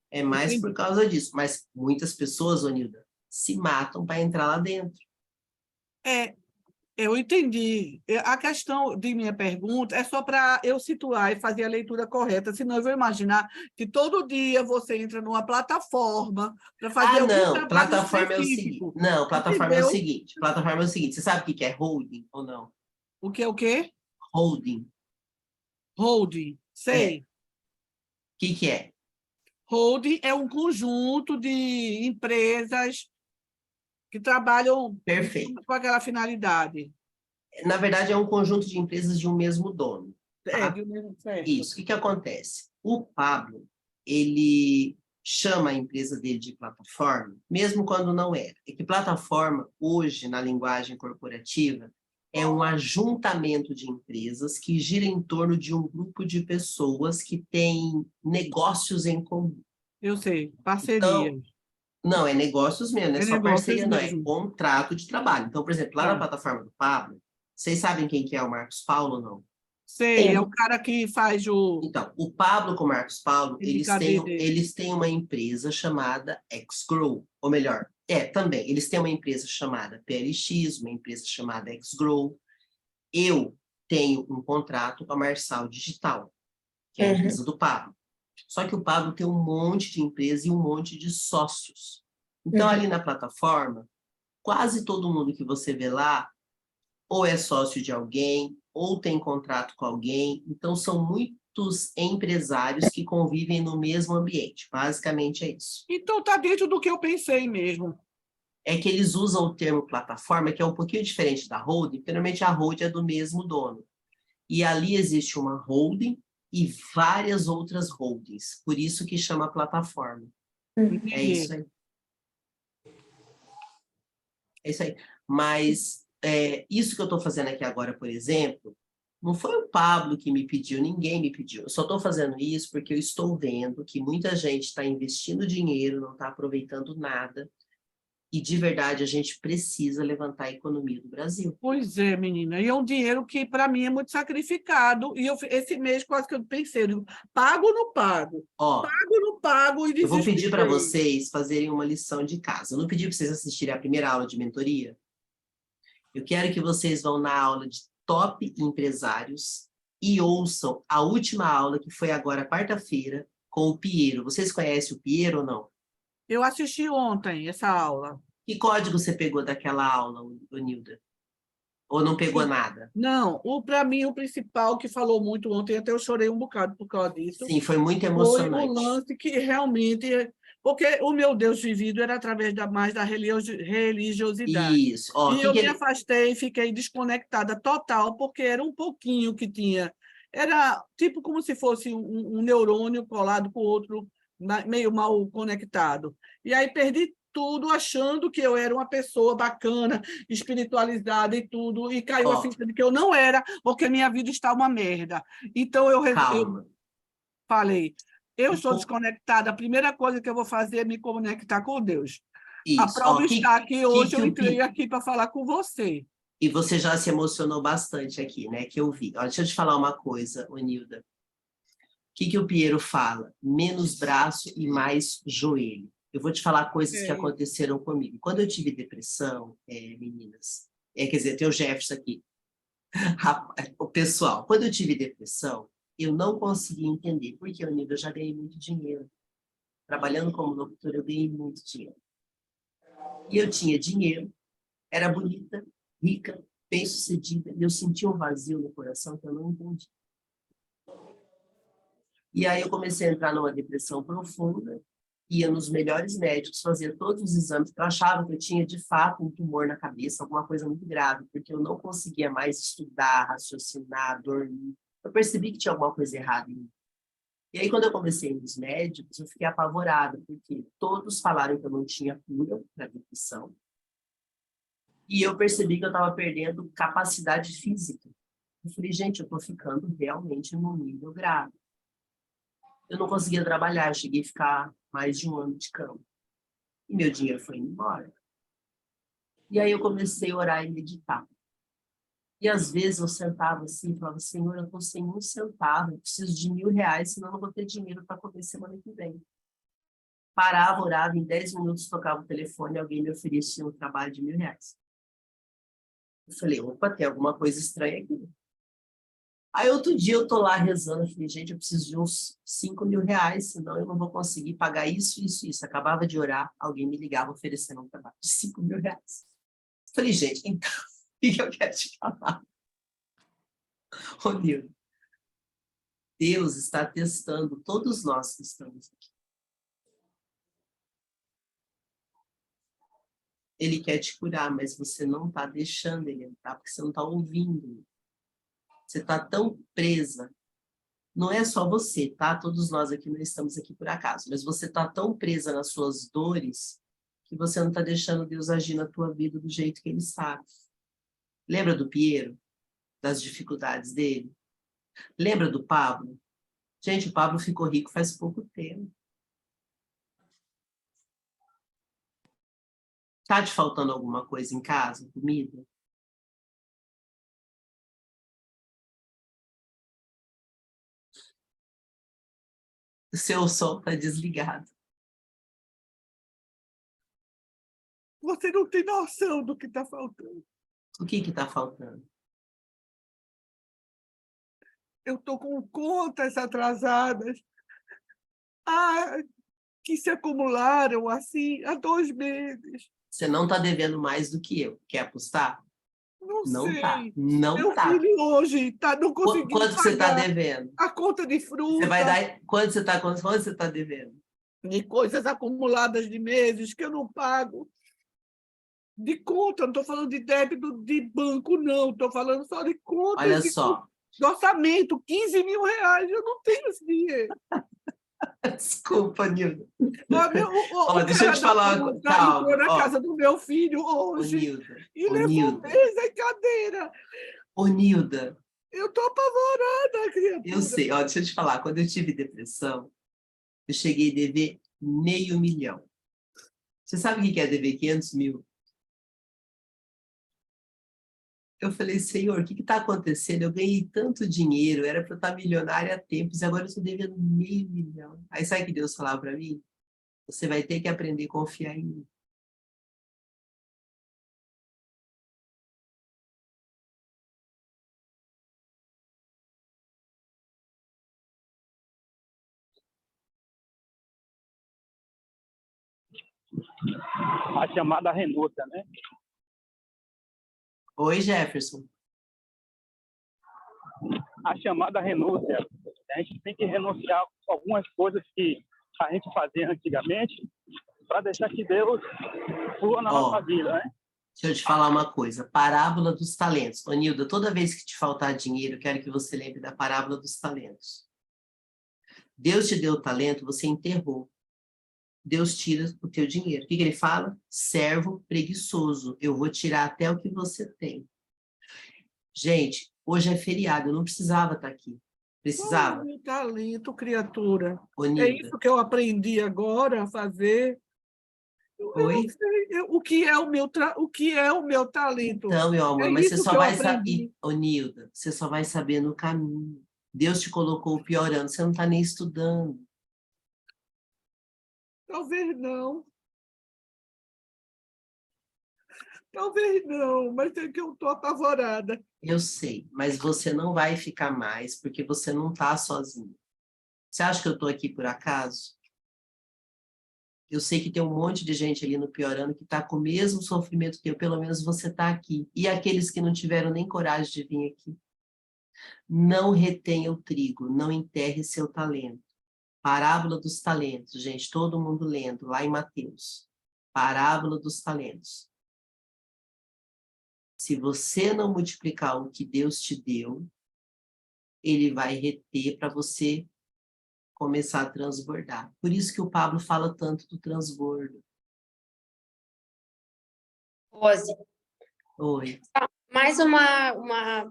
A: É mais por causa disso. Mas muitas pessoas, Onilda, se matam para entrar lá dentro.
D: Eu entendi. A questão de minha pergunta é só para eu situar e fazer a leitura correta, senão eu vou imaginar que todo dia você entra numa plataforma para fazer algum
A: Não,
D: trabalho
A: plataforma
D: específico.
A: é o seguinte. Não, plataforma é o
D: Entendeu?
A: seguinte. Plataforma é o seguinte. Você sabe o que é holding ou não?
D: O que é o quê?
A: Holding.
D: Holding. Sei.
A: O que é?
D: Holding é um conjunto de empresas que trabalham
A: Perfeito.
D: com aquela finalidade.
A: Na verdade, é um conjunto de empresas de um mesmo dono. Tá?
D: De um mesmo certo.
A: Isso. O que acontece? O Pablo, ele chama a empresa dele de plataforma, mesmo quando não era. É que plataforma, hoje, na linguagem corporativa, é um ajuntamento de empresas que gira em torno de um grupo de pessoas que têm negócios em comum.
D: Eu sei, parceria.
A: Então, não, é negócios mesmo, não é só parceria, não, é
D: mesmo.
A: contrato de trabalho. Então, por exemplo, lá na plataforma do Pablo, vocês sabem quem que é o Marcos Paulo ou não?
D: Sei, é o cara que faz o...
A: Então, o Pablo com o Marcos Paulo, eles têm uma empresa chamada XGrow, ou melhor, também, eles têm uma empresa chamada PLX, uma empresa chamada XGrow. Eu tenho um contrato com a Marçal Digital, que é a empresa do Pablo. Só que o Pablo tem um monte de empresa e um monte de sócios. Então, ali na plataforma, quase todo mundo que você vê lá, ou é sócio de alguém, ou tem contrato com alguém. Então, são muitos empresários que convivem no mesmo ambiente. Basicamente é isso.
D: Então, está dentro do que eu pensei mesmo.
A: É que eles usam o termo plataforma, que é um pouquinho diferente da holding, porque normalmente a holding é do mesmo dono. E ali existe uma holding e várias outras holdings. Por isso que chama plataforma. É isso aí. É isso aí. Mas isso que eu estou fazendo aqui agora, por exemplo, não foi o Pablo que me pediu, ninguém me pediu. Eu só estou fazendo isso porque eu estou vendo que muita gente está investindo dinheiro, não está aproveitando nada. E, de verdade, a gente precisa levantar a economia do Brasil.
D: Pois é, menina. E é um dinheiro que, para mim, é muito sacrificado. E esse mês, quase que eu pensei, eu digo, pago ou não pago?
A: Ó,
D: Pago ou não pago? E
A: eu vou pedir para
D: desesperei.
A: vocês fazerem uma lição de casa. Eu não pedi para vocês assistirem a primeira aula de mentoria. Eu quero que vocês vão na aula de Top Empresários e ouçam a última aula, que foi agora, quarta-feira, com o Piero. Vocês conhecem o Piero ou não?
D: Eu assisti ontem essa aula.
A: Que código você pegou daquela aula, Nilda? Ou não pegou
D: Sim.
A: nada?
D: Não, para mim, o principal que falou muito ontem, até eu chorei um bocado por causa disso,
A: Sim, foi muito
D: foi o
A: emocionante.
D: lance que realmente... Porque o meu Deus vivido era através mais da religiosidade.
A: Isso. Ó,
D: E eu me afastei, fiquei desconectada total, porque era um pouquinho que tinha. Era tipo como se fosse um neurônio colado com o outro, meio mal conectado. E aí perdi tudo, achando que eu era uma pessoa bacana, espiritualizada e tudo, e caiu a
A: Ó,
D: ficha de que eu não era, porque minha vida está uma merda. Então, eu
A: calma.
D: falei, eu sou
A: O-
D: desconectada, a primeira coisa que eu vou fazer é me conectar com Deus. A
A: Isso.
D: prova
A: Ó,
D: está que hoje eu
A: o
D: entrei aqui para falar com você.
A: E você já se emocionou bastante aqui, né? Que eu vi. Ó, deixa eu te falar uma coisa, Nilda. O que o Piero fala? Menos braço e mais joelho. Eu vou te falar coisas que aconteceram comigo. Quando eu tive depressão, meninas, quer dizer, tem o Jefferson aqui. O pessoal, quando eu tive depressão, eu não conseguia entender, porque eu já ganhei muito dinheiro. Trabalhando como locutora, eu ganhei muito dinheiro. E eu tinha dinheiro, era bonita, rica, bem-sucedida, e eu sentia um vazio no coração que eu não entendi. E aí eu comecei a entrar numa depressão profunda, ia nos melhores médicos, fazia todos os exames, eu achava que eu tinha, de fato, um tumor na cabeça, alguma coisa muito grave, porque eu não conseguia mais estudar, raciocinar, dormir. Eu percebi que tinha alguma coisa errada em mim. E aí, quando eu comecei nos médicos, eu fiquei apavorada, porque todos falaram que eu não tinha cura para depressão, e eu percebi que eu estava perdendo capacidade física. Eu falei, gente, eu estou ficando realmente num nível grave. Eu não conseguia trabalhar, eu cheguei a ficar mais de 1 ano de cama. E meu dinheiro foi indo embora. E aí eu comecei a orar e meditar. E às vezes eu sentava assim e falava, Senhor, eu estou sem 1 centavo, eu preciso de R$1.000, senão eu não vou ter dinheiro para comer semana que vem. Parava, orava, em 10 minutos tocava o telefone e alguém me oferecia um trabalho de R$1.000. Eu falei, opa, tem alguma coisa estranha aqui. Aí outro dia eu tô lá rezando, eu falei, gente, eu preciso de uns R$5.000, senão eu não vou conseguir pagar isso, isso, isso. Acabava de orar, alguém me ligava oferecendo um trabalho de R$5.000. Eu falei, gente, então, o que eu quero te falar? Ô, Nildo, Deus está testando todos nós que estamos aqui. Ele quer te curar, mas você não está deixando ele entrar, porque você não está ouvindo. Você está tão presa. Não é só você, tá? Todos nós aqui não estamos aqui por acaso, mas você está tão presa nas suas dores que você não está deixando Deus agir na tua vida do jeito que Ele sabe. Lembra do Piero? Das dificuldades dele? Lembra do Pablo? Gente, o Pablo ficou rico faz pouco tempo. Tá te faltando alguma coisa em casa? Comida? O seu som está desligado.
D: Você não tem noção do que está faltando.
A: O que está faltando?
D: Eu estou com contas atrasadas que se acumularam assim há 2 meses.
A: Você não está devendo mais do que eu. Quer apostar?
D: Não sei.
A: Tá. Não
D: Meu
A: tá.
D: filho hoje não conseguiu
A: Quanto você está
D: pagar
A: devendo?
D: a conta de fruta.
A: Você vai dar... Quanto você está devendo?
D: De coisas acumuladas de meses que eu não pago. De conta, não estou falando de débito de banco, não. Estou falando só de contas.
A: Olha só.
D: De orçamento, R$15.000. Eu não tenho esse dinheiro.
A: Desculpa, Nilda.
D: Deixa
A: eu te falar uma coisa. Calma.
D: Entrou na casa do meu filho hoje
A: Nilda.
D: e levou mesa e cadeira.
A: Ô, Nilda.
D: Eu estou apavorada, criatura.
A: Eu sei. Deixa eu te falar. Quando eu tive depressão, eu cheguei a dever R$500.000. Você sabe o que é dever 500 mil? Eu falei, Senhor, o que está acontecendo? Eu ganhei tanto dinheiro, era para eu estar milionária há tempos, e agora eu estou devendo 500 mil. Aí sabe o que Deus falava para mim? Você vai ter que aprender a confiar em mim.
F: A chamada renúncia, né?
A: Oi, Jefferson.
F: A chamada renúncia. A gente tem que renunciar a algumas coisas que a gente fazia antigamente para deixar que Deus flua na nossa vida, né?
A: Deixa eu te falar uma coisa. Parábola dos talentos. Ô, Nilda, toda vez que te faltar dinheiro, eu quero que você lembre da parábola dos talentos. Deus te deu o talento, você enterrou. Deus tira o teu dinheiro. O que ele fala? Servo preguiçoso. Eu vou tirar até o que você tem. Gente, hoje é feriado, eu não precisava estar aqui. Precisava?
D: Qual é o meu talento, criatura?
A: Ô,
D: É
A: Nilda.
D: isso que eu aprendi agora a fazer. Eu
A: Oi?
D: não sei o que é o que é o meu talento.
A: Então, meu amor,
D: É
A: mas você
D: isso
A: só
D: que eu
A: vai
D: aprendi.
A: saber, ô Nilda, você só vai saber no caminho. Deus te colocou o pior ano, você não está nem estudando.
D: Talvez não. Talvez não, mas é que eu estou apavorada.
A: Eu sei, mas você não vai ficar mais, porque você não está sozinho. Você acha que eu estou aqui por acaso? Eu sei que tem um monte de gente ali no Piorando que está com o mesmo sofrimento que eu, pelo menos você está aqui. E aqueles que não tiveram nem coragem de vir aqui. Não retenha o trigo, não enterre seu talento. Parábola dos talentos, gente, todo mundo lendo, lá em Mateus. Parábola dos talentos. Se você não multiplicar o que Deus te deu, ele vai reter para você começar a transbordar. Por isso que o Pablo fala tanto do transbordo.
C: Rose,
A: Oi.
C: mais uma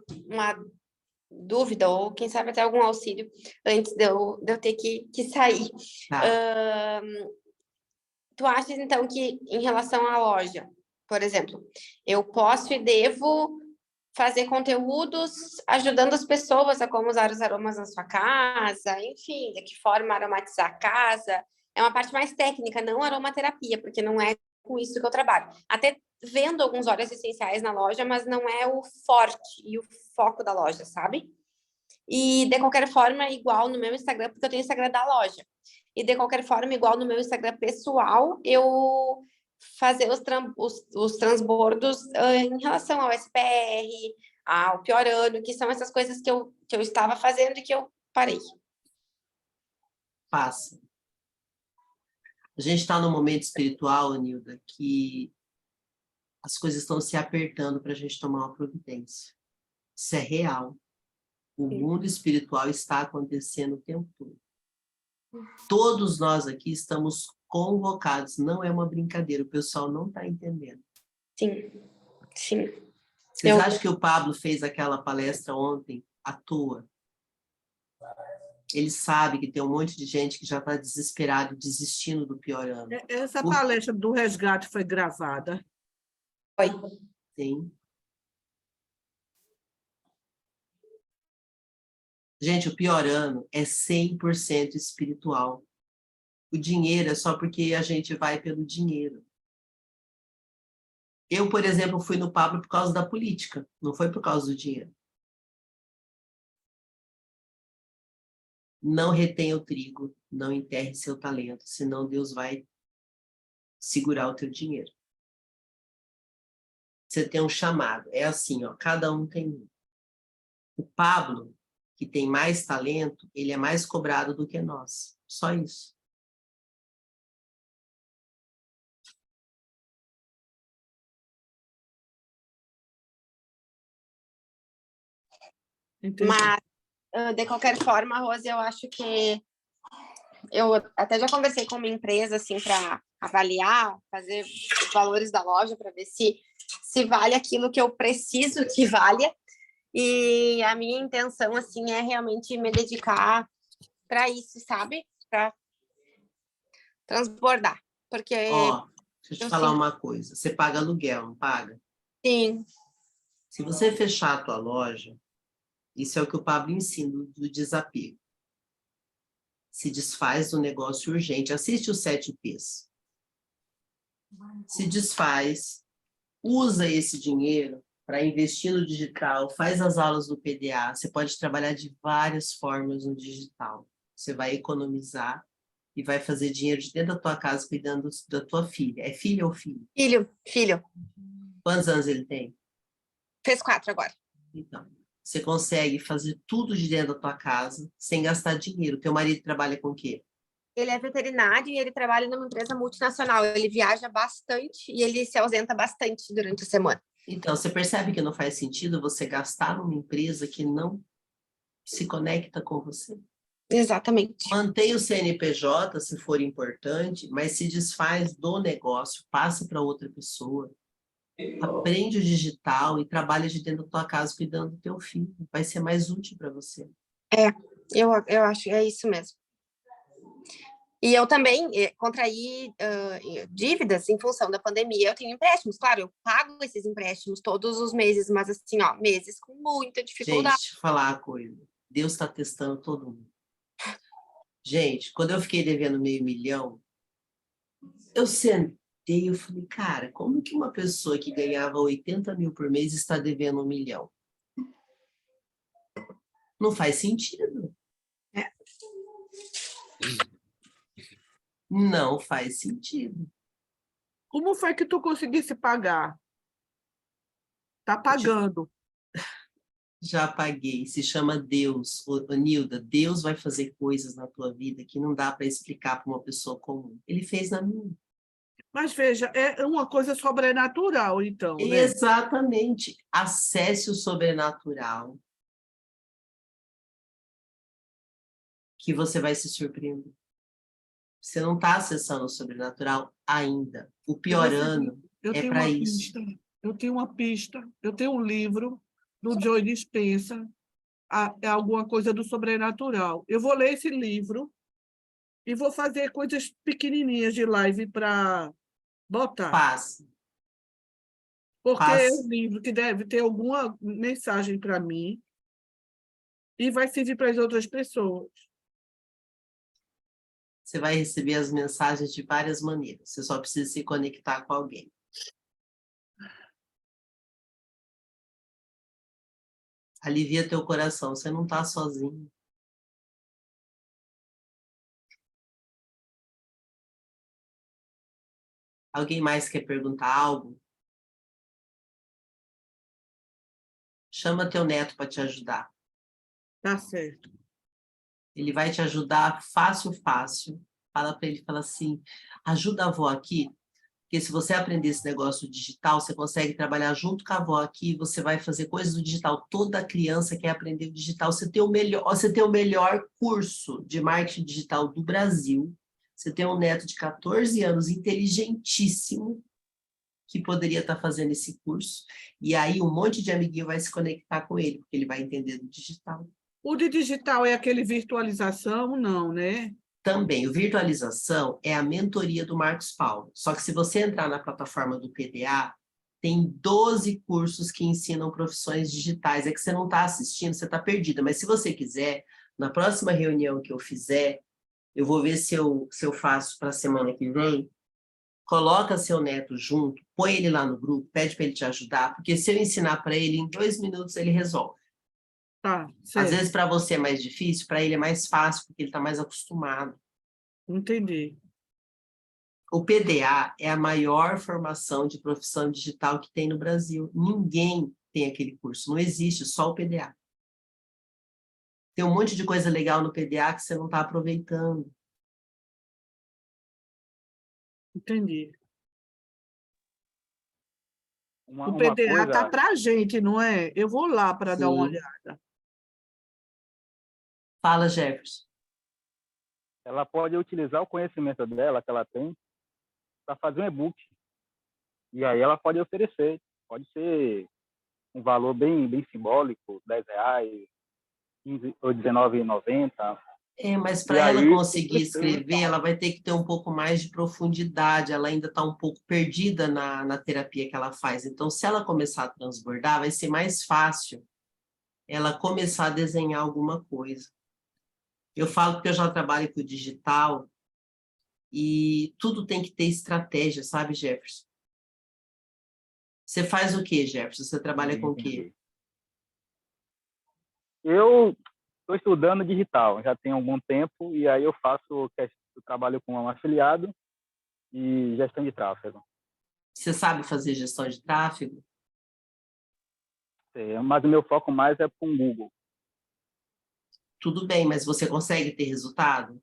C: dúvida, ou quem sabe até algum auxílio, antes de eu ter que sair.
A: Tá.
C: Tu achas, então, que em relação à loja, por exemplo, eu posso e devo fazer conteúdos ajudando as pessoas a como usar os aromas na sua casa, enfim, de que forma aromatizar a casa? É uma parte mais técnica, não aromaterapia, porque não é com isso que eu trabalho. Até vendo alguns óleos essenciais na loja, mas não é o forte e o foco da loja, sabe? E, de qualquer forma, igual no meu Instagram, porque eu tenho o Instagram da loja. E, de qualquer forma, igual no meu Instagram pessoal, eu fazer os transbordos em relação ao SPR, ao Piorando, que são essas coisas que eu estava fazendo e que eu parei.
A: Faça. A gente está num momento espiritual, Nilda, que as coisas estão se apertando para a gente tomar uma providência. Isso é real. O mundo espiritual está acontecendo o tempo todo. Todos nós aqui estamos convocados, não é uma brincadeira, o pessoal não está entendendo.
C: Sim, sim.
A: Vocês acham que o Pablo fez aquela palestra ontem à toa? Ele sabe que tem um monte de gente que já está desesperado, desistindo do Piorando.
D: Essa palestra do resgate foi gravada.
C: Foi.
A: Sim. Gente, o Piorando é 100% espiritual. O dinheiro é só porque a gente vai pelo dinheiro. Eu, por exemplo, fui no Pablo por causa da política, não foi por causa do dinheiro. Não retenha o trigo, não enterre seu talento, senão Deus vai segurar o teu dinheiro. Você tem um chamado, é assim, ó, cada um tem um. O Pablo, que tem mais talento, ele é mais cobrado do que nós. Só isso.
D: Entendi.
C: Mas, de qualquer forma, Rose, eu acho que eu até já conversei com uma empresa assim para avaliar, fazer os valores da loja para ver se vale aquilo que eu preciso que valha. E a minha intenção assim é realmente me dedicar para isso, sabe? Para transbordar, porque
A: Ó, Deixa eu te
C: Eu
A: falar
C: sinto.
A: uma coisa. Você paga aluguel, não paga?
C: Sim.
A: Se você fechar a tua loja, isso é o que o Pablo ensina do desapego. Se desfaz do negócio urgente. Assiste os 7 P's. Se desfaz, usa esse dinheiro para investir no digital, faz as aulas do PDA. Você pode trabalhar de várias formas no digital. Você vai economizar e vai fazer dinheiro de dentro da tua casa cuidando da tua filha. É filha ou filho?
C: Filho.
A: Quantos anos ele tem?
C: Fez 4 agora.
A: Então, você consegue fazer tudo de dentro da tua casa sem gastar dinheiro. Teu marido trabalha com o quê?
C: Ele é veterinário e ele trabalha numa empresa multinacional. Ele viaja bastante e ele se ausenta bastante durante a semana.
A: Então, você percebe que não faz sentido você gastar numa empresa que não se conecta com você?
C: Exatamente.
A: Mantenha o CNPJ, se for importante, mas se desfaz do negócio, passa para outra pessoa. Aprende o digital e trabalha de dentro da tua casa cuidando do teu filho. Vai ser mais útil para você.
C: Eu acho que é isso mesmo. E eu também contraí dívidas em função da pandemia. Eu tenho empréstimos, claro, eu pago esses empréstimos todos os meses, mas assim, ó, meses com muita dificuldade.
A: Gente, deixa eu falar uma coisa. Deus está testando todo mundo. Gente, quando eu fiquei devendo $500 mil, eu sentei e eu falei, cara, como que uma pessoa que ganhava 80 mil por mês está devendo $1 milhão? Não faz sentido. Não faz sentido.
D: Como foi que tu conseguisse pagar? Tá pagando.
A: Já paguei. Se chama Deus. Ô, Nilda, Deus vai fazer coisas na tua vida que não dá para explicar para uma pessoa comum. Ele fez na minha.
D: Mas veja, é uma coisa sobrenatural, então, né?
A: Exatamente. Acesse o sobrenatural, que você vai se surpreender. Você não está acessando o sobrenatural ainda. O pior ano
D: Eu
A: é
D: tenho
A: para
D: uma
A: isso.
D: pista, eu tenho uma pista, eu tenho um livro do Joe Dispenza, é alguma coisa do sobrenatural. Eu vou ler esse livro e vou fazer coisas pequenininhas de live para botar.
A: Faça.
D: Porque é
A: Faça.
D: um livro que deve ter alguma mensagem para mim e vai servir para as outras pessoas.
A: Você vai receber as mensagens de várias maneiras. Você só precisa se conectar com alguém. Alivia teu coração. Você não está sozinho. Alguém mais quer perguntar algo? Chama teu neto para te ajudar.
D: Tá certo.
A: Ele vai te ajudar fácil, fácil. Fala para ele, fala assim, ajuda a avó aqui, porque se você aprender esse negócio digital, você consegue trabalhar junto com a avó aqui, você vai fazer coisas do digital. Toda criança quer aprender o digital. Você tem o melhor curso de marketing digital do Brasil. Você tem um neto de 14 anos, inteligentíssimo, que poderia estar fazendo esse curso. E aí um monte de amiguinho vai se conectar com ele, porque ele vai entender do digital.
D: O de digital é aquele virtualização? Não, né?
A: Também, o virtualização é a mentoria do Marcos Paulo. Só que se você entrar na plataforma do PDA, tem 12 cursos que ensinam profissões digitais. É que você não está assistindo, você está perdida. Mas se você quiser, na próxima reunião que eu fizer, eu vou ver se eu faço para a semana que vem, coloca seu neto junto, põe ele lá no grupo, pede para ele te ajudar, porque se eu ensinar para ele, em 2 minutos ele resolve.
D: Tá,
A: Às
D: certo.
A: vezes para você é mais difícil, para ele é mais fácil, porque ele está mais acostumado.
D: Entendi.
A: O PDA é a maior formação de profissão digital que tem no Brasil. Ninguém tem aquele curso, não existe, só o PDA. Tem um monte de coisa legal no PDA que você não está aproveitando.
D: Entendi. O
F: Uma
D: PDA tá
F: coisa,
D: para a gente, não é? Eu vou lá para dar uma
A: Sim.
D: olhada.
A: Fala, Jefferson.
F: ela pode utilizar o conhecimento dela, que ela tem, para fazer um e-book. E aí ela pode oferecer. Pode ser um valor bem simbólico, R$10, 15 ou R$19,90.
A: Mas
F: E
A: para ela
F: aí,
A: conseguir escrever, ela vai ter que ter um pouco mais de profundidade, ela ainda está um pouco perdida na terapia que ela faz. Então, se ela começar a transbordar, vai ser mais fácil ela começar a desenhar alguma coisa. Eu falo que eu já trabalho com o digital e tudo tem que ter estratégia, sabe, Jefferson? Você faz o quê, Jefferson? Você trabalha com o quê?
F: eu estou estudando digital, já tem algum tempo, e aí eu trabalho com um afiliado e gestão de tráfego.
A: Você sabe fazer gestão de tráfego?
F: Mas o meu foco mais é com o Google.
A: Tudo bem, mas você consegue ter resultado?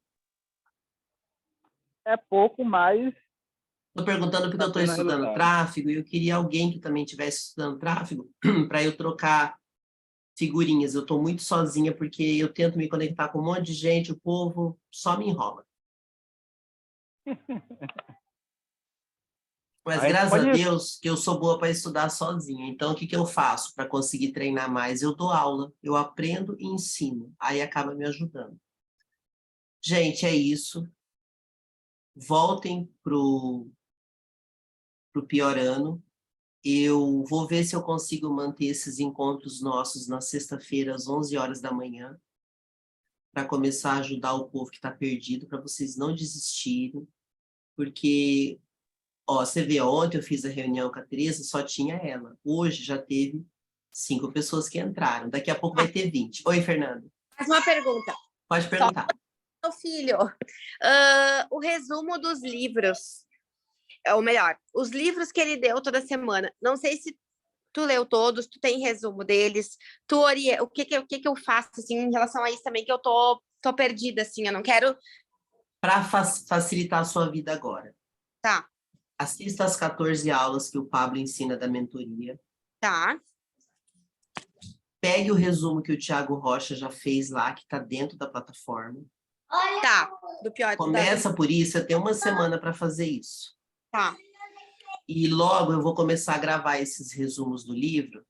F: É pouco, mas
A: Estou perguntando porque eu
F: está
A: estou
F: tendo
A: estudando
F: resultado.
A: tráfego e eu queria alguém que também estivesse estudando tráfego para eu trocar figurinhas. Eu estou muito sozinha porque eu tento me conectar com um monte de gente, o povo só me enrola. Mas
F: A gente
A: graças a
F: pode...
A: Deus que eu sou boa para estudar sozinha. Então, o que eu faço para conseguir treinar mais? Eu dou aula, eu aprendo e ensino. Aí acaba me ajudando. Gente, é isso. Voltem pro pior ano. Eu vou ver se eu consigo manter esses encontros nossos na sexta-feira, às 11 horas da manhã, para começar a ajudar o povo que está perdido, para vocês não desistirem, porque, você vê, ontem eu fiz a reunião com a Teresa, só tinha ela. Hoje já teve 5 pessoas que entraram, daqui a pouco vai ter 20. Oi, Fernanda.
C: Mais uma pergunta.
A: Pode perguntar.
C: Meu filho, o resumo dos livros, ou melhor, os livros que ele deu toda semana, não sei se tu leu todos, tu tem resumo deles, o que eu faço, assim, em relação a isso também, que eu tô perdida, assim, eu não quero...
A: Para facilitar a sua vida agora.
C: Tá.
A: Assista às 14 aulas que o Pablo ensina da mentoria.
C: Tá.
A: Pegue o resumo que o Thiago Rocha já fez lá, que está dentro da plataforma.
C: Tá. Do pior...
A: Começa por isso, você tem uma semana para fazer isso.
C: Tá.
A: E logo eu vou começar a gravar esses resumos do livro,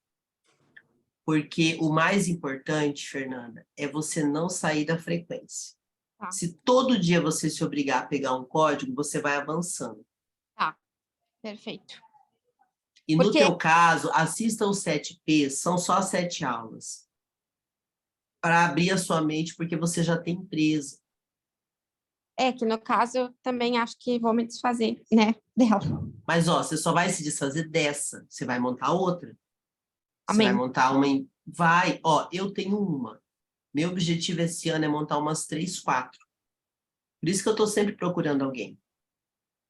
A: porque o mais importante, Fernanda, é você não sair da frequência.
C: Tá.
A: Se todo dia você se obrigar a pegar um código, você vai avançando.
C: Tá. Perfeito.
A: E no teu caso, assista os 7 P's, são só 7 aulas. Para abrir a sua mente, porque você já tem empresa.
C: Que no caso eu também acho que vou me desfazer, né, dela.
A: Mas, você só vai se desfazer dessa. Você vai montar outra. Você
C: Amém.
A: vai montar uma... eu tenho uma. Meu objetivo esse ano é montar umas 3, 4. Por isso que eu estou sempre procurando alguém.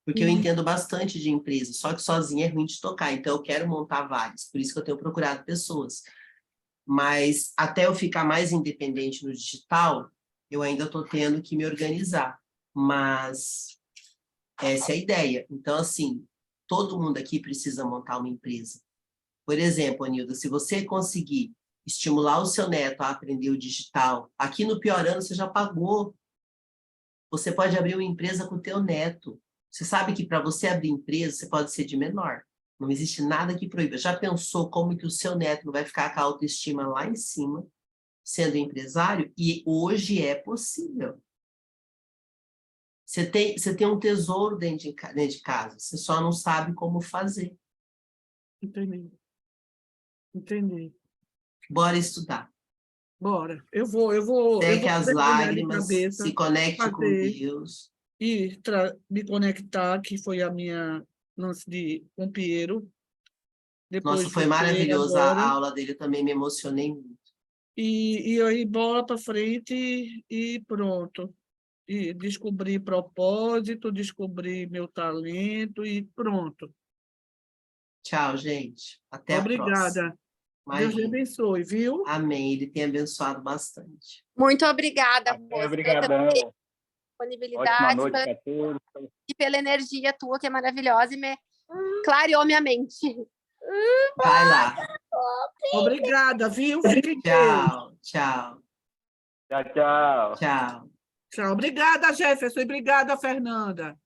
A: Porque eu entendo bastante de empresa, só que sozinha é ruim de tocar. Então, eu quero montar várias. Por isso que eu tenho procurado pessoas. Mas, até eu ficar mais independente no digital, eu ainda estou tendo que me organizar. Mas essa é a ideia. Então, assim, todo mundo aqui precisa montar uma empresa. Por exemplo, Anilda, se você conseguir estimular o seu neto a aprender o digital, aqui no pior ano você já pagou. Você pode abrir uma empresa com o teu neto. Você sabe que para você abrir empresa, você pode ser de menor. Não existe nada que proíba. Já pensou como que o seu neto não vai ficar com a autoestima lá em cima, sendo empresário? E hoje é possível. Você tem um tesouro dentro de casa, você só não sabe como fazer.
D: Entendi.
A: Bora estudar.
D: Bora. Eu vou
A: Seque as lágrimas,
D: de
A: se conecte com Deus.
D: E me conectar, que foi a minha lance com Piero. Depois
A: Nossa, foi
D: você
A: maravilhosa
D: agora.
A: a aula dele, eu também me emocionei muito.
D: E aí, bola para frente e pronto. E descobri propósito, descobri meu talento e pronto.
A: Tchau, gente. Até a próxima.
D: Obrigada. Deus lhe abençoe, viu?
A: Amém. Ele tem abençoado bastante.
C: Muito obrigada, moça.
F: Obrigadão.
C: Disponibilidade.
F: Ótima noite para todos.
C: E pela energia tua, que é maravilhosa, e me clareou minha mente.
A: Vai lá.
D: Obrigada, viu? Fiquem
A: Tchau, tchau.
F: Tchau, tchau.
A: Tchau.
D: Tchau. Obrigada, Jefferson. E obrigada, Fernanda.